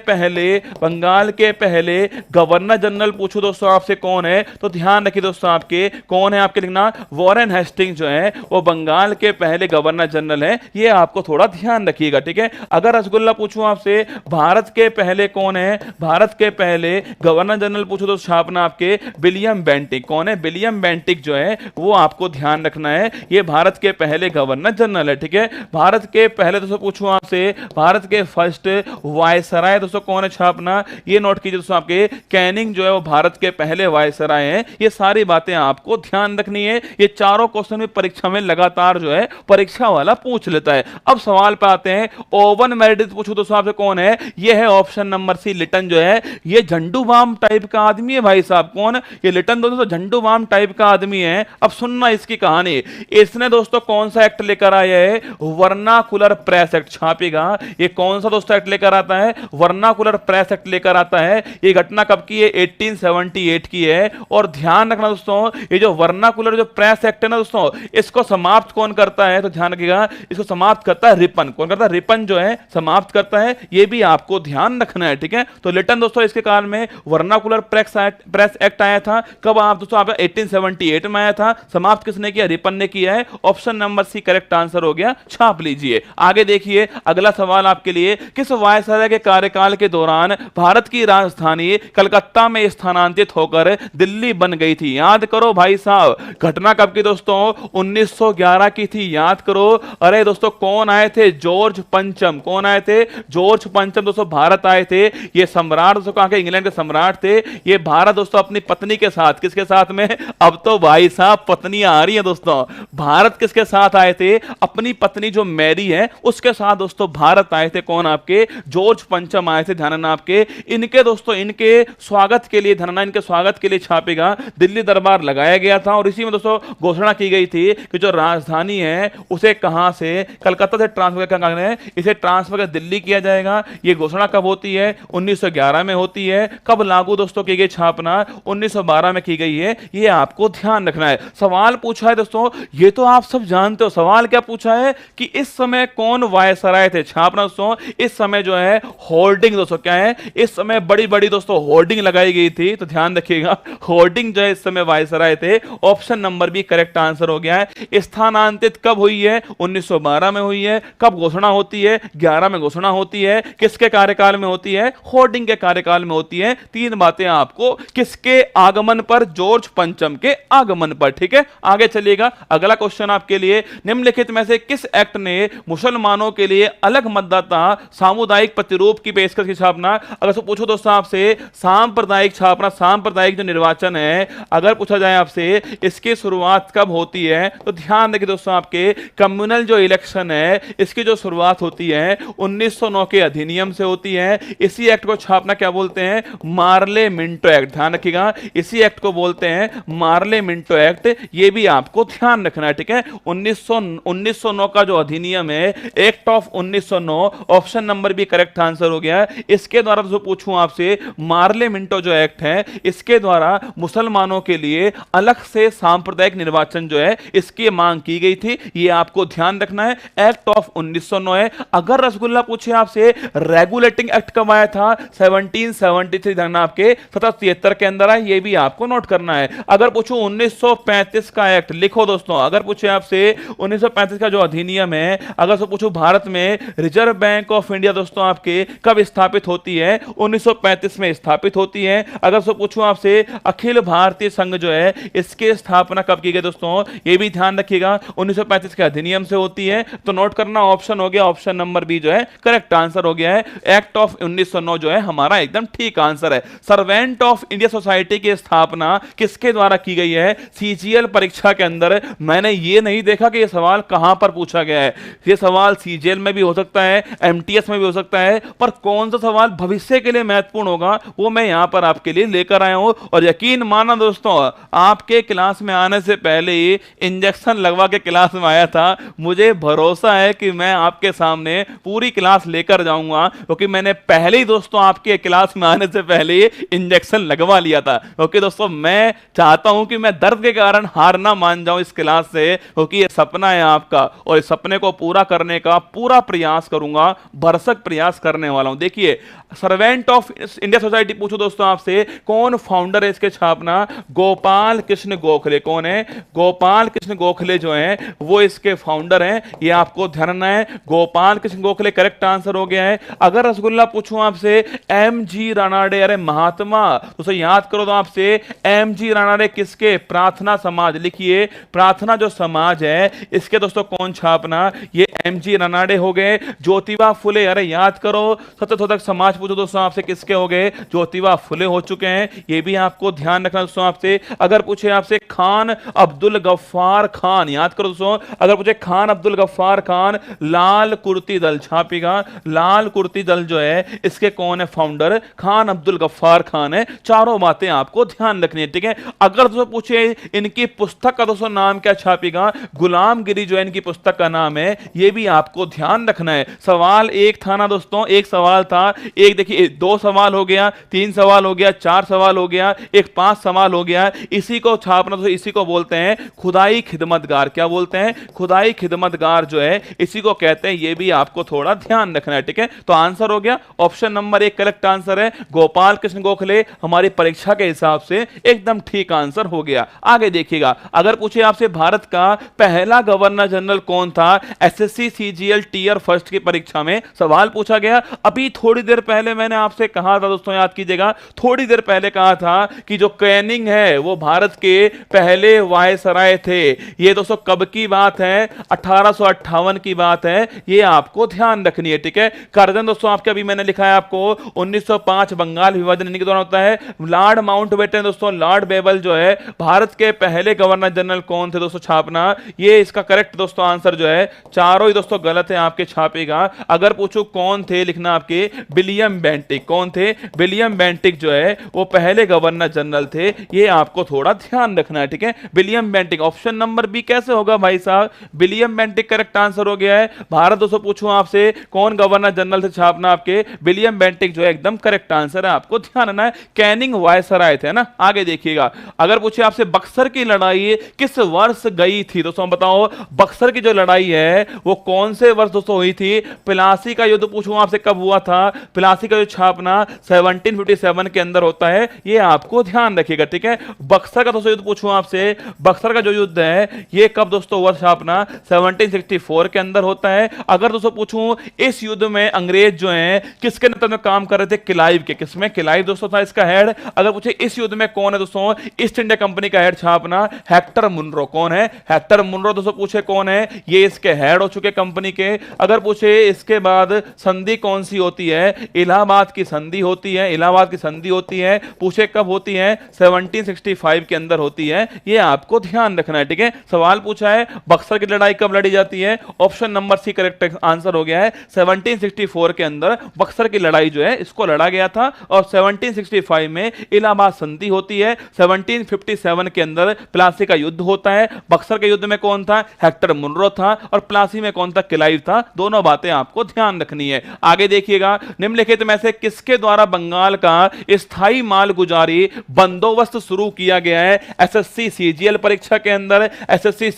Speaker 1: पहले गवर्नर जनरल पूछो दोस्तों आपसे कौन है, तो ध्यान रखिए दोस्तों आपके कौन है, आपके लिखना वॉरेन हेस्टिंग्स जो है वो बंगाल के पहले गवर्नर जनरल है, ये आपको थोड़ा ध्यान रखिएगा, ठीक है। अगर रसगुल्ला पूछूं आपसे भारत के पहले कौन है, भारत के पहले गवर्नर जनरल पूछो तो छापना आपके विलियम बेंटिक, कौन है? विलियम बेंटिक जो है वो आपको ध्यान रखना है, ये भारत के पहले गवर्नर जनरल है, ठीक है। भारत के पहले दोस्तों पूछूं आपसे भारत के फर्स्ट वायसराय दोस्तों कौन है छापना, ये नोट कीजिए दोस्तों आपके कैनिंग जो है वो भारत के पहले वायसराय आए हैं, ये सारी बातें आपको ध्यान रखनी है। ये चारों क्वेश्चन भी परीक्षा में लगातार जो है परीक्षा वाला पूछ लेता है। अब सवाल पे आते हैं। ओवन मेरेडिथ पूछो दोस्तों आपसे कौन है? ये है ऑप्शन नंबर सी, लिटन जो है ये झंडू बाम टाइप का आदमी है भाई साहब। कौन? ये लिटन दोस्तों झंडू बाम टाइप का आदमी है। अब सुनना इसकी कहानी। इसने दोस्तों कौन सा एक्ट लेकर आया है? वर्नाकुलर प्रेस एक्ट छापेगा। ये कौन सा दोस्तों एक्ट लेकर आता है? वर्नाकुलर प्रेस एक्ट लेकर आता है। ये घटना कब की है? 1878 की है। और ध्यान रखना दोस्तों, ये जो वर्नाकुलर जो प्रेस एक्ट है ना दोस्तों, इसको समाप्त कौन करता है? तो ध्यान रखिएगा, इसको समाप्त करता है रिपन। कौन करता है? रिपन जो है समाप्त करता है। ये भी आपको ध्यान रखना है, ठीक है। तो लिटन दोस्तों इसके काल में वर्नाकुलर प्रेस एक्ट आया था। कब आप दोस्तों? आप 1878 में आया था। समाप्त किसने किया? रिपन ने किया है। Option number C correct answer हो गया, छाप लीजिए। आगे देखिए अगला सवाल आपके लिए। किस वायसराय के कार्यकाल के दौरान भारत की राजधानी कलकत्ता में स्थानांतरित होकर दिल्ली बन गई थी? याद करो भाई साहब, घटना कब की दोस्तों? 1911 की थी। याद करो। अरे दोस्तों कौन आए थे? जॉर्ज पंचम। कौन आए थे? जॉर्ज पंचम दोस्तों भारत आए थे। ये सम्राट दोस्तों कहां के? इंग्लैंड के सम्राट थे। ये भारत दोस्तों अपनी पत्नी के साथ, किसके साथ में? अब तो भाई साहब पत्नियां आ रही हैं दोस्तों। भारत किसके साथ आए थे? अपनी पत्नी जो मैरी है उसके साथ दोस्तों भारत आए थे। कौन? आपके जॉर्ज पंचम आए थे। ध्यान रखना आपके। इनके दोस्तों इनके स्वागत के लिए, ध्यान, इनके स्वागत के लिए छापेगा दिल्ली दरबार लगाया गया था। और इसी में दोस्तों घोषणा की गई थी कि जो राजधानी है उसे कहां से? कलकत्ता से ट्रांसफर कर, इसे ट्रांसफर कर दिल्ली किया जाएगा। यह घोषणा कब होती है? 1911 में होती है। कब लागू दोस्तों की गई छापना? 1912 में की गई है। यह आपको ध्यान रखना है। सवाल पूछा है दोस्तों, ये तो आप सब जानते हो। सवाल क्या पूछा है कि इस समय कौन वायसराय थे? छापना दोस्तों इस समय जो है होर्डिंग दोस्तों क्या है? इस समय बड़ी बड़ी दोस्तों होर्डिंग लगाई गई थी। तो ध्यान रखिएगा, होर्डिंग जो है इस समय वायसराय थे। Option number B correct answer हो गया है। स्थानांतरित कब हुई है? 1912 में हुई है। कब घोषणा होती है? 11 में घोषणा होती है। किसके कार्यकाल में होती है? होर्डिंग के कार्यकाल में होती है। तीन बातें आपको, किसके आगमन पर? जॉर्ज पंचम के आगमन पर, ठीक है। आगे चलिएगा। अगला क्वेश्चन आपके लिए, निम्नलिखित में से किस एक्ट ने मुसलमानों के लिए अलग मतदाता सामुदायिक प्रतिरूप की पेशकश की छापना? अगर तो पूछो दोस्तों आपसे सांप्रदायिक छापना, सांप्रदायिक जो निर्वाचन है, अगर पूछा जाए आपसे इसकी शुरुआत कब होती है, तो ध्यान रखिए दोस्तों आपके कम्युनल जो इलेक्शन है इसकी जो शुरुआत होती है 1909 के अधिनियम से होती है। इसी एक्ट को छापना क्या बोलते हैं? Morley Minto act. ध्यान रखिएगा, इसी एक्ट को बोलते हैं मार्ले मिंटो एक्ट। ये भी आपको ध्यान रखना है, ठीक है। 1909 का जो अधिनियम है, एक्ट ऑफ 1909, ऑप्शन नंबर भी करेक्ट आंसर हो गया। इसके द्वारा जो पूछूं आपसे, मार्ले मिंटो जो एक्ट है इसके द्वारा मुसलमानों के लिए अलग से सांप्रदायिक निर्वाचन जो है इसकी मांग की गई थी। ये आपको ध्यान रखना है। एक्ट ऑफ 1909 है। अगर रसगुल्ला पूछे आपसे रेगुलेटिंग एक्ट कब आया था? 1773। ध्यान आपके 1773 के अंदर है। ये भी आपको नोट करना है। अगर पूछूं 1935 का एक्ट, लिखो दोस्तों। अगर पूछे आपसे 1935 का जो अधिनियम है, अगर पूछूं भारत में रिजर्व बैंक ऑफ इंडिया दोस्तों आपके कब स्थापित होती है? 1935 में स्थापित होती है। अगर पूछूं आपसे अखिल भारतीय संघ जो है इसकी स्थापना कब की गई दोस्तों? ये भी ध्यान रखिएगा, 1935 के अधिनियम से होती है। तो नोट करना ऑप्शन हो गया, ऑप्शन नंबर बी जो है करेक्ट आंसर हो गया है। एक्ट ऑफ 1909 जो है हमारा एकदम ठीक आंसर है। सर्वेंट ऑफ इंडिया सोसाइटी की स्थापना किसके द्वारा की गई है? सीजीएल परीक्षा के अंदर मैंने ये नहीं देखा कि यह सवाल कहां पर पूछा गया है। यह सवाल सीजीएल में भी हो सकता है, एमटीएस में भी हो सकता है, पर कौन सा सवाल भविष्य के लिए महत्वपूर्ण होगा वो मैं यहां पर आपके लिए लेकर आया हूं। और यकीन माना दोस्तों, आपके क्लास में आने से पहले ही इंजेक्शन लगवा के क्लास में आया था। मुझे भरोसा है कि मैं आपके सामने पूरी क्लास लेकर जाऊंगा, क्योंकि मैंने पहले ही दोस्तों आपके क्लास में आने से पहले ही इंजेक्शन लगवा लिया था। क्योंकि दोस्तों मैं चाहता हूं कि मैं दर्द के कारण हार ना मान जाऊं इस क्लास से, क्योंकि ये सपना है आपका और इस सपने को पूरा करने का पूरा प्रयास करूंगा, भरसक प्रयास करने वाला हूं। देखिए, सर्वेंट ऑफ इंडिया सोसाइटी पूछो दोस्तों आपसे, कौन फाउंडर है इसके छापना? गोपाल कृष्ण गोखले। कौन है? गोपाल कृष्ण गोखले जो है वो इसके फाउंडर हैं। ये आपको ध्यान रखना है। गोपाल कृष्ण गोखले करेक्ट आंसर हो गया है। अगर रसगुल्ला पूछूं आपसे एम जी रानाडे, अरे महात्मा, तो याद करो तो आपसे एम जी रानाडे किसके? प्रार्थना समाज। लिखिए, प्रार्थना जो समाज है इसके दोस्तों कौन छापना? ये एम जी रानाडे हो गए। ज्योतिबा फुले, अरे याद करो, सत्यशोधक समाज पूछो दोस्तों आपसे किसके हो गए? ज्योतिबा फुले हो चुके हैं। ये भी आपको ध्यान ध्यान रखना दोस्तों आपसे। अगर पूछे आपसे खान अब्दुल गफ्फार खान, याद करो दोस्तों, अगर पूछे खान अब्दुल गफ्फार खान, लाल कुर्ती दल छापेगा, लाल कुर्ती दल जो है इसके कौन है फाउंडर, खान अब्दुल गफ्फार खान है। चारों बातें आपको ध्यान रखनी है, ठीक है। अगर दोस्तों पूछे इनकी पुस्तक का दोस्तों नाम क्या छापेगा, गुलामगिरी जो है इनकी पुस्तक का नाम है, यह भी आपको ध्यान रखना है। सवाल एक था ना दोस्तों, एक सवाल था, एक देखिए 2 सवाल हो गया, 3 सवाल हो गया, 4 सवाल हो गया, एक 5 सवाल हो गया। इसी को छापना तो इसी को बोलते हैं खुदाई खिदमतगार। क्या बोलते हैं, खुदाई खिदमतगार जो है इसी को कहते हैं। यह भी आपको थोड़ा ध्यान रखना है, ठीक है। तो आंसर हो गया ऑप्शन नंबर 1 करेक्ट आंसर है। गोपाल कृष्ण गोखले हमारी परीक्षा के हिसाब से एकदम ठीक आंसर हो गया। आगे देखिएगा, अगर पूछे आपसे भारत का पहला गवर्नर जनरल कौन था, एसएससी सीजीएल टीयर फर्स्ट की परीक्षा में सवाल पूछा गया। अभी थोड़ी देर पहले मैंने आपसे कहा था दोस्तों, याद कीजिएगा, थोड़ी देर पहले कहा था कि जो कैनिंग है वो भारत के पहले वायसराय थे। ये दोस्तों कब की बात है, 1858 की बात है, ये आपको ध्यान रखनी है, ठीक है। कर्जन दोस्तों आपके अभी मैंने लिखा है आपको 1905 बंगाल विभाजन इनके दौरान होता है। लॉर्ड माउंटबेटन दोस्तों, लॉर्ड बेबल जो है भारत के पहले गवर्नर जनरल कौन थे दोस्तों छापना, ये इसका करेक्ट दोस्तों आंसर जो है, चारों ही दोस्तों गलत है आपके छापेगा। अगर पूछो कौन थे लिखना आपके विलियम बेंटिक। कौन थे, विलियम बेंटिक जो है वो पहले गवर्नर जनरल थे, ये आपको थोड़ा ध्यान रखना है, ठीक है। William Bentinck, option number B कैसे होगा भाई साहब, विलियम बेंटिक करेक्ट आंसर हो गया है। भारत दोस्तों पूछूं आपसे कौन गवर्नर जनरल थे छापना, आपके विलियम बेंटिक जो है एकदम करेक्ट आंसर है, आपको ध्यान रखना है। कैनिंग वायसराय थे ना। आगे देखिएगा, अगर पूछे आपसे बक्सर की लड़ाई किस वर्ष गई थी दोस्तों, बताओ बक्सर की जो लड़ाई है वो कौन से वर्ष दोस्तों हुई थी। प्लासी का युद्ध पूछूं आपसे कब हुआ था, प्लासी का युद्ध छापना 1757 के अंदर होता है, ये आपको ध्यान रखिएगा, ठीक है। बक्सर का दोस्तों युद्ध पूछूं आपसे, बक्सर का जो युद्ध है ये कब दोस्तों वर्ष छापना 1764 के अंदर होता है। अगर दोस्तों पूछूं इस युद्ध में अंग्रेज जो हैं किसके नेतृत्व में काम कर रहे थे, क्लाइव के, किसमें, क्लाइव दोस्तों था इसका हेड। अगर पूछे इस युद्ध में कौन है दोस्तों ईस्ट इंडिया कंपनी का हेड छापना, हेक्टर मुनरो। कौन है, हेक्टर मुनरो दोस्तों पूछे कौन है, ये इसके हेड हो चुके कंपनी के। अगर पूछे इसके बाद संधि कौन सी होती है, इलाहाबाद की संधि होती है, इलाहाबाद की संधि होती है। पूछे कब होती है, 1765 के अंदर होती है, ये आपको ध्यान रखना है, ठीक है। सवाल पूछा है बक्सर की लड़ाई कब लड़ी जाती है, option number C correct answer हो गया है। 1764 के अंदर बक्सर की लड़ाई जो है इसको लड़ा गया था और 1765 में इलाहाबाद संधि होती है। 1757 के अंदर प्लासी का युद्ध होता है। बक्सर के युद्ध में कौन था, हेक्टर मुनरो था, और प्लासी में कौन था, क्लाइव था। दोनों बातें आपको ध्यान रखनी है। आगे देखिएगा, निम्नलिखित में से किसके द्वारा बंगाल का स्थायी माल गुजारी बंदोबस्त शुरू किया गया है। एसएससी सीजीएल परीक्षा के अंदर, एसएससी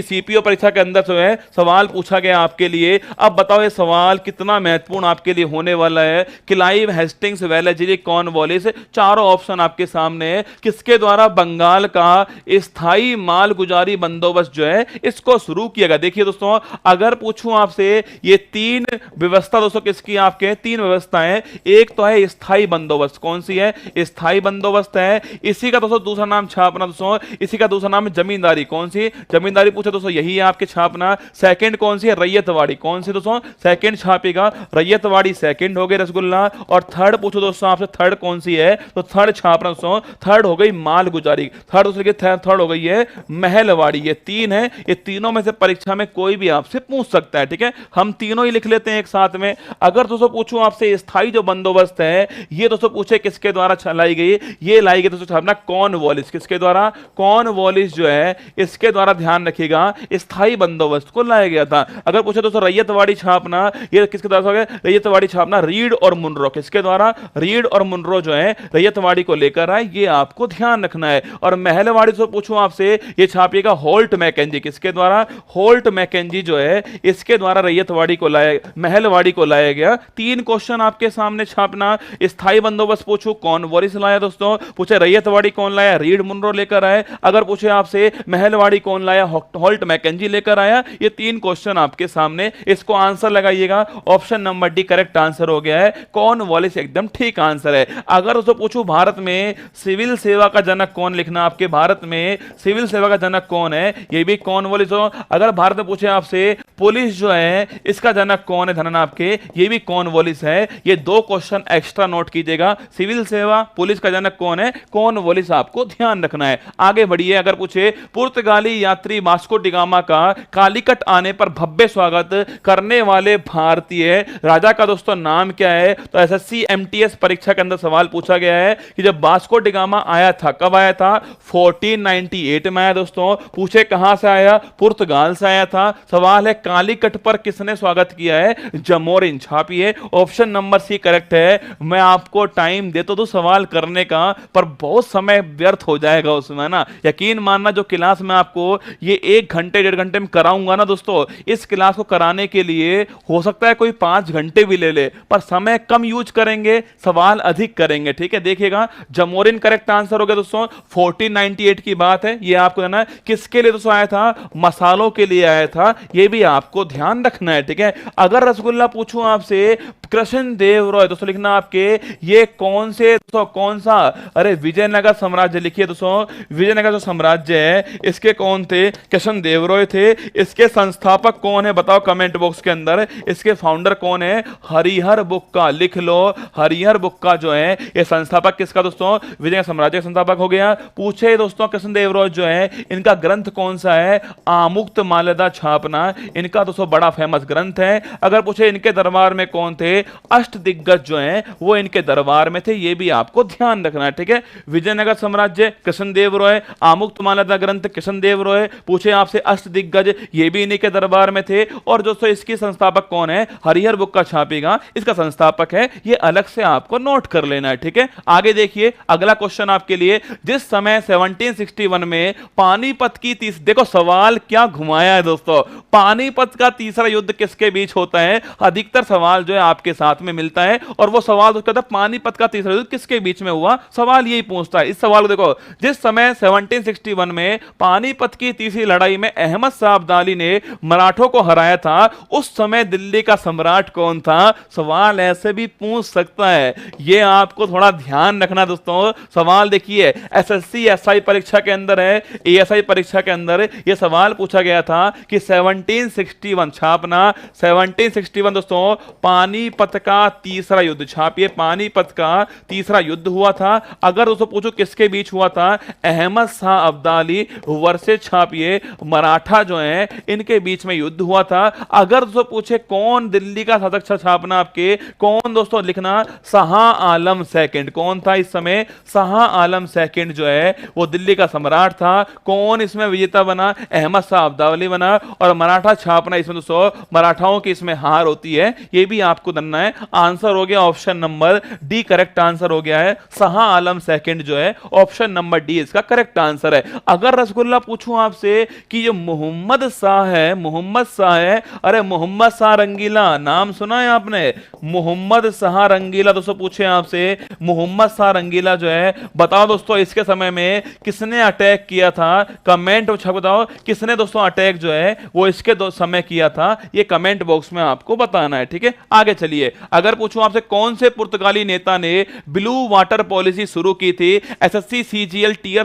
Speaker 1: सीपीओ परीक्षा के अंदर जो है सवाल पूछा गया आपके लिए। अब बताओ ये सवाल कितना महत्वपूर्ण आपके लिए होने वाला है। क्लाइव, हेस्टिंग्स, वेलेस्ली, कॉर्नवालिस, चारों ऑप्शन आपके सामने है। किसके द्वारा बंगाल का स्थायी माल गुजारी बंदोबस्त जो है इसको शुरू किया गया। देखिए दोस्तों, अगर पूछूं आपसे ये 3 व्यवस्था दोस्तों किसकी, आपके 3 व्यवस्थाएं। एक तो है स्थायी बंदोबस्त, कौन सी है, स्थायी बंदोबस्त है। इसी का दोस्तों दूसरा नाम छापना दोस्तों, इसी का दूसरा नाम है जमींदारी। कौन सी, जमींदारी पूछे दोस्तों यही है आपके छापना। सेकंड कौन सी है, रैयतवाड़ी। कौन सी दोस्तों, सेकंड छापेगा, रैयतवाड़ी सेकंड हो गई रसगुल्ला। और थर्ड पूछो दोस्तों आपसे, थर्ड कौन सी है, तो थर्ड छापना दोस्तों, थर्ड हो गई माल गुजारी। थर्ड दूसरे थर्ड हो गई है महलवाड़ी। ये 3 है, ये तीनों में से परीक्षा में कोई भी आपसे पूछ सकता है, ठीक है। हम तीनों ही लिख लेते हैं एक साथ में। अगर दोस्तों पूछूं आपसे स्थायी जो बंदोबस्त है ये दोस्तों पूछे किसके द्वारा लाई गई, ये लाई गई दोस्तों छापना कॉर्नवालिस। किसके द्वारा, कॉर्नवालिस जो है इसके द्वारा ध्यान रखिएगा स्थायी बंदोबस्त को लाया गया था। अगर पूछे दोस्तों रैयतवाड़ी छापना, ये किसके द्वारा हो गया, रैयतवाड़ी छापना रीड और मुनरो। किसके द्वारा, रीड और मुनरो जो है रैयतवाड़ी को लेकर आए, ये आपको ध्यान रखना है। और महलवाड़ी से पूछूं आपसे, ये छापिएगा होल्ट मैकेंजी। किसके द्वारा, होल्ट मैकेंजी जो है इसके द्वारा रैयतवाड़ी को लाया, महलवाड़ी को लाया गया। 3 क्वेश्चन आपके सामने छापना। स्थायी बंदोबस्त पूछूं कॉर्नवालिस लाया दोस्तों, पूछे रैयतवाड़ी कौन लाया, रीड मुनरो लेकर आए। अगर पूछे आपसे महलवाड़ी कौन लाया, होल्ट मैकेंजी लेकर आया। ये 3 क्वेश्चन आपके सामने, इसको आंसर लगाइएगा। Option number D correct answer हो गया है, कॉर्नवालिस एकदम ठीक आंसर है। अगर उसको पूछूं भारत में सिविल सेवा का जनक कौन, लिखना आपके भारत में सिविल सेवा का जनक कौन है, ये भी कॉर्नवालिस हो। अगर भारत में पूछे आपसे पुलिस जो है इसका जनक कौन है धनन आपके, ये भी कॉर्नवालिस है। ये 2 क्वेश्चन एक्स्ट्रा नोट कीजिएगा, सिविल सेवा, पुलिस का जनक कौन है? कॉर्नवालिस आपको ध्यान रखना है। आगे बढ़िए, अगर पूछे पुर्तगाली यात्री वास्को डी गामा का कालीकट आने पर भव्य स्वागत करने वाले भारतीय राजा का दोस्तों नाम क्या है? तो एसएससी एमटीएस परीक्षा के अंदर सवाल पूछा गया है कि जब वास्को डी गामा आया था, कब आया था? 1498 में आया दोस्तों। पूछे कहां से आया? पुर्तगाल से आया था। सवाल है कालीकट पर किसने स्वागत किया है? जमोरिन। छापिए, ऑप्शन नंबर सी करेक्ट है। मैं आपको टाइम देता तो सवाल करने का, पर बहुत समय व्यर्थ हो जाएगा उसमें ना। यकीन मानना, जो क्लास में आपको ये 1 घंटे 1.5 घंटे में कराऊंगा ना दोस्तों, इस क्लास को कराने के लिए हो सकता है कोई 5 घंटे भी ले ले, पर समय कम यूज करेंगे, सवाल अधिक करेंगे। ठीक है, देखिएगा, जमोरिन करेक्ट आंसर हो गया दोस्तों। 1498 की बात है। ये आपको है ना किसके लिए दोस्तों आया था? मसालों के लिए आया था। ये भी आपको ध्यान रखना है। ठीक है, अगर रसगुल्ला पूछूं आपसे, कृष्ण देव रॉय दोस्तों लिखना आपके, ये कौन से दोस्तों, कौन सा? अरे विजयनगर साम्राज्य लिखिए दोस्तों। विजयनगर जो साम्राज्य है, इसके कौन थे? कृष्ण देव रॉय थे। इसके संस्थापक कौन है? बताओ कमेंट बॉक्स के अंदर। इसके फाउंडर कौन है? हरिहर बुक्का। लिख लो, हरिहर बुक्का जो है ये संस्थापक किसका दोस्तों? विजय साम्राज्य का संस्थापक हो गया। पूछे दोस्तों कृष्ण देव रॉय जो है, इनका ग्रंथ कौन सा है? आमुक्त माल्यदा छापना। इनका दोस्तों बड़ा फेमस ग्रंथ है। अगर पूछे इनके दरबार में कौन थे? अष्ट दिग्गज जो हैं वो इनके दरबार में थे। ये भी आपको ध्यान रखना है। ठीक है, विजयनगर साम्राज्य कृष्ण देव रॉय, आमुक्त माल्यदा ग्रंथ कृष्ण देव रॉय। पूछे आपसे अष्ट दिग्गज, ये भी इन्हीं के दरबार में थे। और दोस्तों इसकी संस्थापक कौन है? हरिहर बुक्का छापेगा, इसका संस्थापक है। ये अलग से आपको नोट कर लेना है। ठीक है, आगे देखिए, अगला क्वेश्चन आपके लिए। जिस समय 1761 में पानीपत की देखो सवाल क्या घुमाया है दोस्तों। पानीपत का तीसरा युद्ध किसके बीच होता है? अधिकतर सवाल जो है आपके साथ में मिलता है, और वो सवाल उसका था पानीपत का तीसरा युद्ध किसके बीच में हुआ, सवाल यही पूछता है। इस सवाल को देखो, जिस समय 1761 में पानीपत की तीसरी लड़ाई में अहमद शाह अब्दाली ने मराठों को हराया था, उस समय दिल्ली का सम्राट कौन था? सवाल ऐसे भी पूछ सकता है, ये आपको थोड़ा ध्यान रखना दोस्तों। सवाल देखिए, एसएससी एसआई परीक्षा के अंदर है, एएसआई परीक्षा के अंदर ये सवाल पूछा गया था कि 1761 छापना, 1761 दोस्तों पानीपत का तीसरा युद्ध। छापिए, पानीपत का तीसरा युद्ध हुआ था। अगर दोस्तों पूछो किसके बीच हुआ था? अहमद शाह अब्दाली वर्सेस छापिए मराठा जो है इनके बीच में युद्ध हुआ था। अगर दोस्तों पूछे कौन दिल्ली का शासक, छापना आपके कौन दोस्तों लिखना, शाह आलम सेकंड। कौन था इस समय? शाह आलम सेकंड जो है वो दिल्ली का सम्राट था। कौन इसमें विजेता बना? अहमद शाह अब्दाली बना। और मराठा छापना, इसमें दोस्तों मराठाओं की इसमें हार होती है। ये भी आपको जानना है। आंसर हो गया option number D, correct answer हो गया है शाह आलम सेकंड जो है, ऑप्शन नंबर डी इसका करेक्ट आंसर है। अगर रसगुल्ला पूछूं आपसे कि ये मोहम्मद शाह है, मोहम्मद शाह है, अरे मोहम्मद शाह रंगीला नाम सुना है आपने? मोहम्मद शाह रंगीला दोस्तों पूछे आपसे, मोहम्मद शाह रंगीला जो है, बताओ दोस्तों इसके समय में किसने अटैक किया था? कमेंट बताओ किसने दोस्तों अटैक जो है वो इसके समय किया था, ये कमेंट बॉक्स में आपको बताना है। ठीक है, आगे चलिए। अगर पूछूं आपसे कौन से पुर्तगाली नेता ने ब्लू वाटर पॉलिसी शुरू की थी? एसएससी सीजीएल टीयर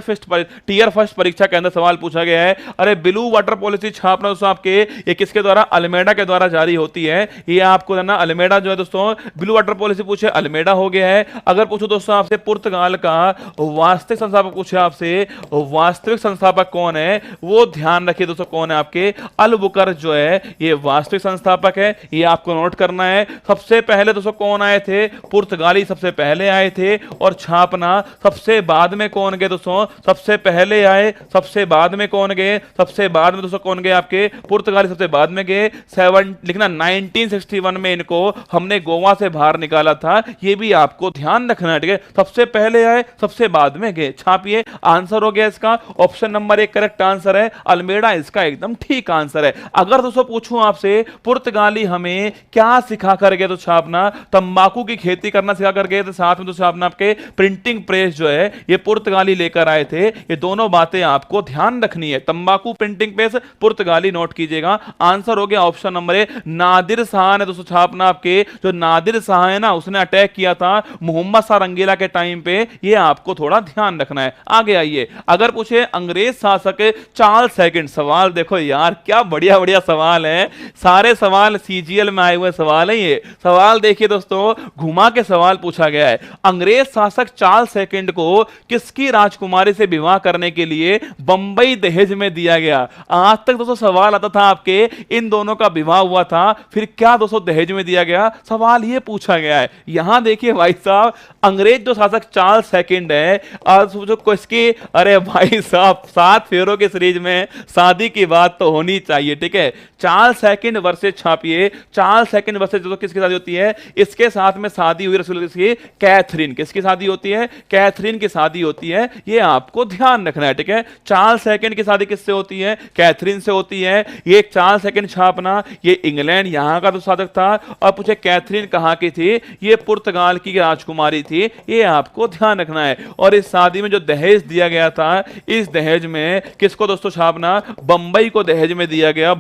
Speaker 1: फर्स्ट परीक्षा के अंदर सवाल पूछा गया है। अरे ब्लू वाटर पॉलिसी छापना दोस्तों आपके ये किसके द्वारा? अल्मेडा के द्वारा जारी होती है। ये आपको ना अल्मेडा जो है दोस्तों, ब्लू वाटर पॉलिसी पूछे अल्मेडा हो गया है। अगर पूछो दोस्तों आपसे पुर्तगाल का वास्तविक संस्थापक पूछे आपसे, वास्तविक संस्थापक कौन है? वो ध्यान रखिए दोस्तों, कौन है आपके? अलबुकर जो है ये वास्तविक संस्थापक है। ये आपको नोट करना है। सबसे पहले दोस्तों कौन आए थे? पुर्तगाली सबसे पहले आए थे। और छापना सबसे बाद में कौन गए दोस्तों? सबसे पहले आए, सबसे बाद में कौन गए? सबसे बाद में दोस्तों कौन गए आपके? पुर्तगाली सबसे बाद में गए। 7 लिखना 1961 में इनको हमने गोवा से बाहर निकाला था। ये भी आपको ध्यान रखना है। ठीक है, सबसे पहले आए, सबसे बाद में गए। छापिए, आंसर हो गया इसका ऑप्शन नंबर 1 करेक्ट आंसर है। अल्मेडा इसका एकदम ठीक आंसर है। अगर दोस्तों पूछूं आपसे पुर्तगाली हमें क्या सिखा कर गए? तो छापना तंबाकू की खेती करना सिखा कर गए थे। साथ में तो छापना आपके प्रिंटिंग प्रेस जो है ये पुर्तगाली लेकर आए थे। ये दोनों बातें आपको ध्यान रखनी है। तंबाकू, प्रिंटिंग प्रेस, पुर्तगाली नोट कीजिएगा। आंसर हो गया ऑप्शन नंबर 1 नादिर शाह ने दोस्तों छापना आपके, जो नादिर शाह है ना उसने अटैक किया था मोहम्मद शाह रंगीला के टाइम पे। ये आपको थोड़ा ध्यान रखना है। आगे आइए, अगर पूछे अंग्रेज शासक चार्ल्स सेकंड, सवाल देखो यार क्या बढ़िया बढ़िया सवाल है। सारे सवाल सीजीएल में आए हुए सवाल है। ये सवाल देखिए दोस्तों, घुमा के सवाल पूछा गया है। अंग्रेज शासक शासक चार्ल्स सेकंड को किसकी राजकुमारी से विवाह करने के लिए बंबई दहेज में दिया गया? आज तक दोस्तों सवाल आता था आपके, इन दोनों का विवाह हुआ था, फिर क्या दोस्तों दहेज में दिया गया? सवाल ये पूछा गया है। यहां देखिए भाई साहब, अंग्रेज जो शासक चार्ल्स सेकंड है, आज सोचो किसकी, अरे भाई साहब 7 फेरों के सीरीज में शादी की बात तो होनी चाहिए, ठीक है। चार्ल्स सेकंड वर्सेस छापिए, चार्ल्स सेकंड वर्सेस जो किसकी शादी होती है? इसके साथ में शादी हुई रसूल की कैथरीन, किसकी शादी होती है? कैथरीन की शादी होती है, ये आपको ध्यान रखना है, ठीक है। चार्ल्स सेकंड की शादी किससे होती है? कैथरीन से होती है। ये चार्ल्स सेकंड छापना, ये इंग्लैंड यहां का तो शासक था, और पूछे कैथरीन कहां की थी? ये पुर्तगाल की राजकुमारी थी, ये आपको ध्यान रखना है। और इस शादी में जो दहेज दिया गया था, इस दहेज में किसको दोस्तों छापना? बंबई को दहेज में दिया गया।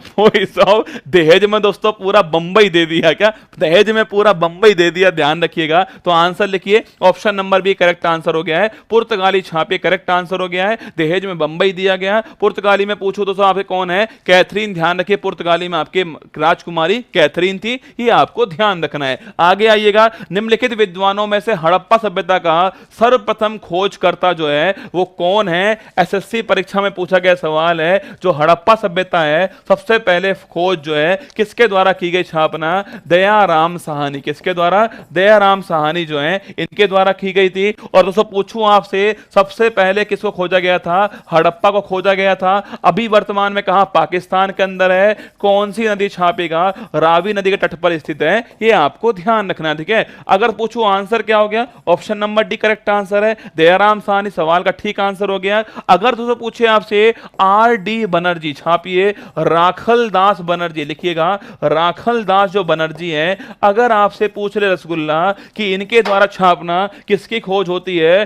Speaker 1: दहेज में दोस्तों पूरा बंबई दे दिया, क्या दहेज में पूरा बंबई दे दिया, ध्यान रखिएगा। तो आंसर लिखिए, option number B correct answer हो गया है। पुर्तगाली छापे करेक्ट आंसर हो गया है, दहेज में बंबई दिया गया। पुर्तगाली में पूछो दोस्तों आपके कौन है? कैथरीन, ध्यान रखिए पुर्तगाली में आपके राजकुमारी कैथरीन थी, ये आपको ध्यान रखना है। आगे आइएगा, निम्नलिखित विद्वानों में से हड़प्पा सभ्यता का सर्वप्रथम खोजकर्ता जो है वो कौन है? एसएससी परीक्षा में पूछा गया सवाल है। जो हड़प्पा सभ्यता है, सबसे पहले खोज जो है किसके द्वारा की गई छापना? दयाराम साहनी, किसके द्वारा? दयाराम साहनी जो है इनके द्वारा की गई थी। और दोस्तों पूछूं आपसे, सबसे पहले किसको खोजा गया था? हड़प्पा को खोजा गया था। अभी वर्तमान में कहां? पाकिस्तान के अंदर है। कौन सी नदी छापेगा? रावी नदी के तट पर स्थित है, ये आपको ध्यान रखना है, ठीक है। अगर पूछूं आंसर क्या हो गया? Option number D correct answer है, दयाराम साहनी सवाल का ठीक आंसर हो गया। अगर दोस्तों पूछे आपसे आर डी बनर्जी, छापिए राखल दास बनर्जी, लिखिएगा राखल दास जो बनर्जी है, अगर आपसे पूछ ले रसगुल्ला कि इनके द्वारा छापना किसकी खोज होती है?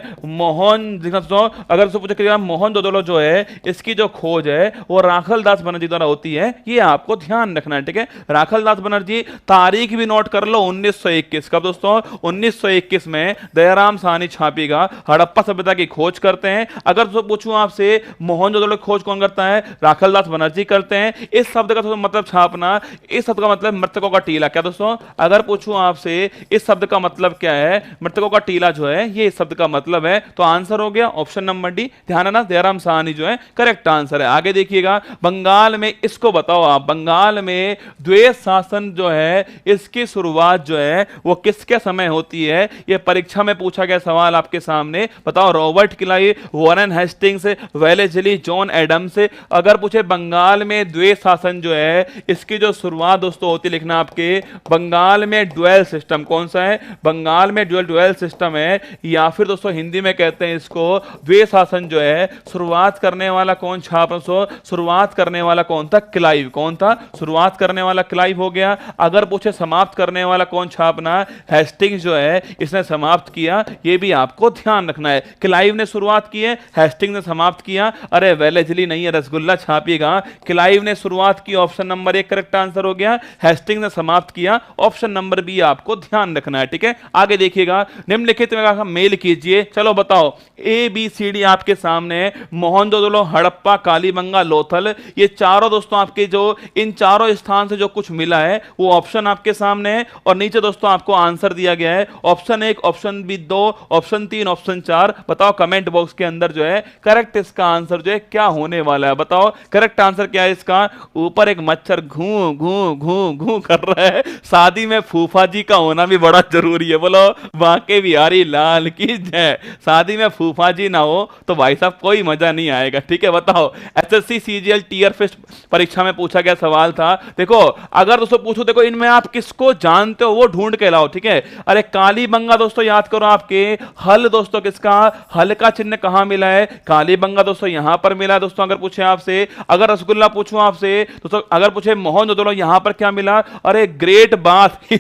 Speaker 1: अगर पूछे मोहनजोदड़ो जो है इसकी जो खोज है वो राखल दास बनर्जी द्वारा होती है, ये आपको ध्यान रखना है, ठीक है। राखल दास बनर्जी, तारीख भी नोट कर लो 1921, कब दोस्तों? 1921 में दयाराम साहनी छापेगा, हड़प्पा सभ्यता की खोज करते हैं। अगर तो पूछूं आपसे मोहनजोदड़ो की खोज कौन करता है? राखल दास बनर्जी करते हैं। इस शब्द का मतलब छापना, इस शब्द का मतलब मृतकों का टीला, क्या दोस्तों? अगर पूछूं आपसे इस शब्द का मतलब क्या है? मृतकों का टीला जो है ये इस शब्द का मतलब है। तो आंसर हो गया ऑप्शन नंबर डी, ध्यान रखना दयाराम साहनी जो है करेक्ट आंसर है। आगे देखिएगा, बंगाल में, इसको बताओ आप, बंगाल में द्वैत शासन जो है इसकी शुरुआत जो है वो किसके समय होती है? ये परीक्षा में पूछा गया सवाल आपके सामने, बताओ। Robert Clive, Warren Hastings, Wellesley, John Adams. अगर पूछे बंगाल में द्वैत शासन जो है इसकी जो शुरुआत दोस्तों होती, लिखना आपके बंगाल में ड्यूअल सिस्टम, कौन सा है? बंगाल में ड्यूअल सिस्टम है, या फिर दोस्तों हिंदी में कहते हैं इसको द्वैत शासन जो है। शुरुआत करने वाला कौन छाप? शुरुआत करने वाला कौन था? क्लाइव। कौन था? शुरुआत करने वाला क्लाइव हो गया। अगर पूछे समाप्त करने वाला कौन छापना? हेस्टिंग्स जो है इसने समाप्त किया, ये भी आपको ध्यान रखना है। क्लाइव ने शुरुआत की है, हेस्टिंग्स ने समाप्त किया। अरे वेलेस्ली नहीं है, रसगुल्ला छापिएगा। क्लाइव ने शुरुआत की, ऑप्शन नंबर 1 करेक्ट आंसर हो गया। हेस्टिंग्स ने समाप्त किया, ऑप्शन नंबर बी आपको ध्यान रखना है, ठीक है। आगे देखिएगा, निम्नलिखित में कहा मेल कीजिए। चलो बताओ, ए बी सी डी आपके सामने, मोहनजोदड़ो, हड़प्पा, कालीबंगा, लोथल, ये चारों दोस्तों आपके जो इन चारों स्थान से जो कुछ मिला है वो ऑप्शन आपके सामने है। और नीचे दोस्तों आपको आंसर दिया गया है, option 1, option B 2, option 3, option 4। बताओ कमेंट बॉक्स के अंदर जो है करेक्ट इसका आंसर जो है क्या होने वाला है, बताओ करेक्ट आंसर क्या है इसका। ऊपर एक मच्छर घू घू घू घू कर रहा है, शादी में फूफा जी का होना भी बड़ा जरूरी है। बोलो बांके बिहारी लाल की जय। शादी में फूफा जी ना हो तो भाई साहब कोई मजा नहीं आएगा, ठीक है। बताओ, एसएससी सीजीएल टीयर फिस्ट परीक्षा में पूछा गया सवाल था। देखो अगर दोस्तों पूछो, देखो इनमें आप किसको जानते हो वो ढूंढ के लाओ, ठीक है। अरे कालीबंगा दोस्तों याद करो, आपके हल दोस्तों किसका? हल का चिन्ह कहां मिला है? कालीबंगा दोस्तों यहां पर मिला है दोस्तों। अगर पूछे आपसे, अगर रसगुल्ला पूछूं आपसे दोस्तों, अगर पूछे मोहनजोदड़ो यहां पर क्या मिला? अरे ग्रेट बाथ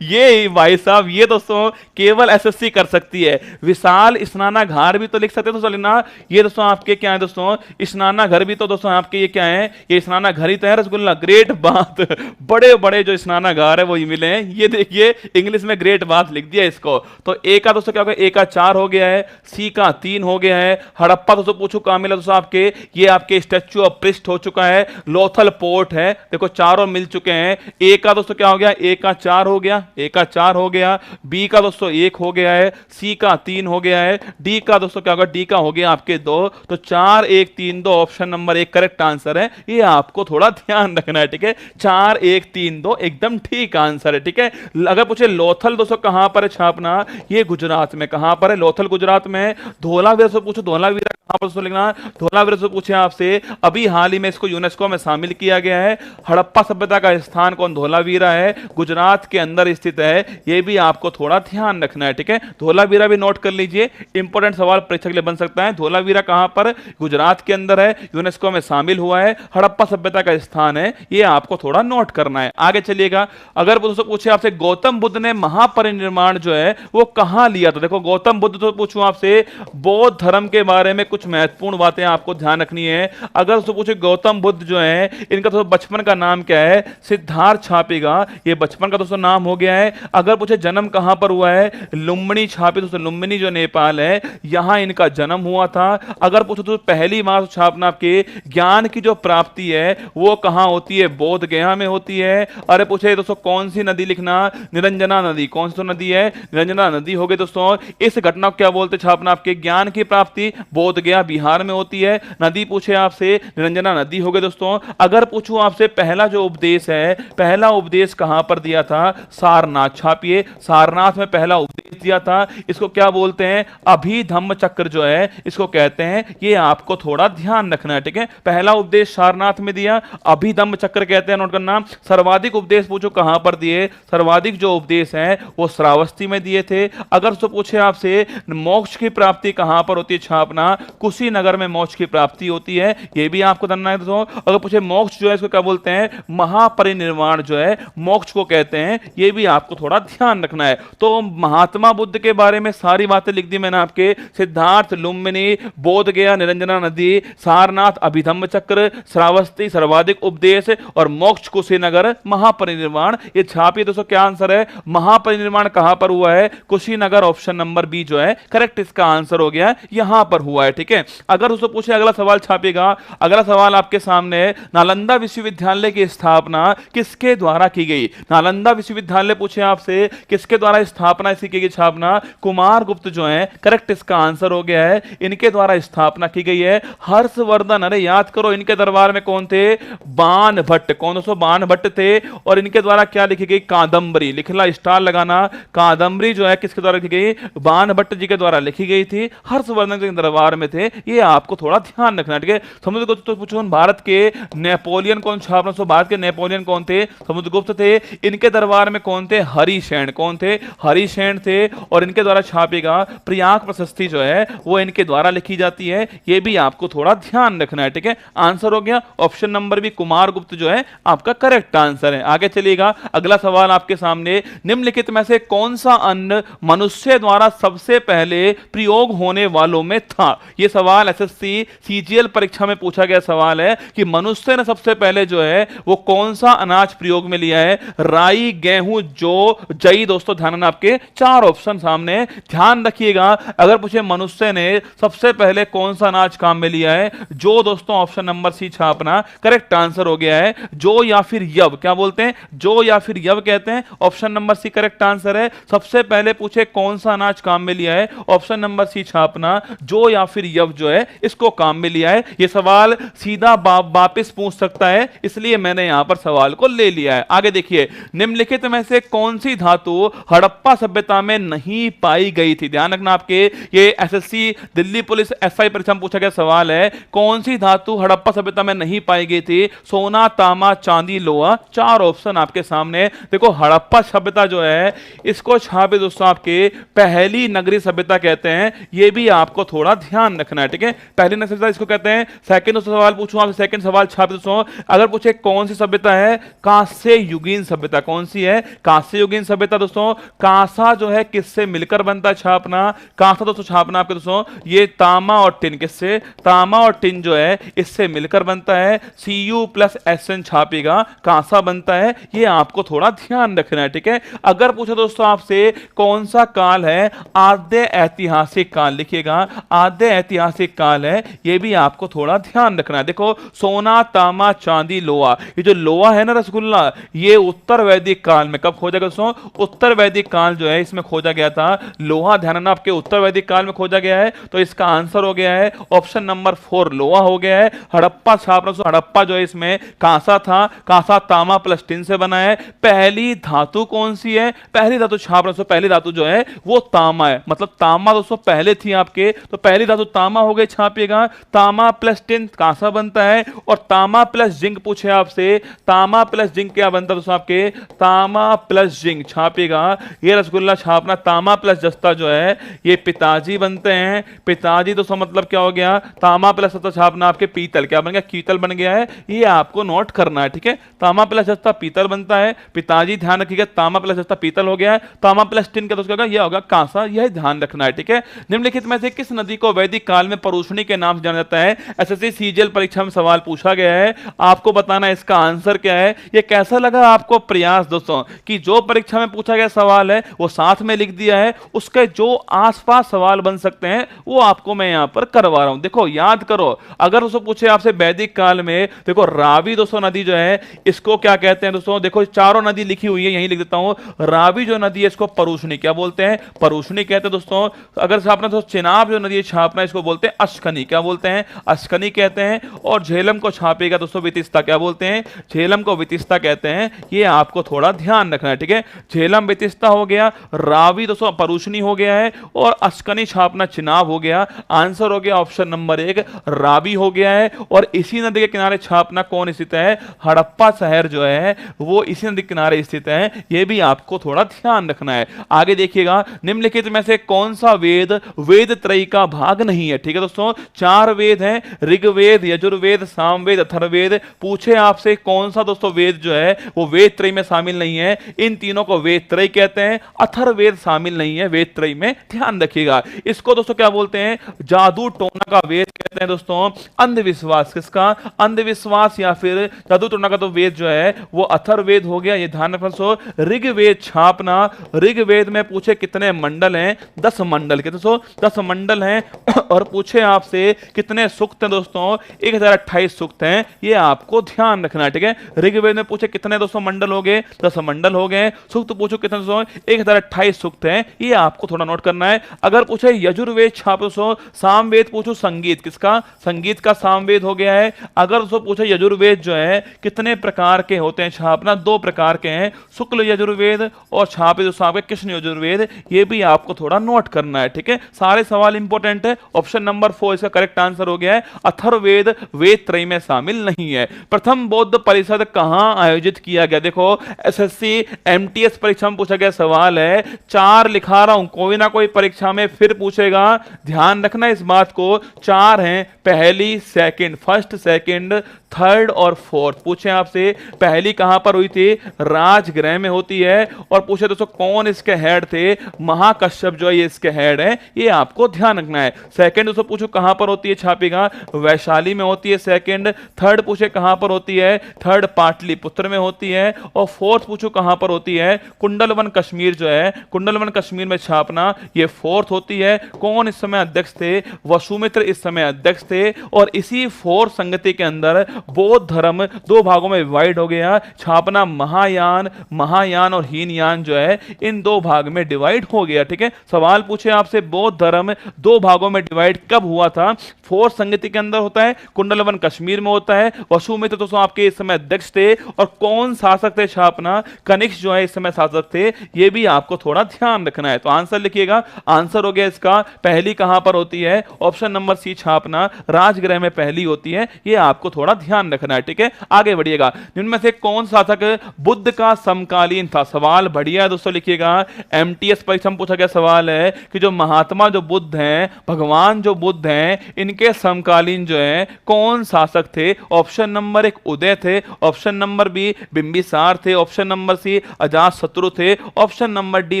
Speaker 1: ये भाई साहब, ये दोस्तों केवल एसएससी कर सकती है। विशाल स्नानागार भी तो लिख सकते दोस्तों, लेना ये दोस्तों आपके क्या है दोस्तों? स्नानाघर भी तो दोस्तों आपके ये क्या है? ये स्नानाघर ही तो है रसगुल्ला। ग्रेट बाथ, बड़े बड़े जो स्नानागार है वो मिले हैं। ये देखिए इंग्लिश में ग्रेट बाथ लिख दिया इसको। तो ए का दोस्तों क्या हो गया? ए का 4 हो गया है, सी का 3 हो गया है। हड़प्पा दोस्तों पूछो कहां मिला दोस्तों आपके? ये आपके स्टैच्यू ऑफ प्रिस्ट हो चुका है। लोथल पोर्ट है, देखो चारों मिल चुके हैं। ए का दोस्तों क्या हो गया? ए का 4 हो गया। गया, ए का 4 हो गया, बी का दोस्तों 1 हो गया है, सी का 3 हो गया है, डी का दोस्तों क्या होगा, डी का हो गया आपके 2, तो 4 1 3 2 ऑप्शन नंबर 1 करेक्ट आंसर है। ये आपको थोड़ा ध्यान रखना है, ठीक है। 4 1 3 2 एकदम ठीक आंसर है, ठीक है। अगर पूछे लोथल दोस्तों कहां पर है छापना, ये गुजरात में। कहां पर है लोथल? गुजरात में। धोलावीरा से पूछो, धोलावीरा कहां पर दोस्तों लिखना, धोलावीरा से पूछे आपसे, अभी हाल ही में इसको यूनेस्को में शामिल किया गया है। हड़प्पा सभ्यता का स्थान कौन? धोलावीरा है, गुजरात के अंदर स्थित है। ये भी आपको थोड़ा ध्यान रखना है, ठीक है। धोलावीरा भी नोट कर लीजिए, इंपॉर्टेंट सवाल परीक्षा के लिए बन सकता है। धोलावीरा कहां पर? गुजरात के अंदर है, यूनेस्को में शामिल हुआ है, हड़प्पा सभ्यता का स्थान है। ये आपको थोड़ा नोट करना है। आगे चलिएगा, अगर दोस्तों पूछे आपसे गौतम बुद्ध ने महापरिनिर्वाण जो है वो कहां लिया, तो देखो गौतम बुद्ध तो पूछूं आपसे बौद्ध धर्म के बारे में कुछ महत्वपूर्ण बातें आपको ध्यान रखनी है। अगर दोस्तों पूछे गौतम बुद्ध जो है इनका दोस्तों बचपन का नाम क्या है, सिद्धार्थ छापेगा, ये बचपन का दोस्तों नाम हो गया है। अगर पूछे जन्म कहां पर हुआ है, लुम्बिनी छापे, दोस्तों लुम्बिनी जो नेपाल है यहां इनका जन्म हुआ था। अगर पूछो तो पहली बार छापना आपके ज्ञान की जो प्राप्ति है वो कहां होती है, बोध गया में होती है। अरे पूछे दोस्तों कौन सी नदी लिखना, निरंजना नदी। कौन सी नदी है? निरंजना नदी हो गई दोस्तों। इस घटना को क्या बोलते छापना आपके, ज्ञान की प्राप्ति, बोध गया बिहार में होती है। नदी पूछे आपसे, निरंजना नदी हो गई दोस्तों। अगर पूछूं आपसे पहला जो उपदेश है, पहला उपदेश कहां पर दिया था, सारनाथ। छापिए, सारनाथ में पहला उपदेश दिया था। इसको क्या बोलते हैं, अभिधम्म चक्र जो है इसको कहते हैं। ये आपको थोड़ा ध्यान रखना है, ठीक है। पहला उपदेश सारनाथ में दिया, अभिधम्म चक्र कहते हैं, नोट करना। सर्वाधिक उपदेश पूछो कहां पर दिए, सर्वाधिक जो उपदेश है वो श्रावस्ती में दिए थे। अगर तो पूछे आपसे मोक्ष की प्राप्ति कहां पर होती है छापना, कुशीनगर में मोक्ष की प्राप्ति होती है। ये भी आपको जानना है दोस्तों। अगर पूछे मोक्ष जो है इसको क्या बोलते हैं, महापरिनिर्वाण जो है मोक्ष को कहते हैं। ये भी आपको थोड़ा ध्यान रखना है। तो महात्मा बुद्ध के बारे में सारी बातें लिख दी मैंने आपके, सिद्धार्थ, लुम्बिनी, बोध गया, निरंजना नदी, सारनाथ, अभिधम्म चक्र, श्रावस्ती, सर्वाधिक उपदेश और मोक्ष कुशीनगर, महापरिनिर्वाण। ये छापिए दोस्तों, क्या आंसर है, महापरिनिर्वाण कहां पर हुआ है, कुशीनगर। ऑप्शन नंबर बी जो है करेक्ट इसका आंसर हो गया, यहां पर हुआ है, ठीक है। अगर दोस्तों पूछे अगला सवाल छापेगा, अगला सवाल आपके सामने है, नालंदा विश्वविद्यालय की स्थापना किसके द्वारा की गई। नालंदा विश्वविद्यालय पूछे आपसे किसके द्वारा स्थापना इसकी की गई छापना, कुमार गुप्त जो है करेक्ट इसका आंसर हो गया है, इनके द्वारा स्थापना की गई है। हर्षवर्धन, अरे याद करो इनके दरबार में कौन थे, बाण भट्ट। कौन दोस्तों, बाण भट्ट थे। और इनके द्वारा क्या लिखी गई, कादंबरी। लिखला स्टार लगाना, कादंबरी जो है किसके द्वारा लिखी गई, बाण भट्ट जी के द्वारा लिखी गई थी, हर्षवर्धन के दरबार में थे। ये आपको थोड़ा ध्यान रखना है, ठीक है। समुद्रगुप्त तो पूछो भारत के नेपोलियन कौन छापना, सो भारत के नेपोलियन कौन थे, समुद्रगुप्त थे। इनके दरबार में कौन थे, हरिसेन। कौन थे, हरिसेन थे। और इनके द्वारा छापेगा प्रयाग प्रशस्ति जो है वो इनके द्वारा लिखी जाती है। ये भी आपको थोड़ा ध्यान रखना है, ठीक है। आंसर हो गया ऑप्शन नंबर बी, कुमार गुप्त जो है आपका करेक्ट आंसर है। आगे चलिएगा, अगला सवाल आपके सामने, निम्नलिखित में से कौन सा अन्न मनुष्य द्वारा सबसे पहले प्रयोग होने वालों में था। यह सवाल एसएससी सीजीएल परीक्षा में पूछा गया सवाल है कि मनुष्य ने सबसे पहले जो है वो कौन सा अनाज प्रयोग में लिया है, राई, गेहूं, जौ, जई। दोस्तों ध्यान, आपके 4 ऑप्शन सामने, ध्यान रखिएगा। अगर पूछे मनुष्य ने सबसे पहले कौन सा अनाज काम में लिया है, जो। दोस्तों ऑप्शन नंबर सी छापना करेक्ट आंसर हो गया है। जो या फिर यव, क्या बोलते हैं, जो या फिर यव कहते हैं। Option number C correct answer है। सबसे पहले पूछे कौन सा अनाज काम में लिया है, ऑप्शन नंबर सी छापना, जो या फिर यव जो है इसको काम में लिया है। यह सवाल सीधा वापिस पूछ सकता है, इसलिए मैंने यहां पर सवाल को ले लिया है। आगे देखिए, निम्नलिखित में से कौन सी धातु हड़प्पा सभ्यता में नहीं पाई गई थी। ध्यान रखना, आपके ये एसएससी दिल्ली पुलिस एसआई परीक्षा में पूछा गया सवाल है, कौन सी धातु हड़प्पा सभ्यता में नहीं पाई गई थी, सोना, तांबा, चांदी, लोहा। 4 ऑप्शन आपके सामने। देखो हड़प्पा सभ्यता जो है इसको छापे दोस्तों आपके पहली नगरीय सभ्यता कहते हैं। ये भी आपको थोड़ा ध्यान रखना है, ठीक है। पहली नगरीय सभ्यता इसको कहते हैं। सेकंड सवाल पूछूं आपसे, सेकंड सवाल छापे दोस्तों, अगर पूछे कौन सी सभ्यता है, कांस्य युगीन सभ्यता। कौन सी है, कांस्य युगीन सभ्यता। दोस्तों कांसा जो है किससे मिलकर बनता है छापना, कांसा दोस्तों छापना आपके दोस्तों, ये तांबा और टिन, किससे, तांबा और टिन जो है इससे मिलकर बनता है। Cu + Sn छापेगा, कांसा बनता है। ये आपको थोड़ा ध्यान रखना है, ठीक है। अगर पूछो दोस्तों आपसे कौन सा काल है, आद्य ऐतिहासिक काल। लिखिएगा, आद्य ऐतिहासिक काल है, ये भी आपको थोड़ा ध्यान रखना है। देखो सोना, तांबा, चांदी, लोहा, ये जो लोहा है ना रसगुल्ला, ये उत्तर वैदिक काल में कब खोजा गया दोस्तों? उत्तर वैदिक काल जो है इसमें खोजा गया था लोहा। ध्यान रखना आपके उत्तर वैदिक काल में खोजा गया है, तो इसका आंसर हो गया है ऑप्शन नंबर 4 लोहा हो गया है। हड़प्पा छापना, हड़प्पा जो है इसमें कांसा था, कांसा तांबा प्लस टिन से बना है। पहली धातु कौन सी है? पहली धातु छापना, पहली धातु जो है वो तांबा है, मतलब तांबा दोस्तों पहले थी आपके, तो पहली धातु तांबा हो गई, छापिएगा। तांबा प्लस टिन कांसा बनता है, और तांबा प्लस जिंक पूछे आपसे, तांबा प्लस जिंक क्या बनता है दोस्तों आपके? तांबा प्लस जिंक, छापिएगा। ये रसगुल्ला छापना, तांबा प्लस जस्ता जो है ये पिताजी बनते हैं। पिताजी दोस्तों मतलब क्या हो गया? तांबा प्लस जस्ता छापना आपके पीतल, क्या बन गया? कीतल बन गया है। ये आपको नोट करना है, ठीक है। तांबा प्लस जस्ता पीतल बनता है, पिताजी ध्यान रखिएगा, तांबा प्लस जस्ता पीतल हो गया है। तांबा प्लस टिन क्या दोस्तों होगा? यह होगा कांसा, यह ध्यान रखना है, ठीक है। निम्नलिखित में से किस नदी को वैदिक काल में परुष्णी के नाम से जाना जाता है? एसएससी सीजीएल परीक्षा में सवाल पूछा गया है, आपको बताना है इसका आंसर क्या है। ये कैसा लगा आपको प्रयास दोस्तों, कि जो परीक्षा में पूछा गया सवाल है वो साथ में लिख दिया है, उसके जो आसपास सवाल बन सकते हैं वो आपको मैं यहां पर करवा रहा हूं। देखो याद करो, अगर दोस्तों पूछे आपसे वैदिक काल में, देखो रावी दोस्तों नदी जो है इसको क्या कहते हैं दोस्तों? देखो चारों नदी लिखी हुई है, यहीं लिख देता हूं। रावी जो नदी है इसको परुष्णी क्या बोलते हैं? परुष्णी कहते हैं दोस्तों। अगर छापना तो चिनाब जो नदी है छापना, इसको बोलते हैं अश्कनी, क्या बोलते हैं? अश्कनी कहते हैं। और झेलम को छापेगा दोस्तों वितिस्ता, क्या बोलते हैं? झेलम को वितिस्ता कहते हैं। ये आपको थोड़ा ध्यान रखना है, ठीक है। झेलम वितिस्ता हो गया, रावी दोस्तों परुष्णी हो गया है, और अश्कनी छापना चिनाब हो गया। आंसर हो गया ऑप्शन नंबर 1 रावी हो गया है। और इसी नदी के किनारे छापना कौन स्थित है? हड़प्पा शहर जो है वो इसी नदी के किनारे स्थित है। यह भी आपको थोड़ा ध्यान रखना है। आगे देखिएगा, निम्नलिखित में से कौन सा वेद वेद त्रयी का भाग नहीं है? ठीक है दोस्तों, 4 वेद हैं, ऋग्वेद, यजुर्वेद, सामवेद, अथर्ववेद। पूछे आपसे कौन सा दोस्तों वेद जो है वो वेद त्रयी में शामिल नहीं है? इन तीनों को वेद त्रयी कहते हैं। अथर्ववेद शामिल नहीं है वेद त्रयी में, ध्यान रखिएगा। इसको दोस्तों क्या बोलते हैं? जादू टोना का वेद कहते हैं दोस्तों। अंधविश्वास, किसका? अंधविश्वास या फिर जादू टोना का तो वेद जो है वो अथर्ववेद हो गया, ये ध्यान रखना। सो ऋग्वेद छापना, ऋग्वेद में पूछे कितने मंडल हैं? 10 मंडल के दोस्तों, 10 मंडल हैं। और पूछे आपसे कितने सूक्त हैं दोस्तों? 1028 सूक्त हैं, ये आपको ध्यान रखना है, ठीक है। ऋग्वेद में पूछे कितने दोस्तों मंडल हो गए? 10 मंडल हो गए। सूक्त पूछो कितने दोस्तों? 1028 सूक्त हैं, ये आपको थोड़ा नोट करना है। अगर पूछे यजुर्वेद छापो, सामवेद पूछो संगीत, किसका? संगीत का सामवेद हो गया है। अगर दोस्तों पूछे यजुर्वेद जो है कितने प्रकार के होते हैं छापना? 2 प्रकार के हैं, शुक्ल यजुर्वेद और छापे दोस्तों आपके कृष्ण यजुर्वेद। ये भी आपको थोड़ा नोट करना है, ठीक है। सारे सवाल इंपॉर्टेंट है। ऑप्शन नंबर 4 इसका करेक्ट आंसर हो गया है। अथर्ववेद वेद त्रयी में शामिल नहीं है। प्रथम बौद्ध परिषद कहां आयोजित किया गया? देखो एसएससी एमटीएस परीक्षा में पूछा गया सवाल है, 4 लिखा रहा हूं, कोई ना कोई परीक्षा में फिर पूछेगा, ध्यान रखना इस बात को। 4 हैं, पहली, सेकंड, फर्स्ट, सेकंड, थर्ड और फोर्थ। पूछे आपसे पहली कहां पर हुई थी? राजगृह में होती है। और पूछे दोस्तों कौन इसके हेड थे? महाकश्यप जो है ये इसके हेड है, ये आपको ध्यान रखना है। सेकंड दोस्तों पूछो कहां पर होती है? छापेगा वैशाली में होती है सेकंड। थर्ड पूछे कहां पर होती है? थर्ड पाटलिपुत्र में होती है। और फोर्थ पूछो कहां पर होती है? कुंडलवन कश्मीर जो है, कुंडलवन कश्मीर में छापना, ये फोर्थ होती है। कौन इस समय अध्यक्ष थे? वसुमित्र इस समय अध्यक्ष थे। और इसी फोर्थ संगति के अंदर बौद्ध धर्म 2 भागों में डिवाइड हो गया। छापना महायान, महायान और हीनयान जो है इन 2 भाग में डिवाइड हो गया, ठीक है। सवाल पूछे आपसे बौद्ध धर्म 2 भागों में डिवाइड कब हुआ था? फोर्थ संगति के अंदर होता है, कुंडलवन कश्मीर में होता है। वसुमित्र तो आपके इस समय अध्यक्ष थे। और कौन शासक थे? छापना कनिष्क जो है इस समय शासक थे। ये भी आपको थोड़ा ध्यान रखना है। तो आंसर लिखिएगा। आंसर हो गया इसका पहली कहां पर होती है? ऑप्शन नंबर सी छापना राजगृह में पहली होती है। ये आपको थोड़ा ध्यान रखना है, ठीक है। आगे बढ़िएगा, इनमें से कौन शासक बुद्ध का समकालीन था? सवाल बढ़िया है दोस्तों, लिखिएगा। एमटीएस परीक्षा में पूछा गया सवाल है कि जो महात्मा जो बुद्ध हैं, भगवान जो बुद्ध हैं, इनके समकालीन जो है कौन शासक थे? ऑप्शन नंबर 1 उदय थे। ऑप्शन नंबर बी बिंबिसार थे। ऑप्शन नंबर सी अजातशत्रु थे। ऑप्शन नंबर डी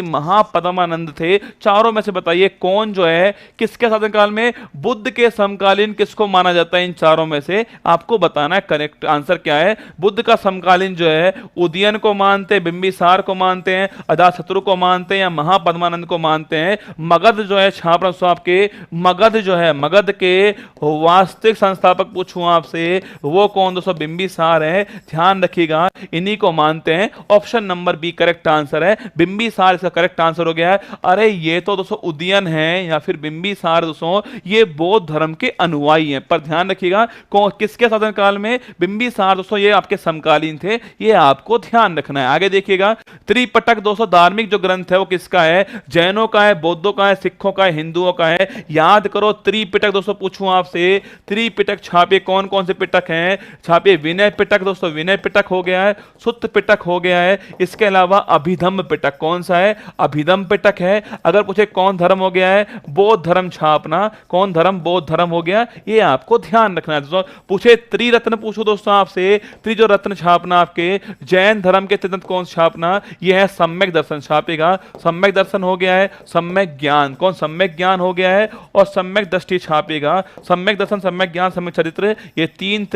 Speaker 1: महापद्मानंद थे। चारों में से बताइए कौन जो है किसके शासनकाल में बुद्ध के समकालीन किसको माना जाता है? इन चारों में से आपको बताना बताना है करेक्ट आंसर क्या है। बुद्ध का समकालीन जो है उदयन को मानते हैं, बिंबिसार को मानते हैं, अजातशत्रु को मानते हैं या महापद्मानंद को मानते हैं। मगध जो है छाप रहा हूं आपके, मगध जो है मगध के वास्तविक संस्थापक पूछूं आपसे वो कौन दोस्तों, बिंबिसार है, ध्यान रखिएगा इन्हीं को मानते हैं। Option number B correct answer है, बिंबिसार इसका करेक्ट आंसर हो गया है। अरे ये तो दोस्तों उदयन है या फिर बिंबिसार दोस्तों ये बौद्ध धर्म के अनुयायी हैं, पर ध्यान रखिएगा कौन किसके शासन काल में, बिंबिसार दोस्तों ये आपके समकालीन थे, ये आपको ध्यान रखना है। आगे देखिएगा त्रिपिटक दोस्तों धार्मिक जो ग्रंथ है वो किसका है, जैनों का है, बौद्धों का है, सिखों का है, हिंदुओं का है। याद करो त्रिपिटक दोस्तों पूछूं आपसे, त्रिपिटक छापे कौन कौन से पिटक हैं, छापे विनय पिटक दोस्तों, विनय पिटक हो गया है, सुत्त पिटक हो गया है, इसके अलावा अभिधम्म पिटक कौन सा है, अभिधम्म पिटक है। अगर पूछे कौन धर्म हो गया है, बौद्ध धर्म छापना, कौन धर्म, बौद्ध धर्म हो गया, ये आपको ध्यान रखना है दोस्तों। पूछे त्रिरत्न पूछो दोस्तों आपसे, त्रि जो रत्न छापना आपके जैन धर्म के त्रिरत्न कौन छापना, यह है सम्यक दर्शन छापेगा, सम्यक दर्शन हो गया है, सम्यक ज्ञान कौन, सम्यक ज्ञान हो गया है, और सम्यक दृष्टि छापेगा, सम्यक दर्शन, सम्यक ज्ञान, सम्यक चरित्र, ये तीन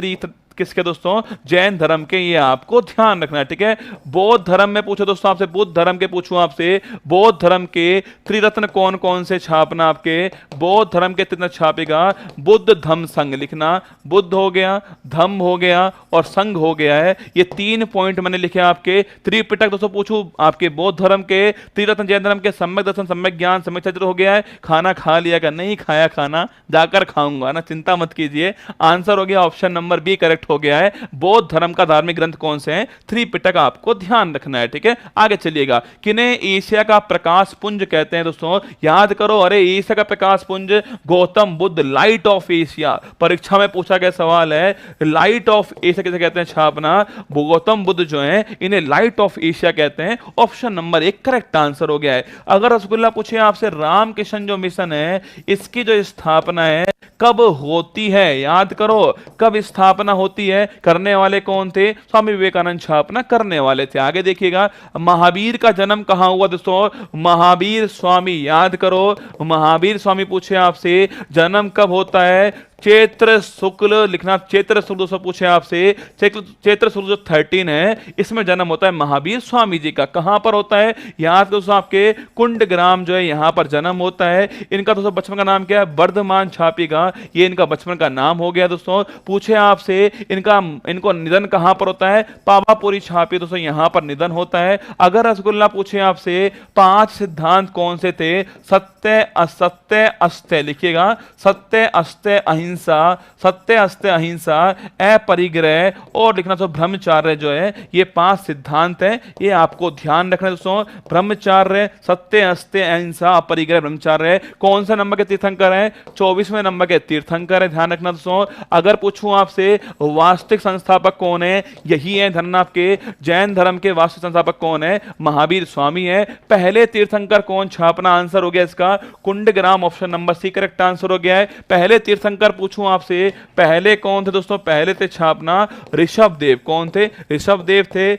Speaker 1: किसके दोस्तों, जैन धर्म के, ये आपको ध्यान रखना है, ठीक है। बौद्ध धर्म में पूछो दोस्तों आपसे, बुद्ध धर्म के पूछूं आपसे, बौद्ध धर्म के त्रिरत्न कौन कौन से छापना आपके, बौद्ध धर्म के त्रिरत्न छापेगा, बुद्ध धम्म संघ लिखना, बुद्ध हो गया, धम्म हो गया और संघ हो गया है, ये 3 पॉइंट मैंने लिखे आपके। त्रिपिटक दोस्तों पूछूं आपके बौद्ध धर्म के, त्रिरत्न जैन धर्म के, सम्यक दर्शन, सम्यक ज्ञान, सम्यक चरित्र हो गया है। खाना खा लिया क्या, नहीं खाया खाना, जाकर खाऊंगा ना, चिंता मत कीजिए। आंसर हो गया ऑप्शन नंबर बी करेक्ट हो गया है। बौद्ध धर्म का धार्मिक ग्रंथ कौन से हैं, त्रिपिटक आपको ध्यान रखना है, ठीक है। आगे चलिएगा, किन्हें एशिया का प्रकाश पुंज कहते हैं दोस्तों, याद करो। अरे एशिया का प्रकाश पुंज Gautam Buddha, light of Asia, परीक्षा में पूछा गया सवाल है, लाइट ऑफ एशिया किसे कहते हैं छापना, गौतम बुद्ध जो है इन्हें लाइट ऑफ एशिया कहते हैं। ऑप्शन नंबर 1 करेक्ट आंसर हो गया है। अगर रसगुल्ला पूछे आपसे रामकृष्ण जो मिशन है इसकी जो स्थापना है कब होती है, याद करो कब स्थापना होती है, करने वाले कौन थे, स्वामी विवेकानंद स्थापना करने वाले थे। आगे देखिएगा, महावीर का जन्म कहां हुआ दोस्तों, महावीर स्वामी, याद करो महावीर स्वामी पूछे आपसे जन्म कब होता है, चैत्र शुक्ल लिखना, चैत्र शुक्ल दोस्तों पूछे आपसे, चैत्र शुक्ल जो 13 है इसमें जन्म होता है महावीर स्वामी जी का। कहां पर होता है, याद दोस्तों आपके कुंड ग्राम जो है यहां पर जन्म होता है। इनका दोस्तों बचपन का नाम क्या है, वर्धमान छापेगा, ये इनका बचपन का नाम हो गया दोस्तों। पूछे आपसे इनको निधन कहां पर होता है, पावापुरी छापे दोस्तों यहां पर निधन होता है। अगर रसगुल्ला पूछे आपसे 5 सिद्धांत कौन से थे, सत्य असत्य अस्त्य लिखिएगा, सत्य अस्त्य अहिंसा, सत्य अस्त्य अहिंसा, अपरिग्रह और लिखना तो ब्रह्मचर्य जो है, ये 5 सिद्धांत हैं, ये आपको ध्यान रखना है दोस्तों। ब्रह्मचर्य, सत्य अस्त्य अहिंसा, अपरिग्रह, ब्रह्मचर्य। कौन सा नंबर के तीर्थंकर है, 24वें नंबर के तीर्थंकर है, ध्यान रखना दोस्तों। अगर पूछूं आपसे वास्तविक संस्थापक कौन है, यही है धर्म आपके जैन धर्म के वास्तविक संस्थापक कौन है, महावीर स्वामी है। पहले तीर्थंकर कौन छापना, आंसर हो गया इसका Kundagram, option number C correct answer हो गया है। पहले तीर्थंकर पूछूं आपसे पहले कौन थे दोस्तों, पहले थे छापना ऋषभ देव, कौन थे, ऋषभ देव थे।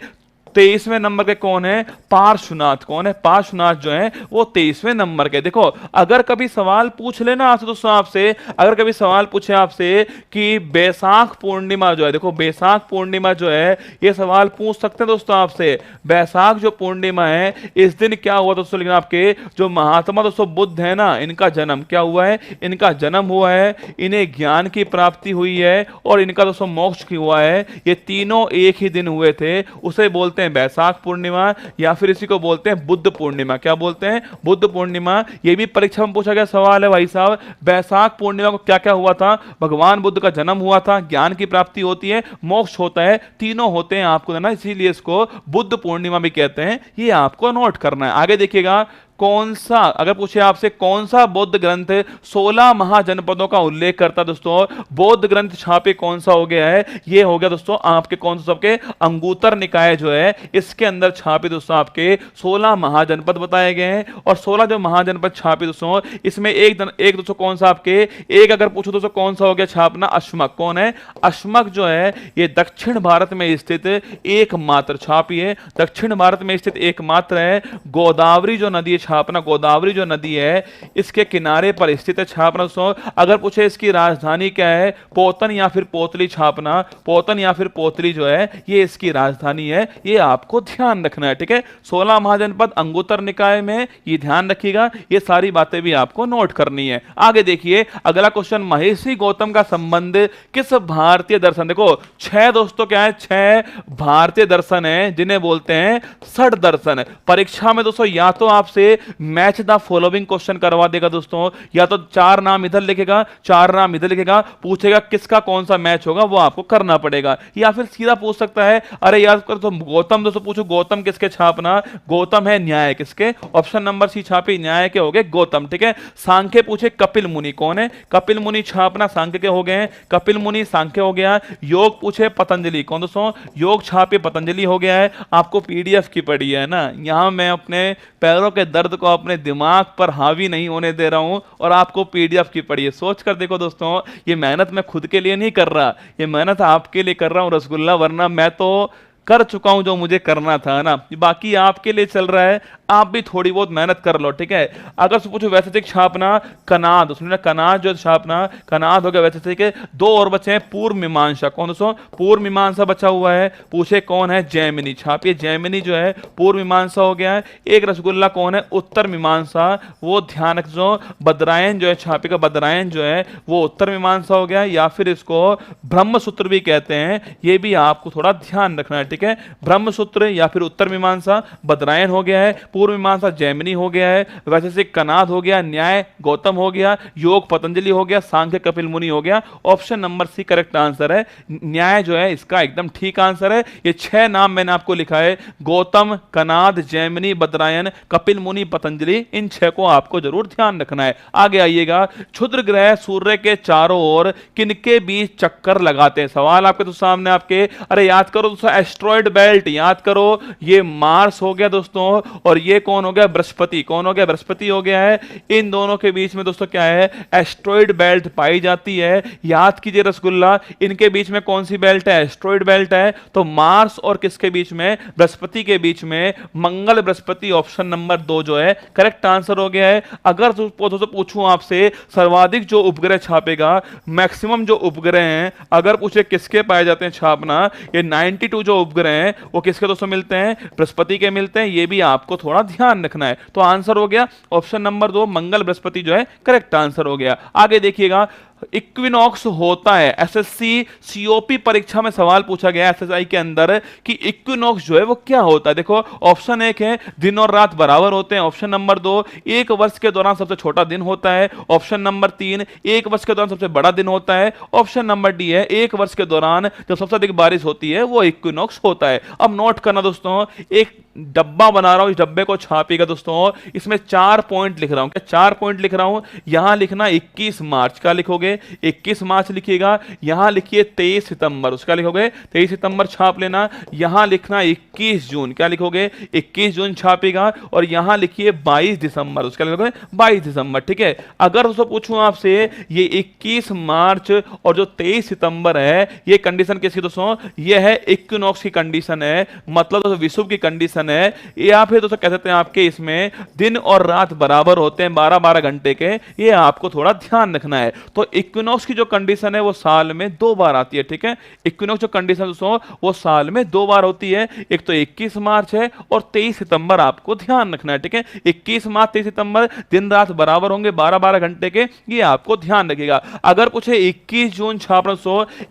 Speaker 1: 23वें नंबर के कौन है, पार्श्वनाथ, कौन है, पार्श्वनाथ जो है वो 23वें नंबर के। देखो अगर कभी सवाल पूछ लेना आपसे दोस्तों, आपसे अगर कभी सवाल पूछे आपसे कि बैसाख पूर्णिमा जो है, देखो बैसाख पूर्णिमा जो है ये सवाल पूछ सकते हैं दोस्तों आपसे, बैसाख जो पूर्णिमा है इस दिन क्या हुआ दोस्तों, लेकिन आपके जो महात्मा दोस्तों बुद्ध है ना, इनका जन्म क्या हुआ है, इनका जन्म हुआ है, इन्हें ज्ञान की प्राप्ति हुई है और इनका दोस्तों मोक्ष की हुआ है। ये तीनों एक ही दिन हुए थे, उसे बोलते हैं बैसाख पूर्णिमा या फिर इसी को बोलते हैं बुद्ध पूर्णिमा। क्या बोलते हैं, बुद्ध पूर्णिमा। ये भी परीक्षा में पूछा गया सवाल है भाई साहब, बैसाख पूर्णिमा को क्या क्या हुआ था, भगवान बुद्ध का जन्म हुआ था, ज्ञान की प्राप्ति होती है, मोक्ष होता है, तीनों होते हैं आपको ना, इसीलिए इसको बुद्ध पूर्णिमा भी कहते हैं, ये आपको नोट करना है। आगे देखिएगा, कौन सा, अगर पूछे आपसे कौन सा बौद्ध ग्रंथ 16 महाजनपदों का उल्लेख करता दोस्तों, बौद्ध ग्रंथ छापे कौन सा हो गया है, ये हो गया दोस्तों आपके कौन सा, सबके अंगुत्तर निकाय जो है इसके अंदर छापे दोस्तों आपके 16 महाजनपद बताए गए हैं। और 16 जो महाजनपद छापे दोस्तों, इसमें एक दोस्तों कौन सा आपके, एक अगर पूछो दोस्तों कौन सा हो गया छापना, अश्मक, कौन है, अश्मक जो है ये दक्षिण भारत में स्थित एकमात्र छापी है, दक्षिण भारत में स्थित एकमात्र है। गोदावरी जो नदी छापना गोदावरी जो नदी है इसके किनारे पर स्थित है छापना दोस्तों। अगर पूछे इसकी राजधानी क्या है, पोतन या फिर पोतली छापना, पोतन या फिर पोतली जो है ये इसकी राजधानी है, ये आपको ध्यान रखना है। ठीक है, 16 महाजनपद अंगुत्तर निकाय में, ये ध्यान रखिएगा, ये सारी बातें भी आपको नोट करनी है। आगे देखिए अगला क्वेश्चन, महिषी गौतम का संबंध किस भारतीय दर्शन, देखो 6 दोस्तों क्या है, 6 भारतीय दर्शन है जिन्हें बोलते हैं षड दर्शन। परीक्षा में दोस्तों या तो आपसे मैच द फॉलोइंग क्वेश्चन करवा देगा दोस्तों, या तो 4 नाम इधर लिखेगा 4 नाम इधर लिखेगा, पूछेगा किसका कौन सा मैच होगा वो आपको करना पड़ेगा, या फिर सीधा पूछ सकता है अरे यार तो गौतम दोस्तों पूछो गौतम किसके छापना, गौतम है न्याय किसके, ऑप्शन नंबर सी छापी न्याय के हो गए गौतम। ठीक है, सांख्य पूछे कपिल मुनि कौन है, कपिल मुनि छापना सांख्य के हो गए, कपिल मुनि सांख्य हो गया। योग पूछे पतंजलि कौन दोस्तों, योग छापे पतंजलि हो गया है। आपको पीडीएफ की पड़ी है ना, यहां मैं अपने पैरों के दर्द को अपने दिमाग पर हावी नहीं होने दे रहा हूं और आपको पीडीएफ की पड़ी है। सोच कर देखो दोस्तों, ये मेहनत मैं खुद के लिए नहीं कर रहा, ये मेहनत आपके लिए कर रहा हूं रसगुल्ला, वरना मैं तो कर चुका हूं जो मुझे करना था ना, बाकी आपके लिए चल रहा है, आप भी थोड़ी बहुत मेहनत कर लो। ठीक है, अगर से पूछो वैसे छापना कनाद, सुनिए कनाद जो छापना कनाद हो गया वैसे के। 2 और बचे हैं पूर्व मीमांसा, कौन दोस्तों, पूर्व मीमांसा बचा हुआ है, पूछे कौन है जैमिनी, छापिए जैमिनी जो है पूर्व मीमांसा हो गया है। एक रसगुल्ला कौन है उत्तर मीमांसा, वो ध्यान रखो, बदरायन जो है छापिका बदरायन जो है वो उत्तर मीमांसा हो गया, या फिर इसको ब्रह्मसूत्र भी कहते हैं, ये भी आपको थोड़ा ध्यान रखना है। ठीक है, ब्रह्मसूत्र या फिर उत्तर मीमांसा बदरायन हो गया है, पूर्व मीमांसा जैमिनी हो गया है, वैसे से कनाद हो गया, न्याय गौतम हो गया, योग पतंजलि हो गया, सांख्य कपिल मुनि हो गया। Option number C correct answer है, न्याय जो है इसका एकदम ठीक आंसर है। ये 6 नाम मैंने आपको लिखा है, गौतम, कनाद, जैमिनी, बदरायन, कपिल मुनि, पतंजलि, इन 6 को आपको जरूर ध्यान रखना है। आगे आइएगा, क्षुद्र ग्रह सूर्य के चारों ओर किनके बीच चक्कर लगाते हैं, सवाल आपके तो सामने आपके, अरे याद करो दोस्तों एस्ट्रॉयड बेल्ट, याद करो ये मार्स हो गया दोस्तों, और ये कौन हो गया बृहस्पति, कौन हो गया बृहस्पति हो गया है। इन दोनों के बीच में दोस्तों क्या है एस्ट्रॉयड बेल्ट पाई जाती है। याद कीजिए रसगुल्ला, इनके बीच में कौन सी बेल्ट है, एस्ट्रॉयड बेल्ट है, तो मार्स और किसके बीच में, बृहस्पति के बीच में, मंगल बृहस्पति, ऑप्शन नंबर 2 जो है करेक्ट आंसर हो गया है। अगर दोस्तों पूछूं आपसे सर्वाधिक जो उपग्रह छापेगा, मैक्सिमम जो उपग्रह हैं, अगर पूछे किसके पाए जाते हैं छापना, ये 92 जो उपग्रह हैं वो किसके दोस्तों मिलते हैं, बृहस्पति के मिलते हैं, ये भी आपको थोड़ा ध्यान रखना है। तो आंसर हो गया ऑप्शन नंबर 2 मंगल बृहस्पति जो है करेक्ट आंसर हो गया। आगे देखिएगा, इक्विनॉक्स होता है, एसएससी सीओपी परीक्षा में सवाल पूछा गया एसएसआई के अंदर कि इक्विनॉक्स जो है वो क्या होता है। देखो ऑप्शन 1 है दिन और रात बराबर होते हैं, ऑप्शन नंबर 2 1 वर्ष के दौरान सबसे छोटा दिन होता है, ऑप्शन नंबर 3 1 वर्ष के दौरान सबसे बड़ा दिन होता है, ऑप्शन नंबर डी है 1 वर्ष के दौरान जब सबसे अधिक बारिश होती है वो इक्विनॉक्स होता है। अब नोट करना दोस्तों, एक डब्बा बना रहा हूं, इस डब्बे को छापिएगा दोस्तों, इसमें 4 पॉइंट लिख रहा हूं, क्या 4 पॉइंट लिख रहा हूं, यहां लिखना 21 मार्च का लिखोगे, 21 मार्च लिखिएगा, यहां लिखिए 23 सितंबर उसका लिखोगे 23 सितंबर छाप लेना, यहां लिखना 21 जून क्या लिखोगे 21 जून छापेगा, और यहां लिखिए 22 दिसंबर उसका लिखोगे 22 दिसंबर। ठीक है, अगर दोस्तों पूछूं आपसे ये 21 मार्च और जो 23 सितंबर है ये कंडीशन किसकी दोस्तों, ये है इक्विनॉक्स की कंडीशन है, मतलब दोस्तों विषुव की कंडीशन है, या फिर दोस्तों कह सकते हैं आपके इसमें दिन और रात बराबर होते हैं 12-12 घंटे के, ये आपको थोड़ा ध्यान रखना है। तो इक्विनॉक्स की जो कंडीशन है वो साल में 2 बार आती है। ठीक है, इक्विनॉक्स जो कंडीशन दोस्तों वो साल में 2 बार होती है, एक तो 21 मार्च है और 23 सितंबर आपको ध्यान रखना है। ठीक है, 21 मार्च 23 सितंबर दिन रात बराबर होंगे 12-12 घंटे के, ये आपको ध्यान रखिएगा। अगर पूछे 21 जून छापना,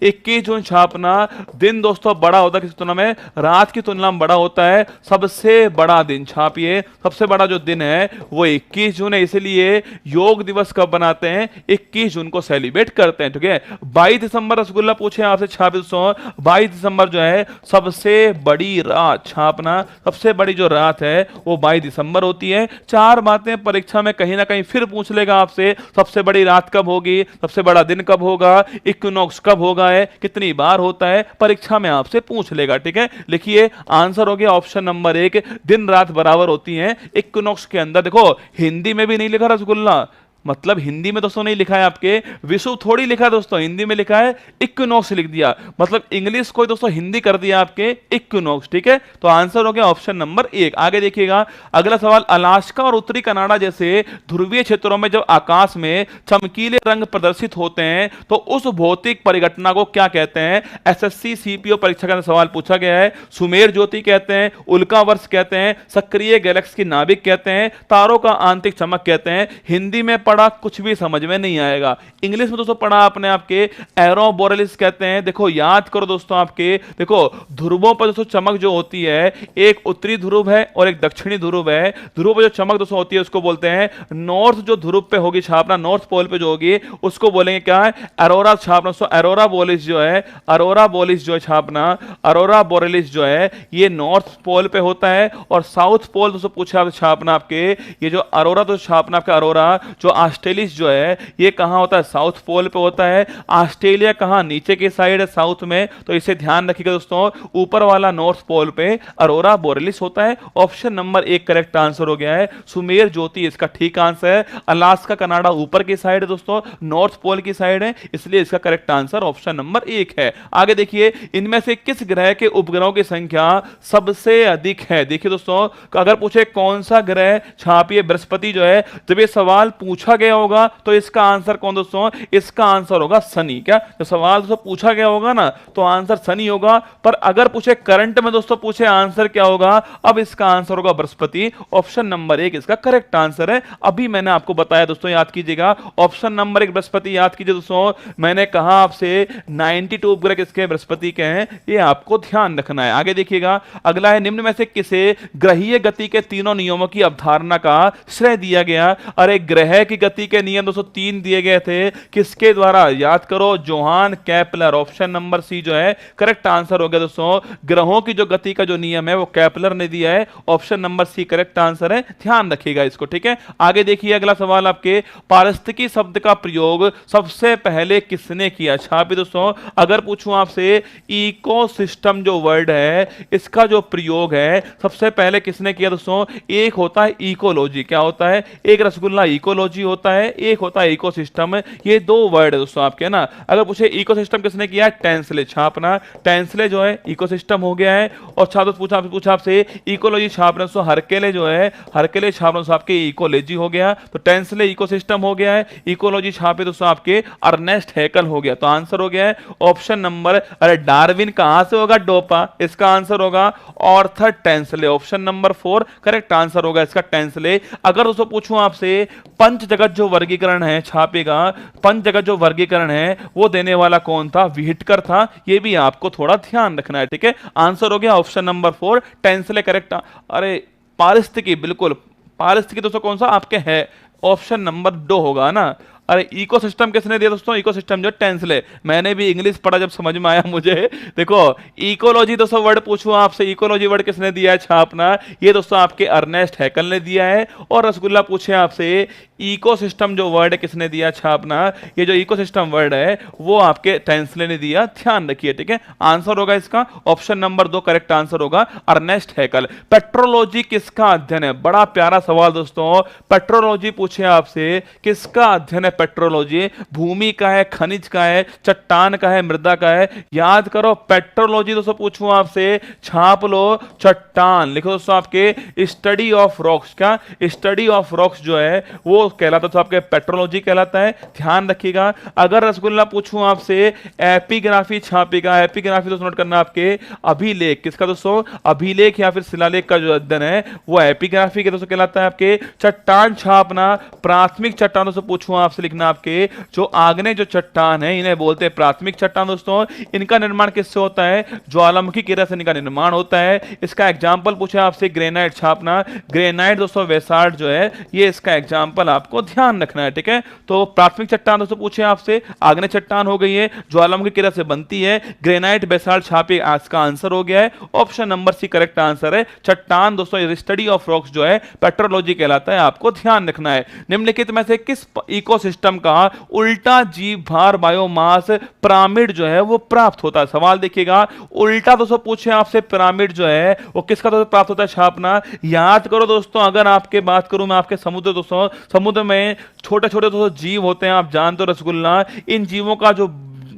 Speaker 1: 21 जून छापना, दिन दोस्तों बड़ा होता है किस तुलना में, रात की तुलना में बड़ा होता है, सबसे बड़ा दिन छापिए, सबसे बड़ा जो दिन है वो 21 जून है, इसलिए योग दिवस कब बनाते हैं 21 जून को सेलिब्रेट करते हैं। ठीक है, 22 दिसंबर रसगुल्ला पूछे आपसे छापिए, 22 दिसंबर जो है सबसे बड़ी रात छापना, सबसे बड़ी जो रात है वो 22 दिसंबर होती है। 4 बातें परीक्षा में कहीं ना कहीं फिर पूछ लेगा आपसे, सबसे बड़ी रात कब होगी, सबसे बड़ा दिन कब होगा, इक्विनॉक्स कब होगा है, कितनी बार होता है, परीक्षा में आपसे पूछ लेगा। ठीक है, लिखिए आंसर हो गया ऑप्शन नंबर 1 दिन रात बराबर होती हैं इक्विनॉक्स के अंदर। देखो हिंदी में भी नहीं लिखा रसगुल्ला, मतलब हिंदी में दोस्तों नहीं लिखा है आपके विषुव थोड़ी लिखा है दोस्तों, हिंदी में लिखा है इक्विनॉक्स लिख दिया, मतलब इंग्लिश को दोस्तों हिंदी कर दिया आपके इक्विनॉक्स। ठीक है, तो आंसर हो गया ऑप्शन नंबर 1। आगे देखिएगा अगला सवाल, अलास्का और उत्तरी कनाडा जैसे ध्रुवीय क्षेत्रों में जब आकाश में चमकीले रंग प्रदर्शित होते हैं तो उस भौतिक परिघटना को क्या कहते हैं? एसएससी सीपीओ परीक्षा का सवाल पूछा गया है। सुमेर ज्योति कहते हैं, उल्का वर्ष कहते हैं, सक्रिय गैलेक्सी की नाभिक कहते हैं, तारों का आंतरिक चमक कहते हैं। हिंदी में पढ़ा कुछ भी समझ में नहीं आएगा, इंग्लिश में दोस्तों पढ़ा आपने आपके एरोबोरेलिस कहते हैं। देखो याद करो दोस्तों, आपके देखो ध्रुवों पर दोस्तों चमक जो होती है, एक उत्तरी ध्रुव है और एक दक्षिणी ध्रुव है। ध्रुव पर जो चमक दोस्तों होती है उसको बोलते हैं नॉर्थ, जो ध्रुव पे होगी छापना, नॉर्थ पोल पे जो होगी उसको बोलेंगे क्या है? अरोरा छापना। सो अरोरा बोलिस जो है, अरोरा बोलिस जो है छापना, अरोरा बोरेलिस जो है ये नॉर्थ पोल पे होता है, और साउथ पोल दोस्तों पूछा आप छापना आपके ये जो अरोरा तो छापना आपका अरोरा जो ऑस्ट्रेलिस जो है ये कहां होता है? साउथ पोल पे होता है। ऑस्ट्रेलिया कहां? नीचे की साइड है साउथ में, तो इसे ध्यान रखिएगा दोस्तों, ऊपर वाला नॉर्थ पोल पे अरोरा बोरेलिस होता है। ऑप्शन नंबर 1 करेक्ट आंसर हो गया है, सुमेर ज्योति इसका ठीक आंसर है। अलास्का कनाडा ऊपर की साइड है दोस्तों, नॉर्थ पोल की साइड है, इसलिए इसका करेक्ट आंसर ऑप्शन नंबर 1 है। आगे देखिए, इनमें से किस ग्रह के उपग्रहों की संख्या सबसे अधिक है? देखिए दोस्तों, अगर पूछे कौन सा ग्रह, छापिए बृहस्पति जो है, जब ये सवाल पूछा गया होगा तो इसका आंसर कौन दोस्तों? इसका आंसर होगा शनि। क्या जब सवाल दोस्तों पूछा गया होगा ना तो आंसर शनि होगा, पर अगर पूछे करंट में दोस्तों पूछे आंसर क्या होगा? अब इसका आंसर होगा बृहस्पति। ऑप्शन नंबर 1 इसका करेक्ट आंसर है। अभी मैंने आपको बताया दोस्तों, याद कीजिएगा, ऑप्शन नंबर 1 बृहस्पति याद कीजिए दोस्तों। मैंने कहा आपसे 92 उपग्रह किसके? बृहस्पति के हैं, ये आपको ध्यान रखना है। आगे देखिएगा अगला है, निम्न में से किसे ग्रहीय गति के तीनों नियमों की अवधारणा का श्रेय दिया गया? अरे ग्रह की गति के नियम दोस्तों 3 दिए गए थे, किसके द्वारा? याद करो, Johann Kepler. Option number C जो है करेक्ट आंसर हो गया दोस्तों। ग्रहों की जो गति का जो नियम है वो केपलर ने दिया है, option number C correct answer है, ध्यान रखिएगा इसको। ठीक है, आगे देखिए अगला सवाल आपके, पारिस्थितिकी शब्द का प्रयोग सबसे पहले किसने किया? छापी दोस्तों, अगर पूछूं आपसे इकोसिस्टम जो वर्ड है इसका जो प्रयोग है सबसे पहले किसने किया दोस्तों? एक होता है इकोलॉजी, क्या होता है? एक रसगुल्ला इकोलॉजी होता है, एक होता है इकोसिस्टम। ये 2 वर्ड है दोस्तों आपके ना। अगर पूछे इकोसिस्टम किसने किया? टेंसले। छापना टेंसले जो है इकोसिस्टम हो गया है। और छात्र पूछा आपसे इकोलॉजी छापना दोस्तों, हरकेले जो है हरकेले छापना दोस्तों आपके इकोलॉजी हो गया, तो टेंसले इकोसिस्टम हो गया है। इकोलॉजी छापे दोस्तों आपके अर्नेस्ट हैकल हो गया, तो आंसर हो गया है ऑप्शन नंबर, अरे डार्विन कहां से होगा? डोपा। इसका आंसर होगा Arthur Tansley. Option number 4 correct answer होगा इसका टेंसले। अगर दोस्तों पूछूं आपसे पंच जगत जो वर्गीकरण है, छापेगा पंच जगत जो वर्गीकरण है वो देने वाला कौन था? व्हिटकर था, ये भी आपको थोड़ा ध्यान रखना है। ठीक है, आंसर हो गया ऑप्शन नंबर 4 टेंसले करेक्ट। अरे पारिस्थितिकी, बिल्कुल पारिस्थितिकी दोस्तों कौन सा आपके है? ऑप्शन नंबर 2 होगा ना। अरे इकोसिस्टम किसने दिया दोस्तों? इकोसिस्टम जो टेंसले। मैंने भी इंग्लिश पढ़ा जब समझ में आया मुझे। देखो इकोलॉजी दोस्तों वर्ड पूछूं आपसे, इकोलॉजी वर्ड किसने दिया है? छापना ये दोस्तों आपके अर्नेस्ट हैकल ने दिया है। और रसगुल्ला पूछे आपसे इकोसिस्टम जो वर्ड है किसने दिया? छापना ये जो इकोसिस्टम वर्ड है वो आपके टेंसले ने दिया, ध्यान रखिए। ठीक है, आंसर होगा इसका ऑप्शन नंबर 2 करेक्ट आंसर होगा अर्नेस्ट हैकल। पेट्रोलॉजी किसका अध्ययन है? बड़ा प्यारा सवाल दोस्तों। पेट्रोलॉजी पूछे आपसे किसका अध्ययन है? पेट्रोलॉजी भूमि का है, खनिज का है, चट्टान का है, मृदा का है? याद करो पेट्रोलॉजी दोस्तों पूछूं आपसे, छाप लो चट्टान। लिखो दोस्तों आपके स्टडी ऑफ रॉक्स। क्या स्टडी ऑफ रॉक्स जो है वो कहलाता तो आपके पेट्रोलॉजी कहलाता है, ध्यान रखिएगा। अगर रसगुल्ला पूछूं आपसे एपिग्राफी छापेगा, एपिग्राफी दोस्तों नोट करना आपके अभिलेख किसका दोस्तों? अभिलेख या फिर शिलालेख का जो अध्ययन है वो एपिग्राफी के दोस्तों कहलाता है। आपके चट्टान छापना प्राथमिक चट्टान दोस्तों पूछूं आपसे, लिखना आपके जो आग्नेय जो चट्टान है इन्हें बोलते हैं प्राथमिक चट्टान दोस्तों। इनका निर्माण किससे होता है? ज्वालामुखी किरण से इनका निर्माण होता है। इसका एग्जांपल पूछे आपसे ग्रेनाइट छापना, ग्रेनाइट दोस्तों बेसाल्ट जो है ये इसका एग्जांपल आपको ध्यान रखना है। ठीक है, तो प्राथमिक चट्टान दोस्तों पूछे आपसे, आग्नेय चट्टान हो गई है, ज्वालामुखी किरण से बनती है, ग्रेनाइट बेसाल्ट छापे, आज का आंसर हो गया है option number C correct answer है। चट्टान दोस्तों स्टडी ऑफ रॉक्स जो है पेट्रोलॉजी कहलाता है, आपको ध्यान रखना है। निम्नलिखित में से किस इकोसिस्टम इकोसिस्टम का उल्टा जीव भार बायोमास पिरामिड जो है वो प्राप्त होता है। सवाल देखिएगा, उल्टा दोस्तों पूछे आपसे पिरामिड जो है वो किसका दोस्तों प्राप्त होता है? छापना। याद करो दोस्तों, अगर आपके बात करूं मैं आपके समुद्र दोस्तों, समुद्र में छोटे छोटे दोस्तों जीव होते हैं, आप जानते हो रसगुल्ला, इन जीवों का जो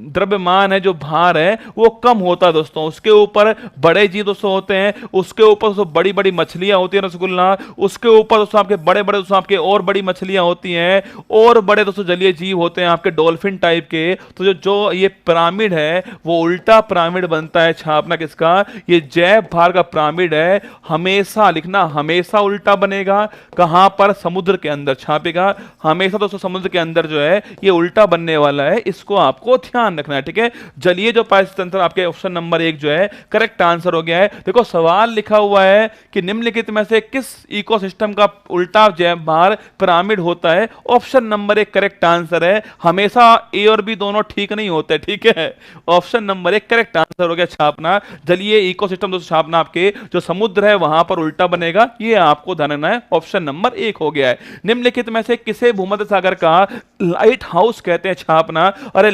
Speaker 1: द्रव्यमान है, जो भार है वो कम होता है दोस्तों। उसके ऊपर बड़े जीव दोस्तों होते हैं, उसके ऊपर दोस्तों बड़ी बड़ी मछलियां होती हैं रसगुल्ला, उसके ऊपर दोस्तों आपके बड़े बड़े दोस्तों आपके और बड़ी मछलियां होती हैं, और बड़े दोस्तों जलीय जीव होते हैं आपके डॉल्फिन टाइप के। तो जो जो ये पिरामिड है वो उल्टा पिरामिड बनता है। छापना किसका? ये जैव भार का पिरामिड है। हमेशा लिखना, हमेशा उल्टा बनेगा। कहां पर? समुद्र के अंदर छापेगा हमेशा दोस्तों, समुद्र के अंदर जो है ये उल्टा बनने वाला है, इसको आपको ध्यान रखना है, ठीक है। जलीय जो पारिस्थितिक तंत्र, आपके ऑप्शन नंबर 1 जो है करेक्ट आंसर हो गया है। देखो सवाल लिखा हुआ है कि निम्नलिखित में से किस इकोसिस्टम का उल्टा जैव भार पिरामिड होता है? ऑप्शन नंबर 1 करेक्ट आंसर है। हमेशा ए और बी दोनों ठीक नहीं होते, ठीक है। ऑप्शन नंबर 1 करेक्ट आंसर हो गया छापना। जलीय इकोसिस्टम दोस्तों छापना आपके जो समुद्र है वहां पर उल्टा बनेगा, ये आपको ध्यान रखना है। ऑप्शन नंबर 1 हो गया है। निम्नलिखित में से किसे भूमध्य सागर का लाइट हाउस कहते हैं? छापना। अरे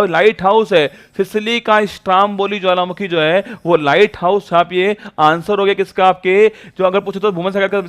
Speaker 1: लाइट हाउस है सिसिली का स्ट्राम्बोली ज्वालामुखी जो है वो लाइट हाउस। छापिए, आंसर हो गया किसका? आपके जो अगर पूछे तो भूमध्य सागर का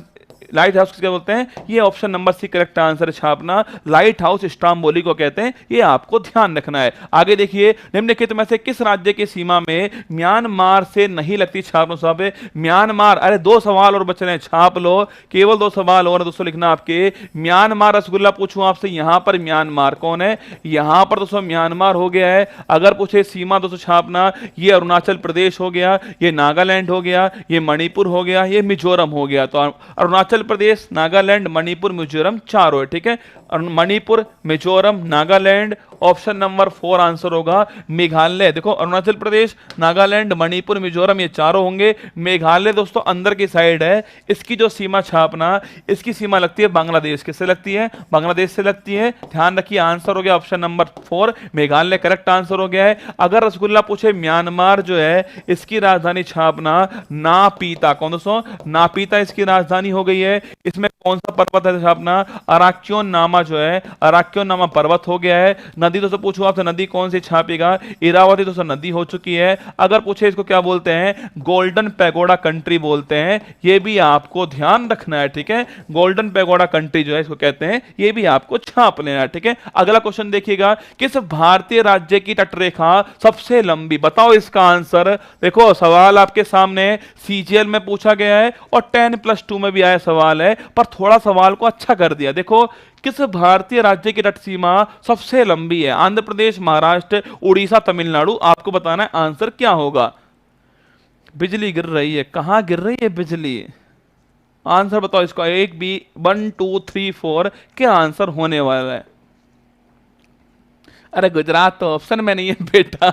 Speaker 1: लाइट हाउस क्या बोलते हैं? ये option number C correct answer है छापना। लाइट हाउस स्ट्राम्बोली को कहते हैं, ये आपको ध्यान रखना है। आगे देखिए, निम्नलिखित में से किस राज्य की सीमा में म्यांमार से नहीं लगती? छापना साहब, म्यांमार। अरे 2 सवाल और बच रहे हैं, छाप लो, केवल 2 सवाल और दोस्तों लिखना आपके। म्यांमार रसगुल्ला पूछूं आपसे, यहां पर म्यांमार कौन है? यहां पर दोस्तों म्यांमार हो गया है। अगर पूछे सीमा दोस्तों छापना, ये अरुणाचल प्रदेश हो गया, ये नागालैंड हो गया, ये मणिपुर हो गया, ये मिजोरम हो गया। तो अरुणाचल प्रदेश, नागालैंड, मणिपुर, मिजोरम चारों है, ठीक है। Manipur, Mizoram, Nagaland. Option number 4 answer होगा मेघालय। देखो अरुणाचल प्रदेश, नागालैंड, मणिपुर, मिजोरम ये चारों होंगे। मेघालय दोस्तों अंदर की साइड है। इसकी जो सीमा छापना, इसकी सीमा लगती है बांग्लादेश। किससे लगती है? बांग्लादेश से लगती है। ध्यान रखिए, आंसर हो गया option number 4 Meghalaya correct answer हो गया है। अगर रसगुल्ला पूछे म्यांमार जो है इसकी राजधानी छापना नापीता। कौन दोस्तों? नापीता इसकी राजधानी हो गई है। इसमें कौन सा पर्वत है छापना? अराक्योन नामा जो है, अराक्योन नामा पर्वत हो गया है। नदी दोस्तों पूछो आपसे, नदी कौन सी? छापेगा इरावती दोस्तों नदी हो चुकी है। अगर पूछे इसको क्या बोलते हैं? गोल्डन पैगोडा कंट्री बोलते हैं, ये भी आपको ध्यान रखना है, ठीक है। गोल्डन पैगोडा कंट्री जो है इसको कहते हैं, ये भी आपको छाप लेना है, ठीक है। अगला क्वेश्चन देखिएगा, किस भारतीय राज्य की तटरेखा सबसे लंबी? बताओ इसका आंसर। देखो सवाल आपके सामने सीजीएल में पूछा गया है और 10+2 में भी आया सवाल है, पर थोड़ा सवाल को अच्छा कर दिया। देखो किस भारतीय राज्य की तट सीमा सबसे लंबी है? आंध्र प्रदेश, महाराष्ट्र, उड़ीसा, तमिलनाडु। आपको बताना है आंसर क्या होगा। बिजली गिर रही है, कहां गिर रही है बिजली? आंसर बताओ इसका। 1 2 3 4 क्या आंसर होने वाला है? अरे गुजरात तो ऑप्शन में नहीं है बेटा।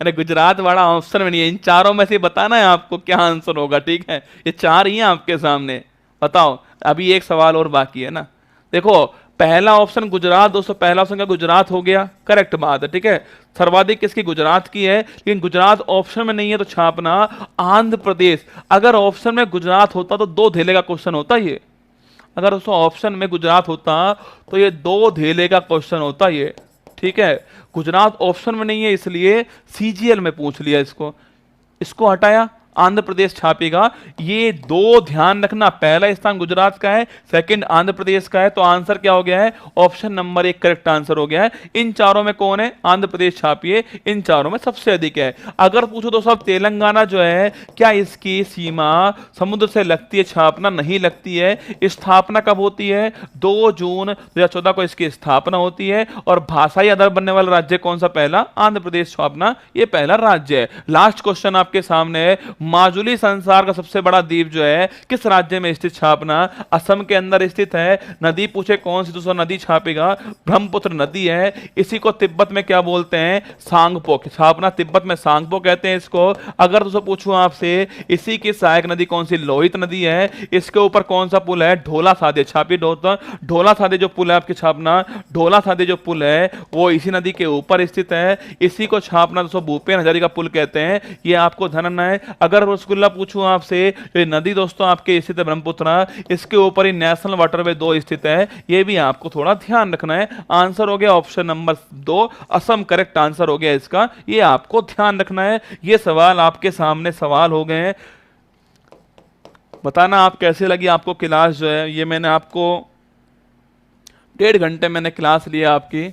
Speaker 1: अरे गुजरात वाला ऑप्शन में नहीं है। इन चारों में से बताना है आपको क्या आंसर होगा, ठीक है। ये 4 ही हैं आपके सामने, बताओ। अभी एक सवाल और बाकी है ना। देखो पहला ऑप्शन गुजरात दोस्तों, पहला ऑप्शन क्या? गुजरात हो गया, करेक्ट बात है, ठीक है। सर्वाधिक किसकी? गुजरात की है, लेकिन गुजरात ऑप्शन में नहीं है तो छापना आंध्र प्रदेश। अगर ऑप्शन में गुजरात होता तो 2 धेले का क्वेश्चन होता ये। अगर दोस्तों ऑप्शन में गुजरात होता तो ये 2 धेले का क्वेश्चन होता ये, ठीक है। गुजरात ऑप्शन में नहीं है इसलिए सीजीएल में पूछ लिया इसको, इसको हटाया, आंध्र प्रदेश छापेगा। ये 2 ध्यान रखना, पहला स्थान गुजरात का है, सेकंड आंध्र प्रदेश का है। तो आंसर क्या हो गया है? ऑप्शन नंबर 1 करेक्ट आंसर हो गया है। इन चारों में कौन है? आंध्र प्रदेश छापिए, इन चारों में सबसे अधिक है। अगर पूछो दोस्तों तेलंगाना जो है, क्या इसकी सीमा समुद्र से लगती है? छापना नहीं लगती है। स्थापना कब होती है? 2 जून 2014 को इसकी स्थापना होती है। और भाषाई आधार बनने वाला राज्य कौन सा? पहला आंध्र प्रदेश छापना, ये पहला राज्य है। लास्ट क्वेश्चन आपके सामने है, माजुली संसार का सबसे बड़ा द्वीप जो है किस राज्य में स्थित? छापना असम के अंदर स्थित है। नदी पूछे कौन सी? दोस्तों नदी छापेगा ब्रह्मपुत्र नदी है। इसी को तिब्बत में क्या बोलते हैं? सांगपो। छापना तिब्बत में सांगपो कहते हैं इसको। अगर दोस्तों पूछूं आपसे इसी की सहायक नदी कौन सी? लोहित नदी है। इसके ऊपर कौन सा पुल है? ढोला सादे। छापिए ढोला सादे जो पुल है आपके छापना, ढोला सादे जो पुल है वो इसी नदी के ऊपर स्थित है। इसी को छापना दोस्तों भूपेन हजारिका पुल कहते हैं, ये आपको ध्यान रखना है। अगर अगर रसगुल्ला पूछूं आपसे, ये नदी दोस्तों आपके स्थित है ब्रह्मपुत्र, इसके ऊपर ही नेशनल वाटरवे 2 स्थित है, ये भी आपको थोड़ा ध्यान रखना है। आंसर हो गया option number 2, Assam correct answer हो गया इसका, ये आपको ध्यान रखना है। ये सवाल आपके सामने सवाल हो गए हैं। बताना आप कैसे लगी आपको क्लास जो है, ये मैंने आपको 1.5 घंटे मैंने क्लास लिया आपकी,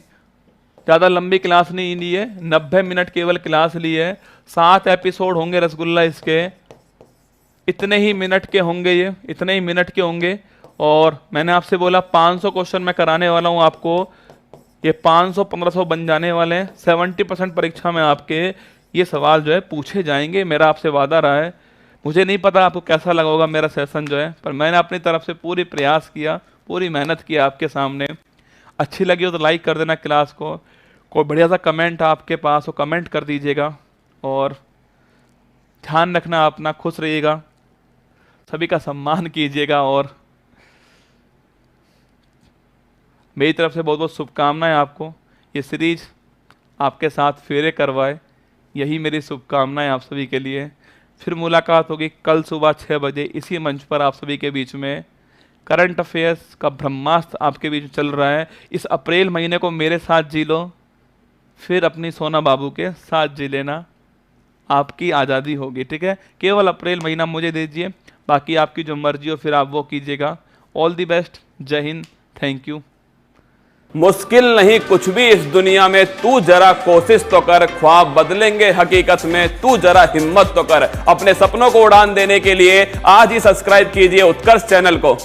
Speaker 1: ज़्यादा लंबी क्लास नहीं ली है, 90 मिनट केवल क्लास ली है। 7 एपिसोड होंगे रसगुल्ला इसके, इतने ही मिनट के होंगे, ये इतने ही मिनट के होंगे। और मैंने आपसे बोला 500 क्वेश्चन मैं कराने वाला हूँ आपको, ये 500-1500 बन जाने वाले हैं। 70% परीक्षा में आपके ये सवाल जो है पूछे जाएंगे, मेरा आपसे वादा रहा है। मुझे नहीं पता आपको कैसा लगा होगा मेरा सेशन जो है, पर मैंने अपनी तरफ से पूरी प्रयास किया, पूरी मेहनत की आपके सामने। अच्छी लगी हो तो लाइक कर देना क्लास को, कोई बढ़िया सा कमेंट आपके पास हो कमेंट कर दीजिएगा, और ध्यान रखना अपना, खुश रहिएगा, सभी का सम्मान कीजिएगा, और मेरी तरफ से बहुत बहुत शुभकामनाएं आपको। ये सीरीज आपके साथ फेरे करवाए, यही मेरी शुभकामनाएं आप सभी के लिए। फिर मुलाकात होगी कल सुबह 6 बजे इसी मंच पर आप सभी के बीच में। करंट अफेयर्स का ब्रह्मास्त्र आपके बीच में चल रहा है। इस अप्रैल महीने को मेरे साथ जी लो, फिर अपनी सोना बाबू के साथ जी लेना, आपकी आज़ादी होगी, ठीक है। केवल अप्रैल महीना मुझे दीजिए, बाकी आपकी जो मर्जी हो फिर आप वो कीजिएगा। ऑल दी बेस्ट, जय हिंद, थैंक यू।
Speaker 3: मुश्किल नहीं कुछ भी इस दुनिया में, तू जरा कोशिश तो कर, ख्वाब बदलेंगे हकीकत में, तू जरा हिम्मत तो कर। अपने सपनों को उड़ान देने के लिए आज ही सब्सक्राइब कीजिए उत्कर्ष चैनल को।